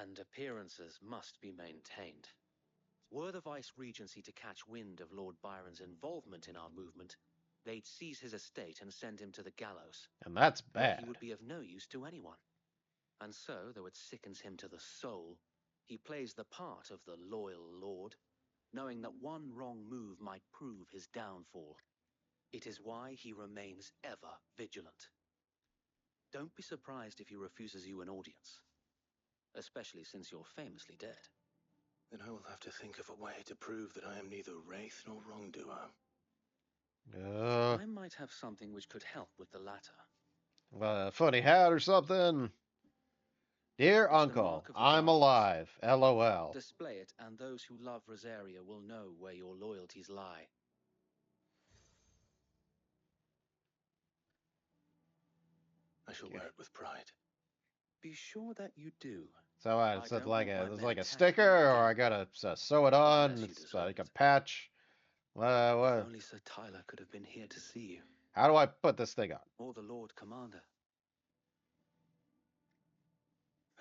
And appearances must be maintained. Were the Vice-Regency to catch wind of Lord Byron's involvement in our movement, they'd seize his estate and send him to the gallows. And that's Where bad. he would be of no use to anyone. And so, though it sickens him to the soul, he plays the part of the loyal lord, knowing that one wrong move might prove his downfall. It is why he remains ever vigilant. Don't be surprised if he refuses you an audience, especially since you're famously dead. Then I will have to think of a way to prove that I am neither wraith nor wrongdoer. I might have something which could help with the latter. Funny hat or something. Dear It's the Uncle, mark of the I'm Guardians. alive. LOL. Display it, and those who love Rosaria will know where your loyalties lie. I shall wear it with pride. Be sure that you do. So I it's like don't want my it's men like a attacking sticker, you or again. I gotta sew it on. Unless you It's deserve like a patch. If What? only Sir Tyler could have been here to see you. How do I put this thing on? Or the Lord Commander.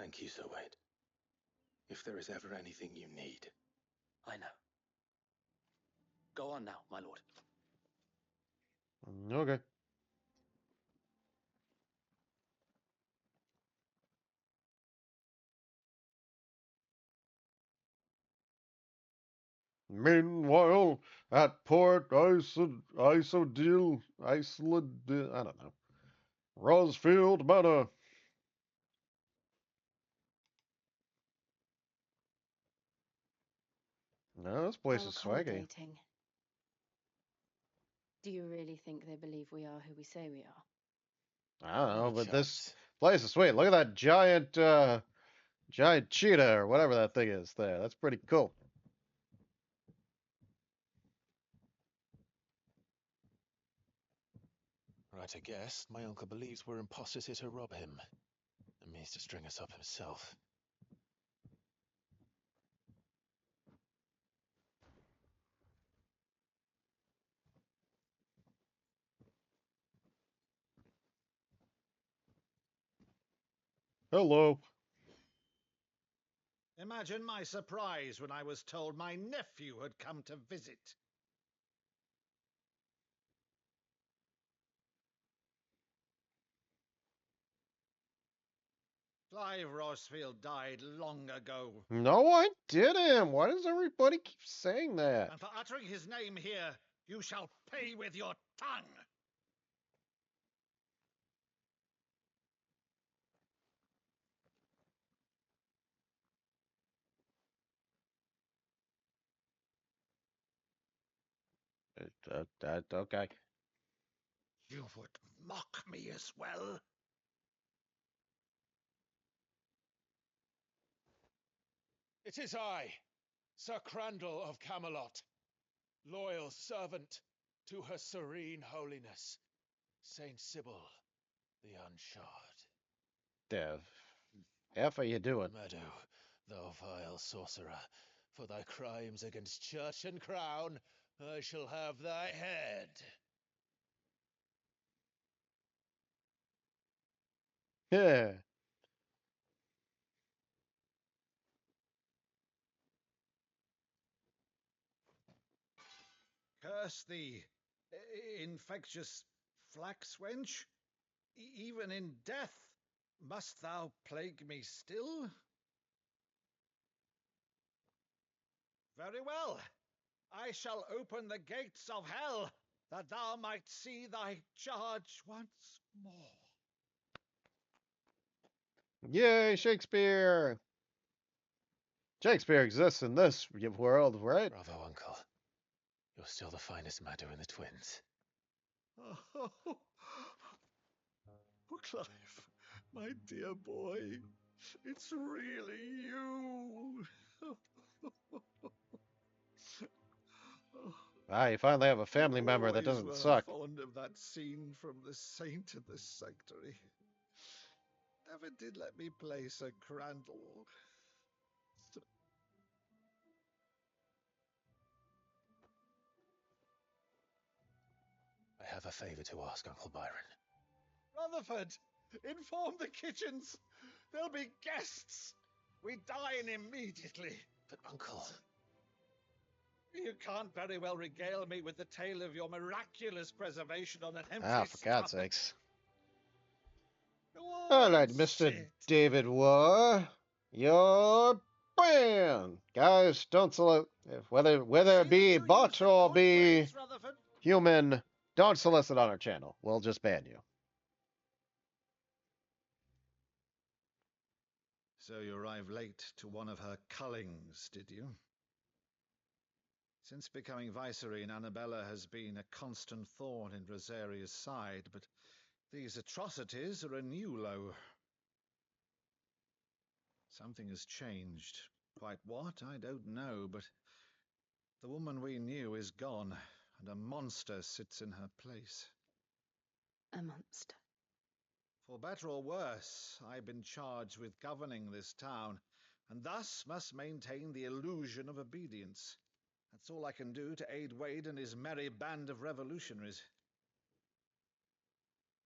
Thank you, Sir Wade. If there is ever anything you need. I know. Go on now, my lord. Okay. Meanwhile, at Port Isodil, Iceland, I don't know. Rosfield Manor. No, this place How is swaggy. accommodating. Do you really think they believe we are who we say we are? I don't know, Not a but this chance. place is sweet. Look at that giant cheetah or whatever that thing is there. That's pretty cool. Right, I guess. My uncle believes we're imposters here to rob him. And means to string us up himself. Hello. Imagine my surprise when I was told my nephew had come to visit. Clive Rosfield died long ago. No, I didn't. Why does everybody keep saying that? And for uttering his name here, you shall pay with your tongue. Okay. You would mock me as well? It is I, Sir Crandall of Camelot, loyal servant to Her Serene Holiness, Saint Sybil the Unshod. Dev. F are you doing? Meadow, thou vile sorcerer, for thy crimes against church and crown, I shall have thy head. Yeah. Curse thee, infectious flax wench. Even in death must thou plague me still? Very well. I shall open the gates of hell, that thou might see thy charge once more. Yay, Shakespeare! Shakespeare exists in this world, right? Bravo, uncle. You're still the finest Meadow in the twins. Oh, Clive, my dear boy, it's really you. Ah, you finally have a family You member that always doesn't were suck. fond of that scene from The Saint of the Sanctuary. Never did let me play Sir Crandall. I have a favor to ask, Uncle Byron. Rutherford, inform the kitchens. There'll be guests. We dine immediately. But, Uncle... You can't very well regale me with the tale of your miraculous preservation on an empty Ah, for God's stomach. sakes. Go All on, right, Mr. sit. David War, your ban. Guys, don't solicit, whether it be bot or be human, don't solicit on our channel. We'll just ban you. So you arrived late to one of her cullings, did you? Since becoming Vicereine, Annabella has been a constant thorn in Rosaria's side, but these atrocities are a new low. Something has changed. Quite what, I don't know, but the woman we knew is gone, and a monster sits in her place. A monster. For better or worse, I've been charged with governing this town, and thus must maintain the illusion of obedience. That's all I can do to aid Wade and his merry band of revolutionaries.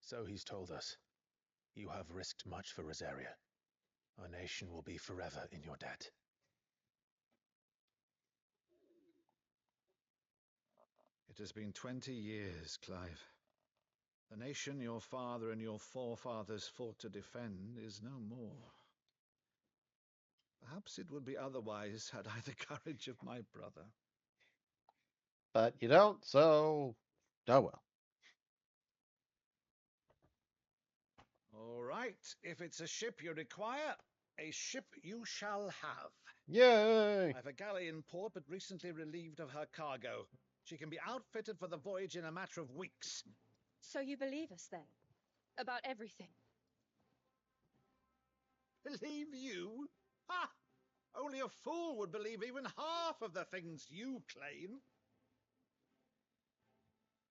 So he's told us. You have risked much for Rosaria. Our nation will be forever in your debt. It has been 20 years, Clive. The nation your father and your forefathers fought to defend is no more. Perhaps it would be otherwise had I the courage of my brother. But you don't, so oh well. All right, if it's a ship you require, a ship you shall have. Yay! I've a galley in port, but recently relieved of her cargo. She can be outfitted for the voyage in a matter of weeks. So you believe us then? About everything? Believe you? Ha! Only a fool would believe even half of the things you claim.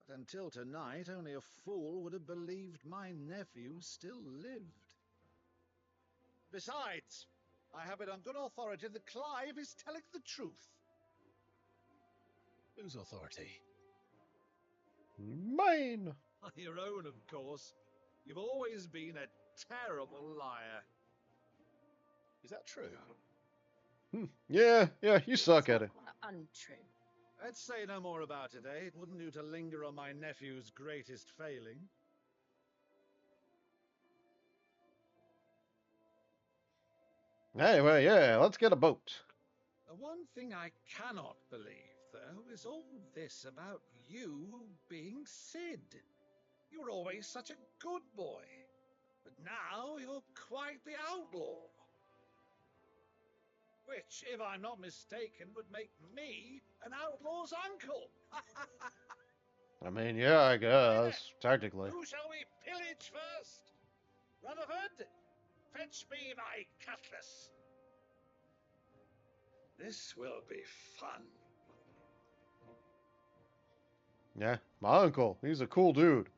But until tonight, only a fool would have believed my nephew still lived. Besides, I have it on good authority that Clive is telling the truth. Whose authority? Mine! Your own, of course. You've always been a terrible liar. Is that true? Yeah, you suck at it. Untrue. Let's say no more about it, eh? It wouldn't do to linger on my nephew's greatest failing. Anyway, yeah, let's get a boat. The one thing I cannot believe, though, is all this about you being Sid. You were always such a good boy, but now you're quite the outlaw. Which, if I'm not mistaken, would make me an outlaw's uncle. I mean, yeah, I guess, technically. Who shall we pillage first? Rutherford, fetch me my cutlass. This will be fun. Yeah, my uncle, he's a cool dude.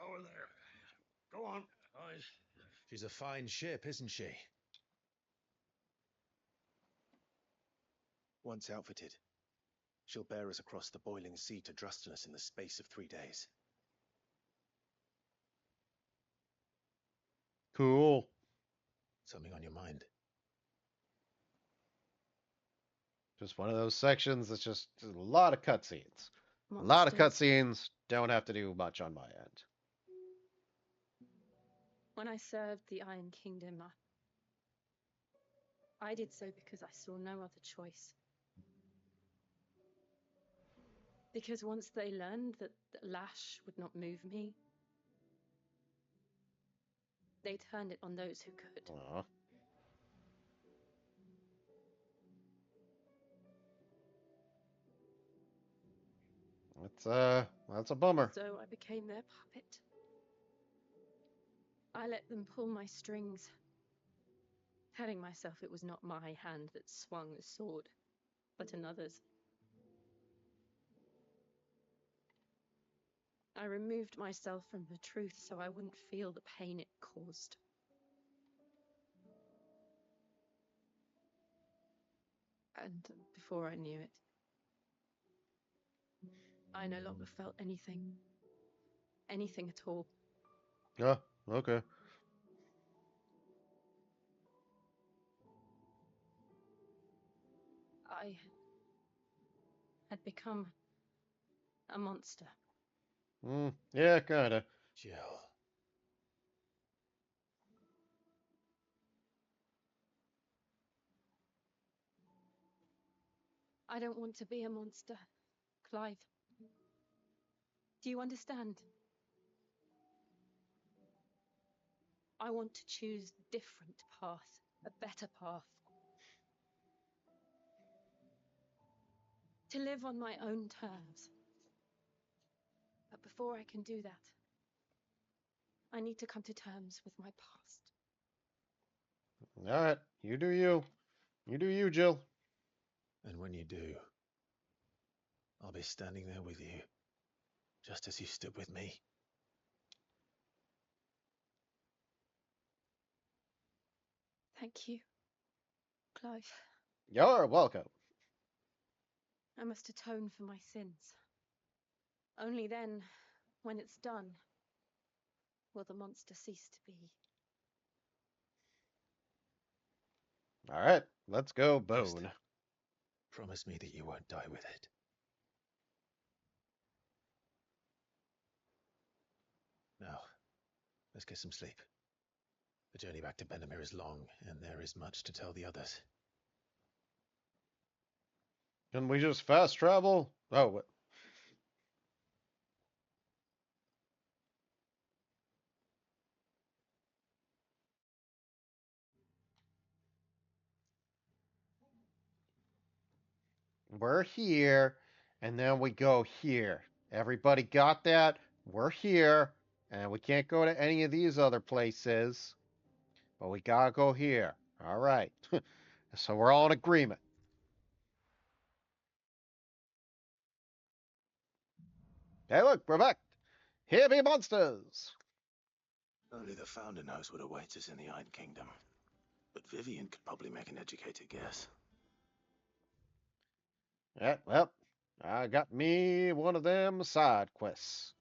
Over there. Go on. She's a fine ship, isn't she? Once outfitted, she'll bear us across the boiling sea to Drustinus in the space of 3 days. Cool. Something on your mind? Just one of those sections that's just a lot of cutscenes. A lot of Monsters. cutscenes, don't have to do much on my end. When I served the Iron Kingdom, I did so because I saw no other choice. Because once they learned that the lash would not move me, they turned it on those who could. Aw. That's a bummer. So I became their puppet. I let them pull my strings, telling myself it was not my hand that swung the sword, but another's. I removed myself from the truth so I wouldn't feel the pain it caused. And before I knew it, I no longer felt anything. Anything at all. Yeah, okay. I had become a monster. Yeah, kinda. Jill. I don't want to be a monster, Clive. Do you understand? I want to choose a different path, a better path. To live on my own terms. But before I can do that, I need to come to terms with my past. Alright, you do you. You do you, Jill. And when you do, I'll be standing there with you, just as you stood with me. Thank you, Clive. You're welcome. I must atone for my sins. Only then, when it's done, will the monster cease to be. All right, let's go bone. Promise me that you won't die with it. Now, let's get some sleep. The journey back to Benamir is long, and there is much to tell the others. Can we just fast travel? Oh, what? We're here, and then we go here. Everybody got that? We're here, and we can't go to any of these other places, but we gotta go here. All right. So we're all in agreement. Hey, look, we're back. Here be monsters. Only the Founder knows what awaits us in the Iron Kingdom. But Vivian could probably make an educated guess. Yeah, well, I got me one of them side quests.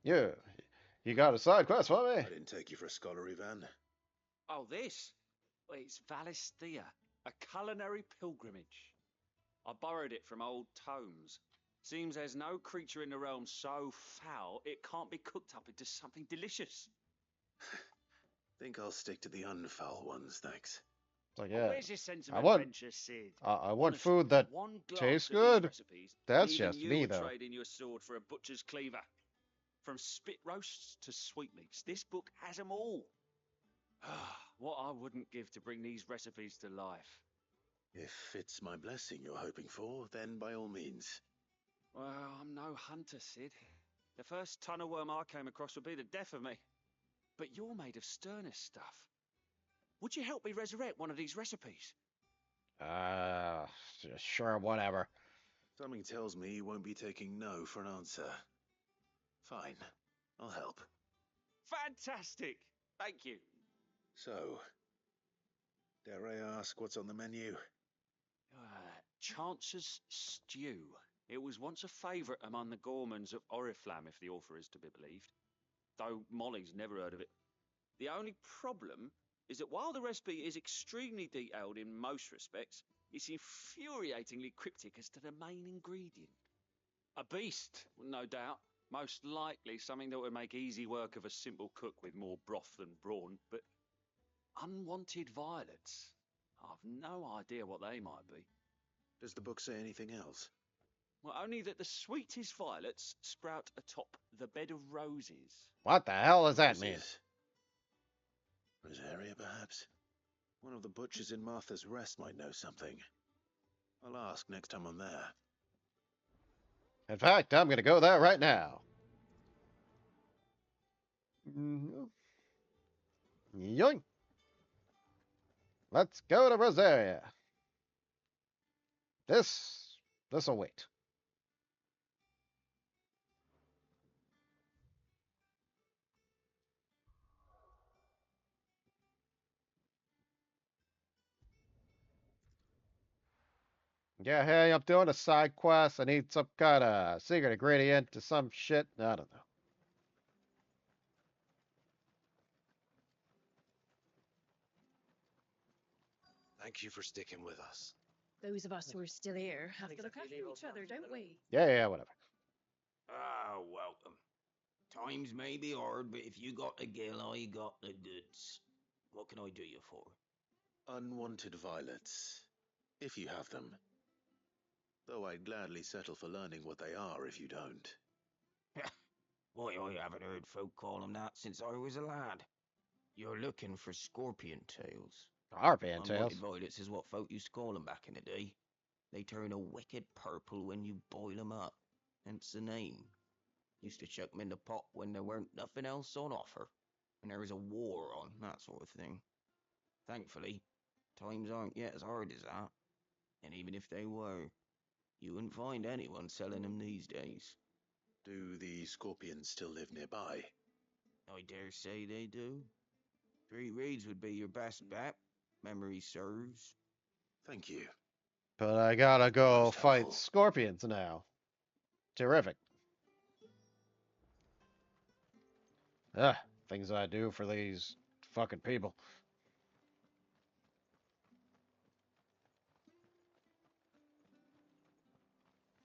Yeah, you got a side quest for me? I didn't take you for a scholarly van. Oh, this? Well, it's Valisthea, a culinary pilgrimage. I borrowed it from old tomes. Seems there's no creature in the realm so foul it can't be cooked up into something delicious. Think I'll stick to the unfoul ones, thanks. So Oh, yeah, where's your sense of I want, adventure, Sid? I want Honestly, food that one tastes glance at good. these recipes, That's and even just you me, would though. trade in your sword for a butcher's cleaver. From spit roasts to sweetmeats, this book has them all. What I wouldn't give to bring these recipes to life. If it's my blessing you're hoping for, then by all means. Well, I'm no hunter, Sid. The first ton of worm I came across would be the death of me. But you're made of sterner stuff. Would you help me resurrect one of these recipes? Sure, whatever. Something tells me you won't be taking no for an answer. Fine, I'll help. Fantastic! Thank you. So, dare I ask what's on the menu? Chance's Stew. It was once a favourite among the gourmands of Oriflamme, if the author is to be believed. Though Molly's never heard of it. The only problem is that while the recipe is extremely detailed in most respects, it's infuriatingly cryptic as to the main ingredient. A beast, no doubt. Most likely something that would make easy work of a simple cook with more broth than brawn, but unwanted violets. I've no idea what they might be. Does the book say anything else? Well, only that the sweetest violets sprout atop the bed of roses. What the hell does that mean? Rosaria, perhaps? One of the butchers in Martha's Rest might know something. I'll ask next time I'm there. In fact, I'm gonna go there right now. Yoink. Let's go to Rosaria. This'll wait. Yeah, hey, I'm doing a side quest. I need some kind of secret ingredient to some shit. I don't know. Thank you for sticking with us. Those of us who are still here have to look after each other, don't we? Yeah, whatever. Ah, welcome. Times may be hard, but if you got the gill, I got the goods. What can I do you for? Unwanted violets, if you have them. Though I'd gladly settle for learning what they are if you don't. Why, I haven't heard folk call them that since I was a lad. You're looking for scorpion tails. Scorpion tails? Unwanted violets is what folk used to call them back in the day. They turn a wicked purple when you boil them up, hence the name. Used to chuck them in the pot when there weren't nothing else on offer, and there was a war on, that sort of thing. Thankfully, times aren't yet as hard as that, and even if they were, You wouldn't find anyone selling them these days. Do the scorpions still live nearby? I dare say they do. 3 reeds would be your best bet, memory serves. Thank you. But I gotta go Most fight helpful. scorpions now. Terrific. Ugh, things I do for these fucking people.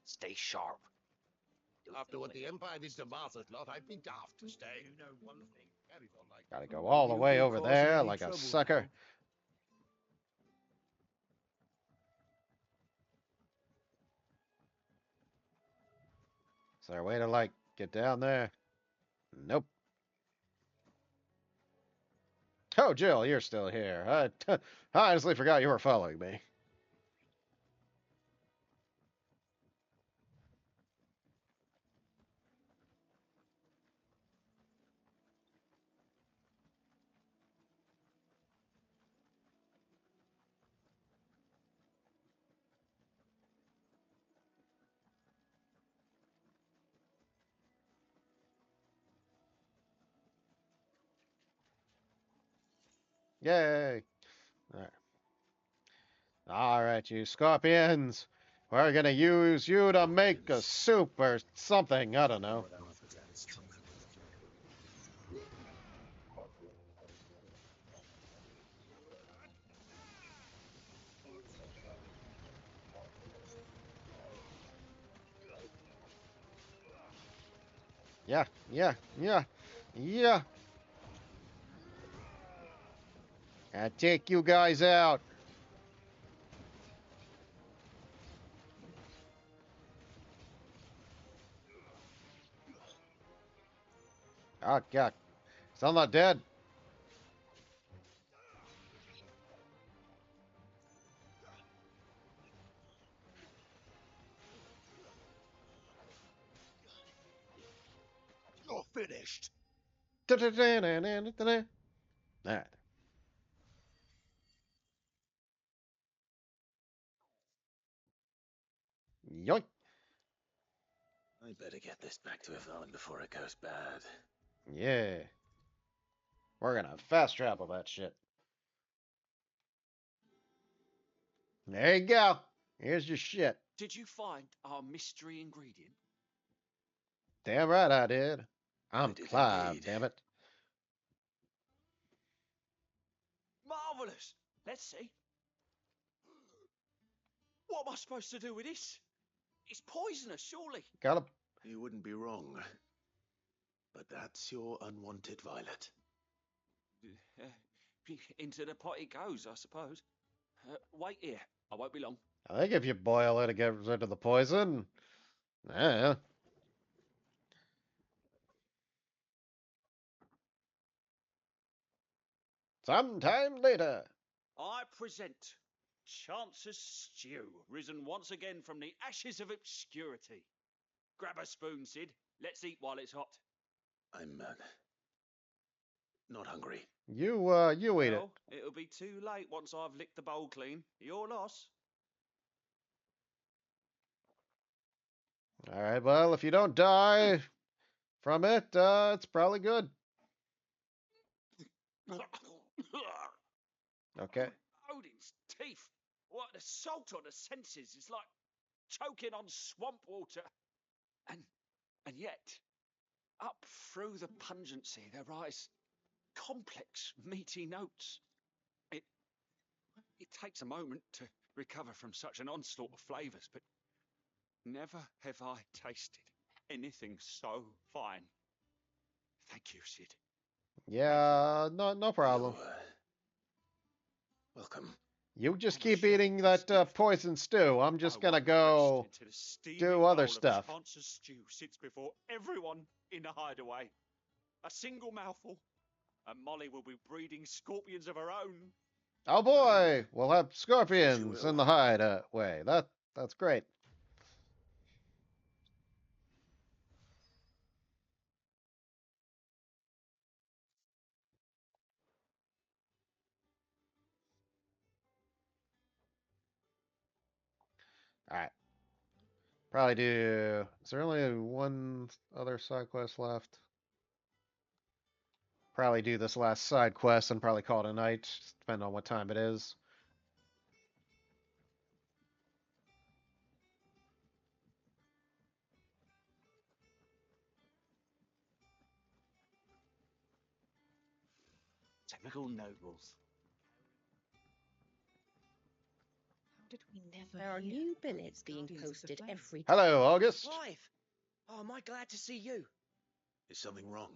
Stay sharp. After what the Empire did to Martha's lot, I'd be daft to stay. You know one thing, carries on like Gotta go all the way over there like a sucker. Is there a way to, like, get down there? Nope. Oh, Jill, you're still here. I honestly forgot you were following me. Yay. All right, you scorpions. We're gonna use you to make a soup or something. I don't know. Yeah, yeah, yeah, yeah. I take you guys out. Oh, God. Still not dead. You're finished. All right. Yoink. I better get this back to Yvonne before it goes bad. Yeah. We're gonna fast travel that shit. There you go. Here's your shit. Did you find our mystery ingredient? Damn right I did. I'm did Clive, indeed. damn it. Marvelous! Let's see. What am I supposed to do with this? It's poisonous, surely. Got him. You wouldn't be wrong. But that's your unwanted violet. Uh, into the pot it goes, I suppose. Wait here. I won't be long. I think if you boil it, it gets rid of the poison. Yeah. Sometime later. I present Chance's Stew, risen once again from the ashes of obscurity. Grab a spoon, Sid. Let's eat while it's hot. I'm not hungry. You eat it. Well, it'll be too late once I've licked the bowl clean. Your loss. All right, well, if you don't die from it, it's probably good. Okay. Odin's teeth. What, the salt on the senses is like choking on swamp water. And yet, up through the pungency, there rise complex, meaty notes. It takes a moment to recover from such an onslaught of flavours, but never have I tasted anything so fine. Thank you, Sid. Yeah, no problem. You're, welcome. You just keep eating that poison stew. I'm just gonna go do other stuff. Chance's stew sits before everyone in the hideaway. A single mouthful, and Molly will be breeding scorpions of her own. Oh boy, we'll have scorpions in the hideaway. That's great. All right. Probably do. Is there only one other side quest left? Probably do this last side quest and probably call it a night, depending on what time it is. Typical nobles. How did we never There are hear new about billets these being Guardians of the posted Flame? every day. Hello, August. Clive! Oh, am I glad to see you? Is something wrong?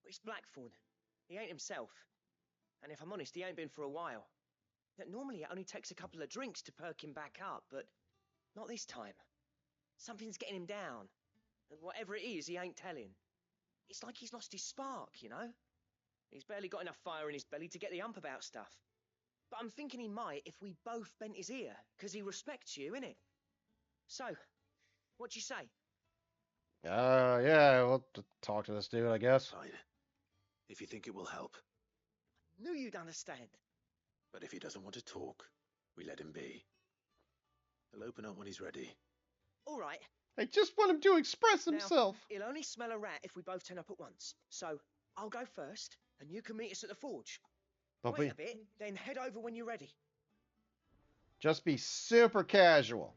It's Blackthorn. He ain't himself. And if I'm honest, he ain't been for a while. Normally it only takes a couple of drinks to perk him back up, but not this time. Something's getting him down. And whatever it is, he ain't telling. It's like he's lost his spark, you know? He's barely got enough fire in his belly to get the ump about stuff. But I'm thinking he might if we both bent his ear, 'cause he respects you, innit? So, what you say? Yeah, we'll talk to this dude, I guess. Fine. If you think it will help. Knew you'd understand. But if he doesn't want to talk, we let him be. He'll open up when he's ready. All right. I just want him to express himself. Now, he'll only smell a rat if we both turn up at once. So, I'll go first, and you can meet us at the forge. Wait a bit, then head over when you're ready. Just be super casual.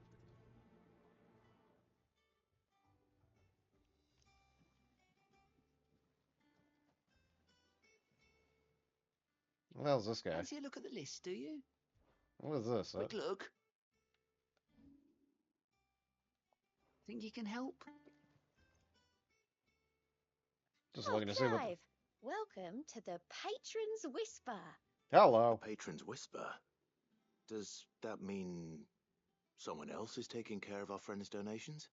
What the hell's this guy? Fancy a look at the list, do you? What is this? Quick look. Think you can help? Just looking to see what. Clive, welcome to the Patron's Whisper. Hello. Patron's Whisper. Does that mean someone else is taking care of our friend's donations?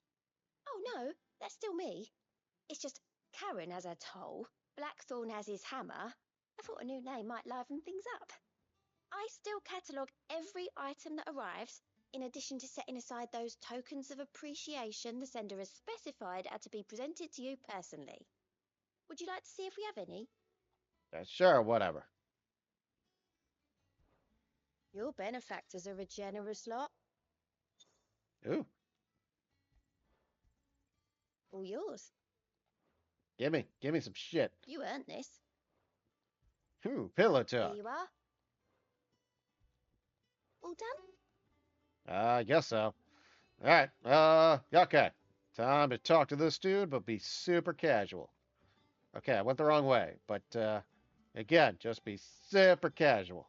Oh no, that's still me. It's just Karen has her toll, Blackthorn has his hammer. I thought a new name might liven things up. I still catalogue every item that arrives, in addition to setting aside those tokens of appreciation the sender has specified are to be presented to you personally. Would you like to see if we have any? Sure, whatever. Your benefactors are a generous lot. Ooh, All yours. give me some shit. You earned this. Ooh, pillow Here talk. you are. All done? I guess so. All right. Okay. Time to talk to this dude, but be super casual. Okay, I went the wrong way, but again, just be super casual.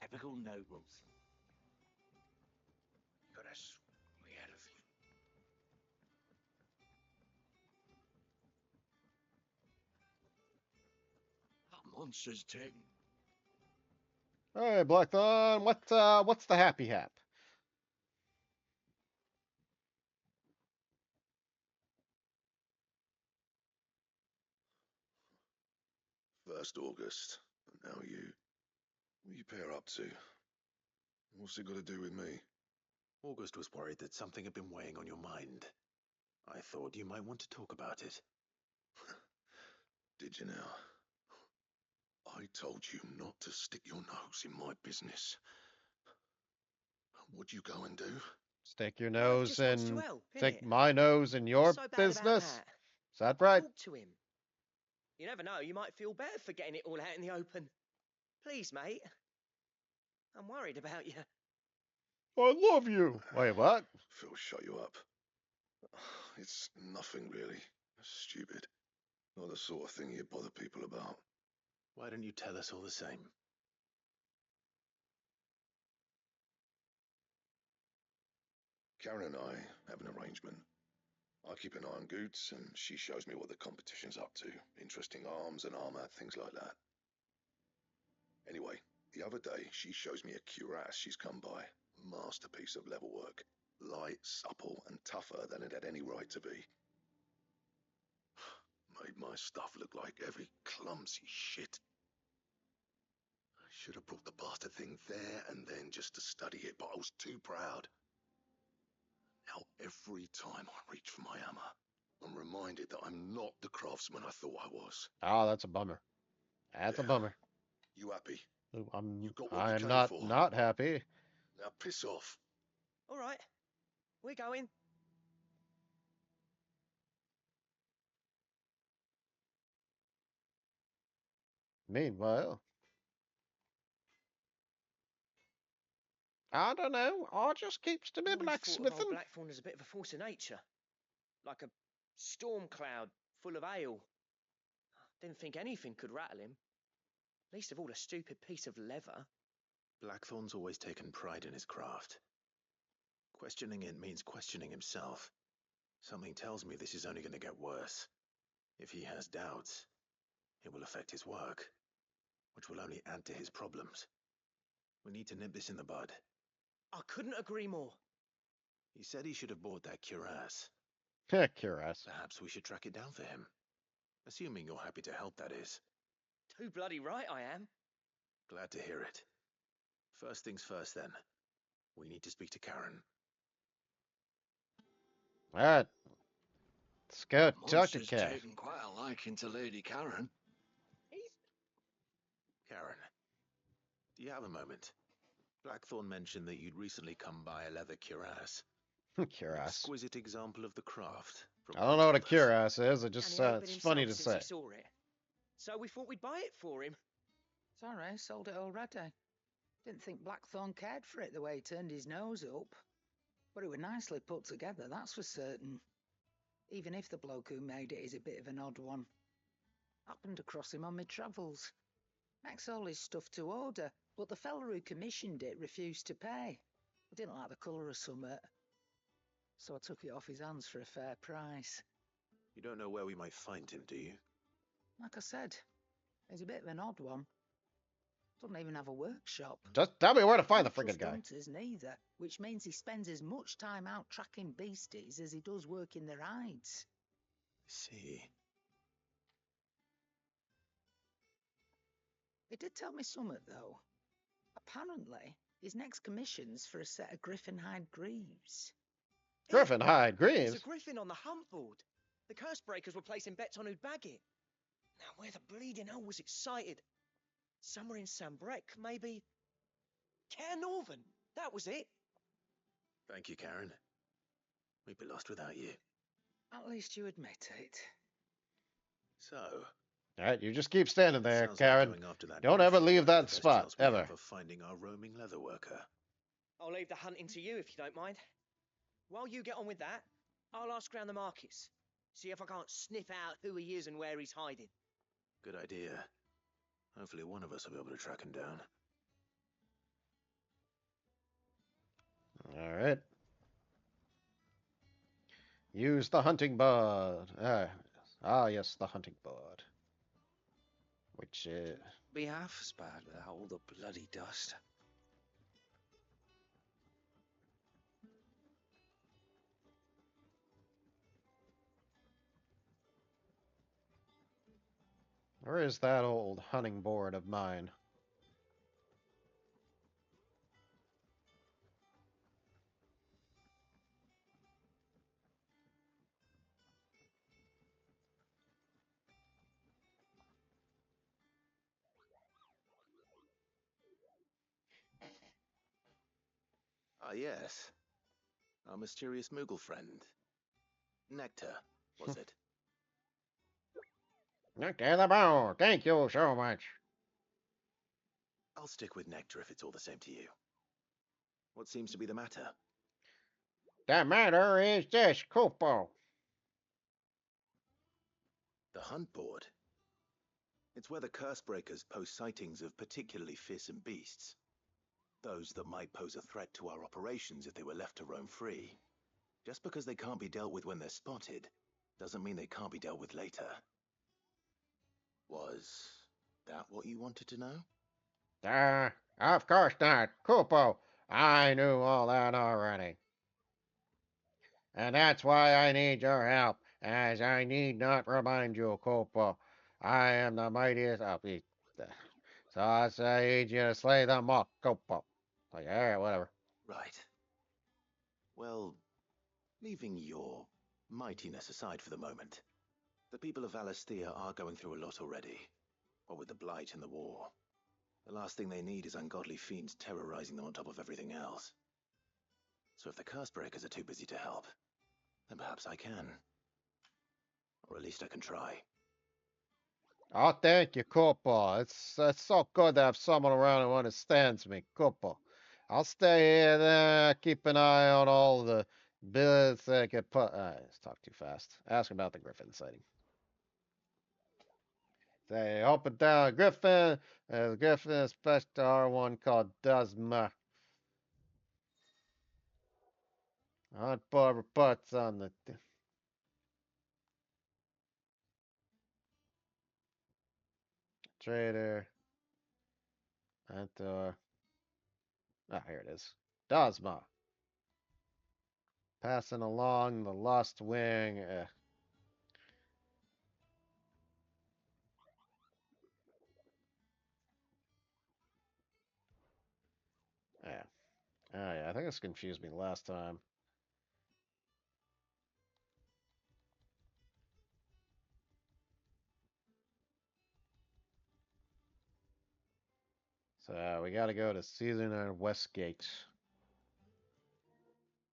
Typical nobles. Got us way out of you. That monster's dead. Hey, Blackthorn, what's the happy hap? First August, and now you. What you pair up to? What's it got to do with me? August was worried that something had been weighing on your mind. I thought you might want to talk about it. Did you now? I told you not to stick your nose in my business. What'd you go and do? Stick your nose just wants to in. help, Stick innit? my nose in your So bad about business. that. Is that right? Talk to him. You never know, you might feel better for getting it all out in the open. Please, mate. I'm worried about you. I love you. Wait, what? Phil, shut you up. It's nothing really. Stupid. Not the sort of thing you bother people about. Why don't you tell us all the same? Karen and I have an arrangement. I keep an eye on Goots, and she shows me what the competition's up to. Interesting arms and armor, things like that. Anyway, the other day, she shows me a cuirass she's come by. Masterpiece of level work. Light, supple, and tougher than it had any right to be. Made my stuff look like every clumsy shit. I should have brought the bastard thing there and then just to study it, but I was too proud. Now every time I reach for my hammer, I'm reminded that I'm not the craftsman I thought I was. Oh, that's a bummer. That's a bummer. You happy? I'm got what you came not for. not happy. Now piss off. All right, we're going. Meanwhile, I don't know. I just keeps to me Always thought of old blacksmithing. Blackthorn as a bit of a force of nature, like a storm cloud full of hail. Didn't think anything could rattle him, least of all a stupid piece of leather. Blackthorn's always taken pride in his craft. Questioning it means questioning himself. Something tells me this is only going to get worse. If he has doubts, it will affect his work, which will only add to his problems. We need to nip this in the bud. I couldn't agree more. He said he should have bought that cuirass. Cuirass. Perhaps we should track it down for him. Assuming you're happy to help, that is. Too bloody right I am. Glad to hear it. First things first, then. We need to speak to Karen. Alright. Let's go talk to Monster's Karen. taken quite a liking to Lady Karen. Karen, do you have a moment? Blackthorn mentioned that you'd recently come by a leather cuirass. Cuirass. Exquisite example of the craft. I don't know what a cuirass is. It just And he ain't it's been funny to himself since say. he saw it. So we thought we'd buy it for him. Sorry, sold it already. Didn't think Blackthorn cared for it the way he turned his nose up. But it was nicely put together, that's for certain. Even if the bloke who made it is a bit of an odd one. Happened across him on my travels. Makes all his stuff to order, but the fella who commissioned it refused to pay. I didn't like the colour of summit. So I took it off his hands for a fair price. You don't know where we might find him, do you? Like I said, he's a bit of an odd one. Doesn't even have a workshop. Just tell me where to find the Don't friggin' trust guy. hunters neither, which means he spends as much time out tracking beasties as he does working their hides. See. He did tell me something, though. Apparently, his next commission's for a set of griffin hide greaves. Griffin hide There's greaves. a griffin on the hunt board. The curse breakers were placing bets on who'd bag it. Now, where the bleeding hell was it sighted? Somewhere in Sambrec, maybe. Care Northern. That was it. Thank you, Karen. We'd be lost without you. At least you admit it. So, Alright, you just keep standing there, sounds like Karen. going after that Don't ever griffin leave might be that the best spot, chance we ever. have of finding our roaming leather worker. I'll leave the hunting to you if you don't mind. While you get on with that, I'll ask around the markets. See if I can't sniff out who he is and where he's hiding. Good idea. Hopefully one of us will be able to track him down. Alright. Use the hunting bird. Yes, the hunting bird. Which is... Be half as bad without all the bloody dust. Where is that old hunting board of mine? Ah, yes. Our mysterious Moogle friend. Nectar, was it? Nectar the bow. Thank you so much. I'll stick with Nectar if it's all the same to you. What seems to be the matter? The matter is this, Chocobo. The hunt board. It's where the curse breakers post sightings of particularly fearsome beasts. Those that might pose a threat to our operations if they were left to roam free. Just because they can't be dealt with when they're spotted, doesn't mean they can't be dealt with later. Was that what you wanted to know? Of course not, Chocobo. I knew all that already. And that's why I need your help, as I need not remind you, Chocobo. I am the mightiest of the... So I need you to slay them all, Chocobo. Like, alright, whatever. Right. Well, leaving your mightiness aside for the moment, the people of Valisthea are going through a lot already. What with the Blight and the war. The last thing they need is ungodly fiends terrorizing them on top of everything else. So if the curse breakers are too busy to help, then perhaps I can. Or at least I can try. Oh, thank you, Corporal. It's so good to have someone around who understands me, Corporal. I'll stay here there, keep an eye on all the bills that get put. Let's talk too fast. Ask about the Griffin sighting. Say, up and down Griffin. There's a Griffin, a special R1 called Duzma. Aunt Barbara Butts on the. Trader. Antor. Ah, here it is. Dozma. Passing along the lost wing. Yeah. Oh, yeah. I think this confused me last time. So we got to go to Caesar and Westgate.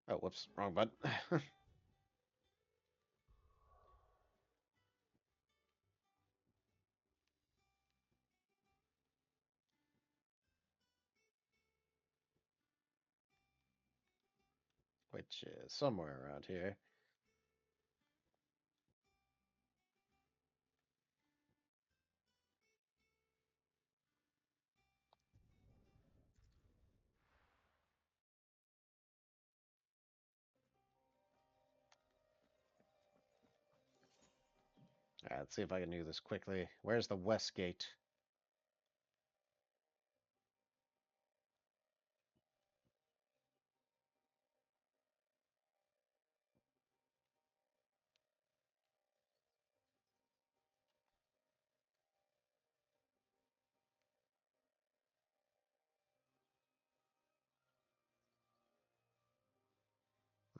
Oh, whoops. Wrong button. Which is somewhere around here. All right, let's see if I can do this quickly. Where's the Westgate?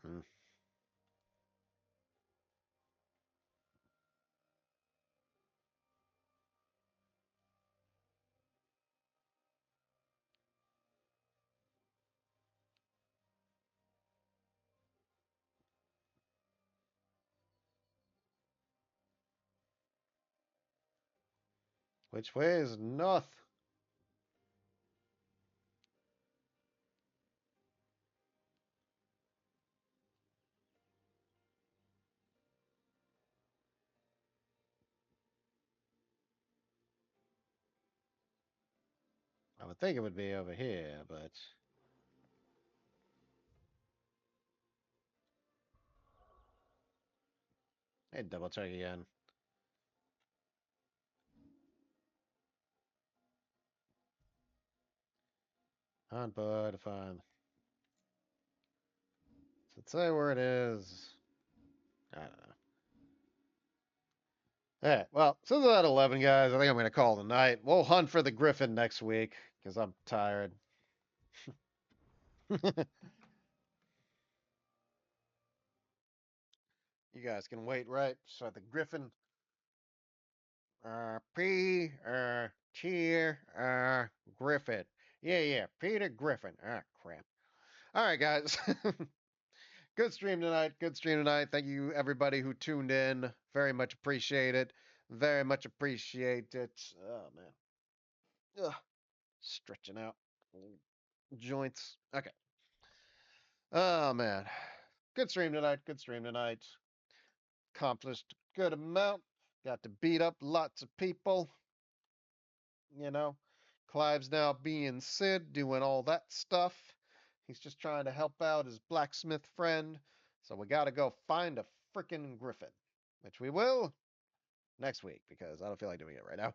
Hmm. Which way is north? I would think it would be over here, but hey, double check again. Hunt boy to find. Does it say where it is? I don't know. All right. Well, since it's at 11, guys, I think I'm going to call it a night. We'll hunt for the Griffin next week because I'm tired. You guys can wait, right? So the Griffin, P, Tier, Griffin. Yeah, Peter Griffin. Ah, crap. All right, guys. Good stream tonight. Good stream tonight. Thank you, everybody who tuned in. Very much appreciate it. Very much appreciate it. Oh, man. Ugh. Stretching out joints. Okay. Oh, man. Good stream tonight. Good stream tonight. Accomplished a good amount. Got to beat up lots of people. You know, Clive's now being Sid, doing all that stuff. He's just trying to help out his blacksmith friend. So we got to go find a freaking griffin, which we will next week because I don't feel like doing it right now.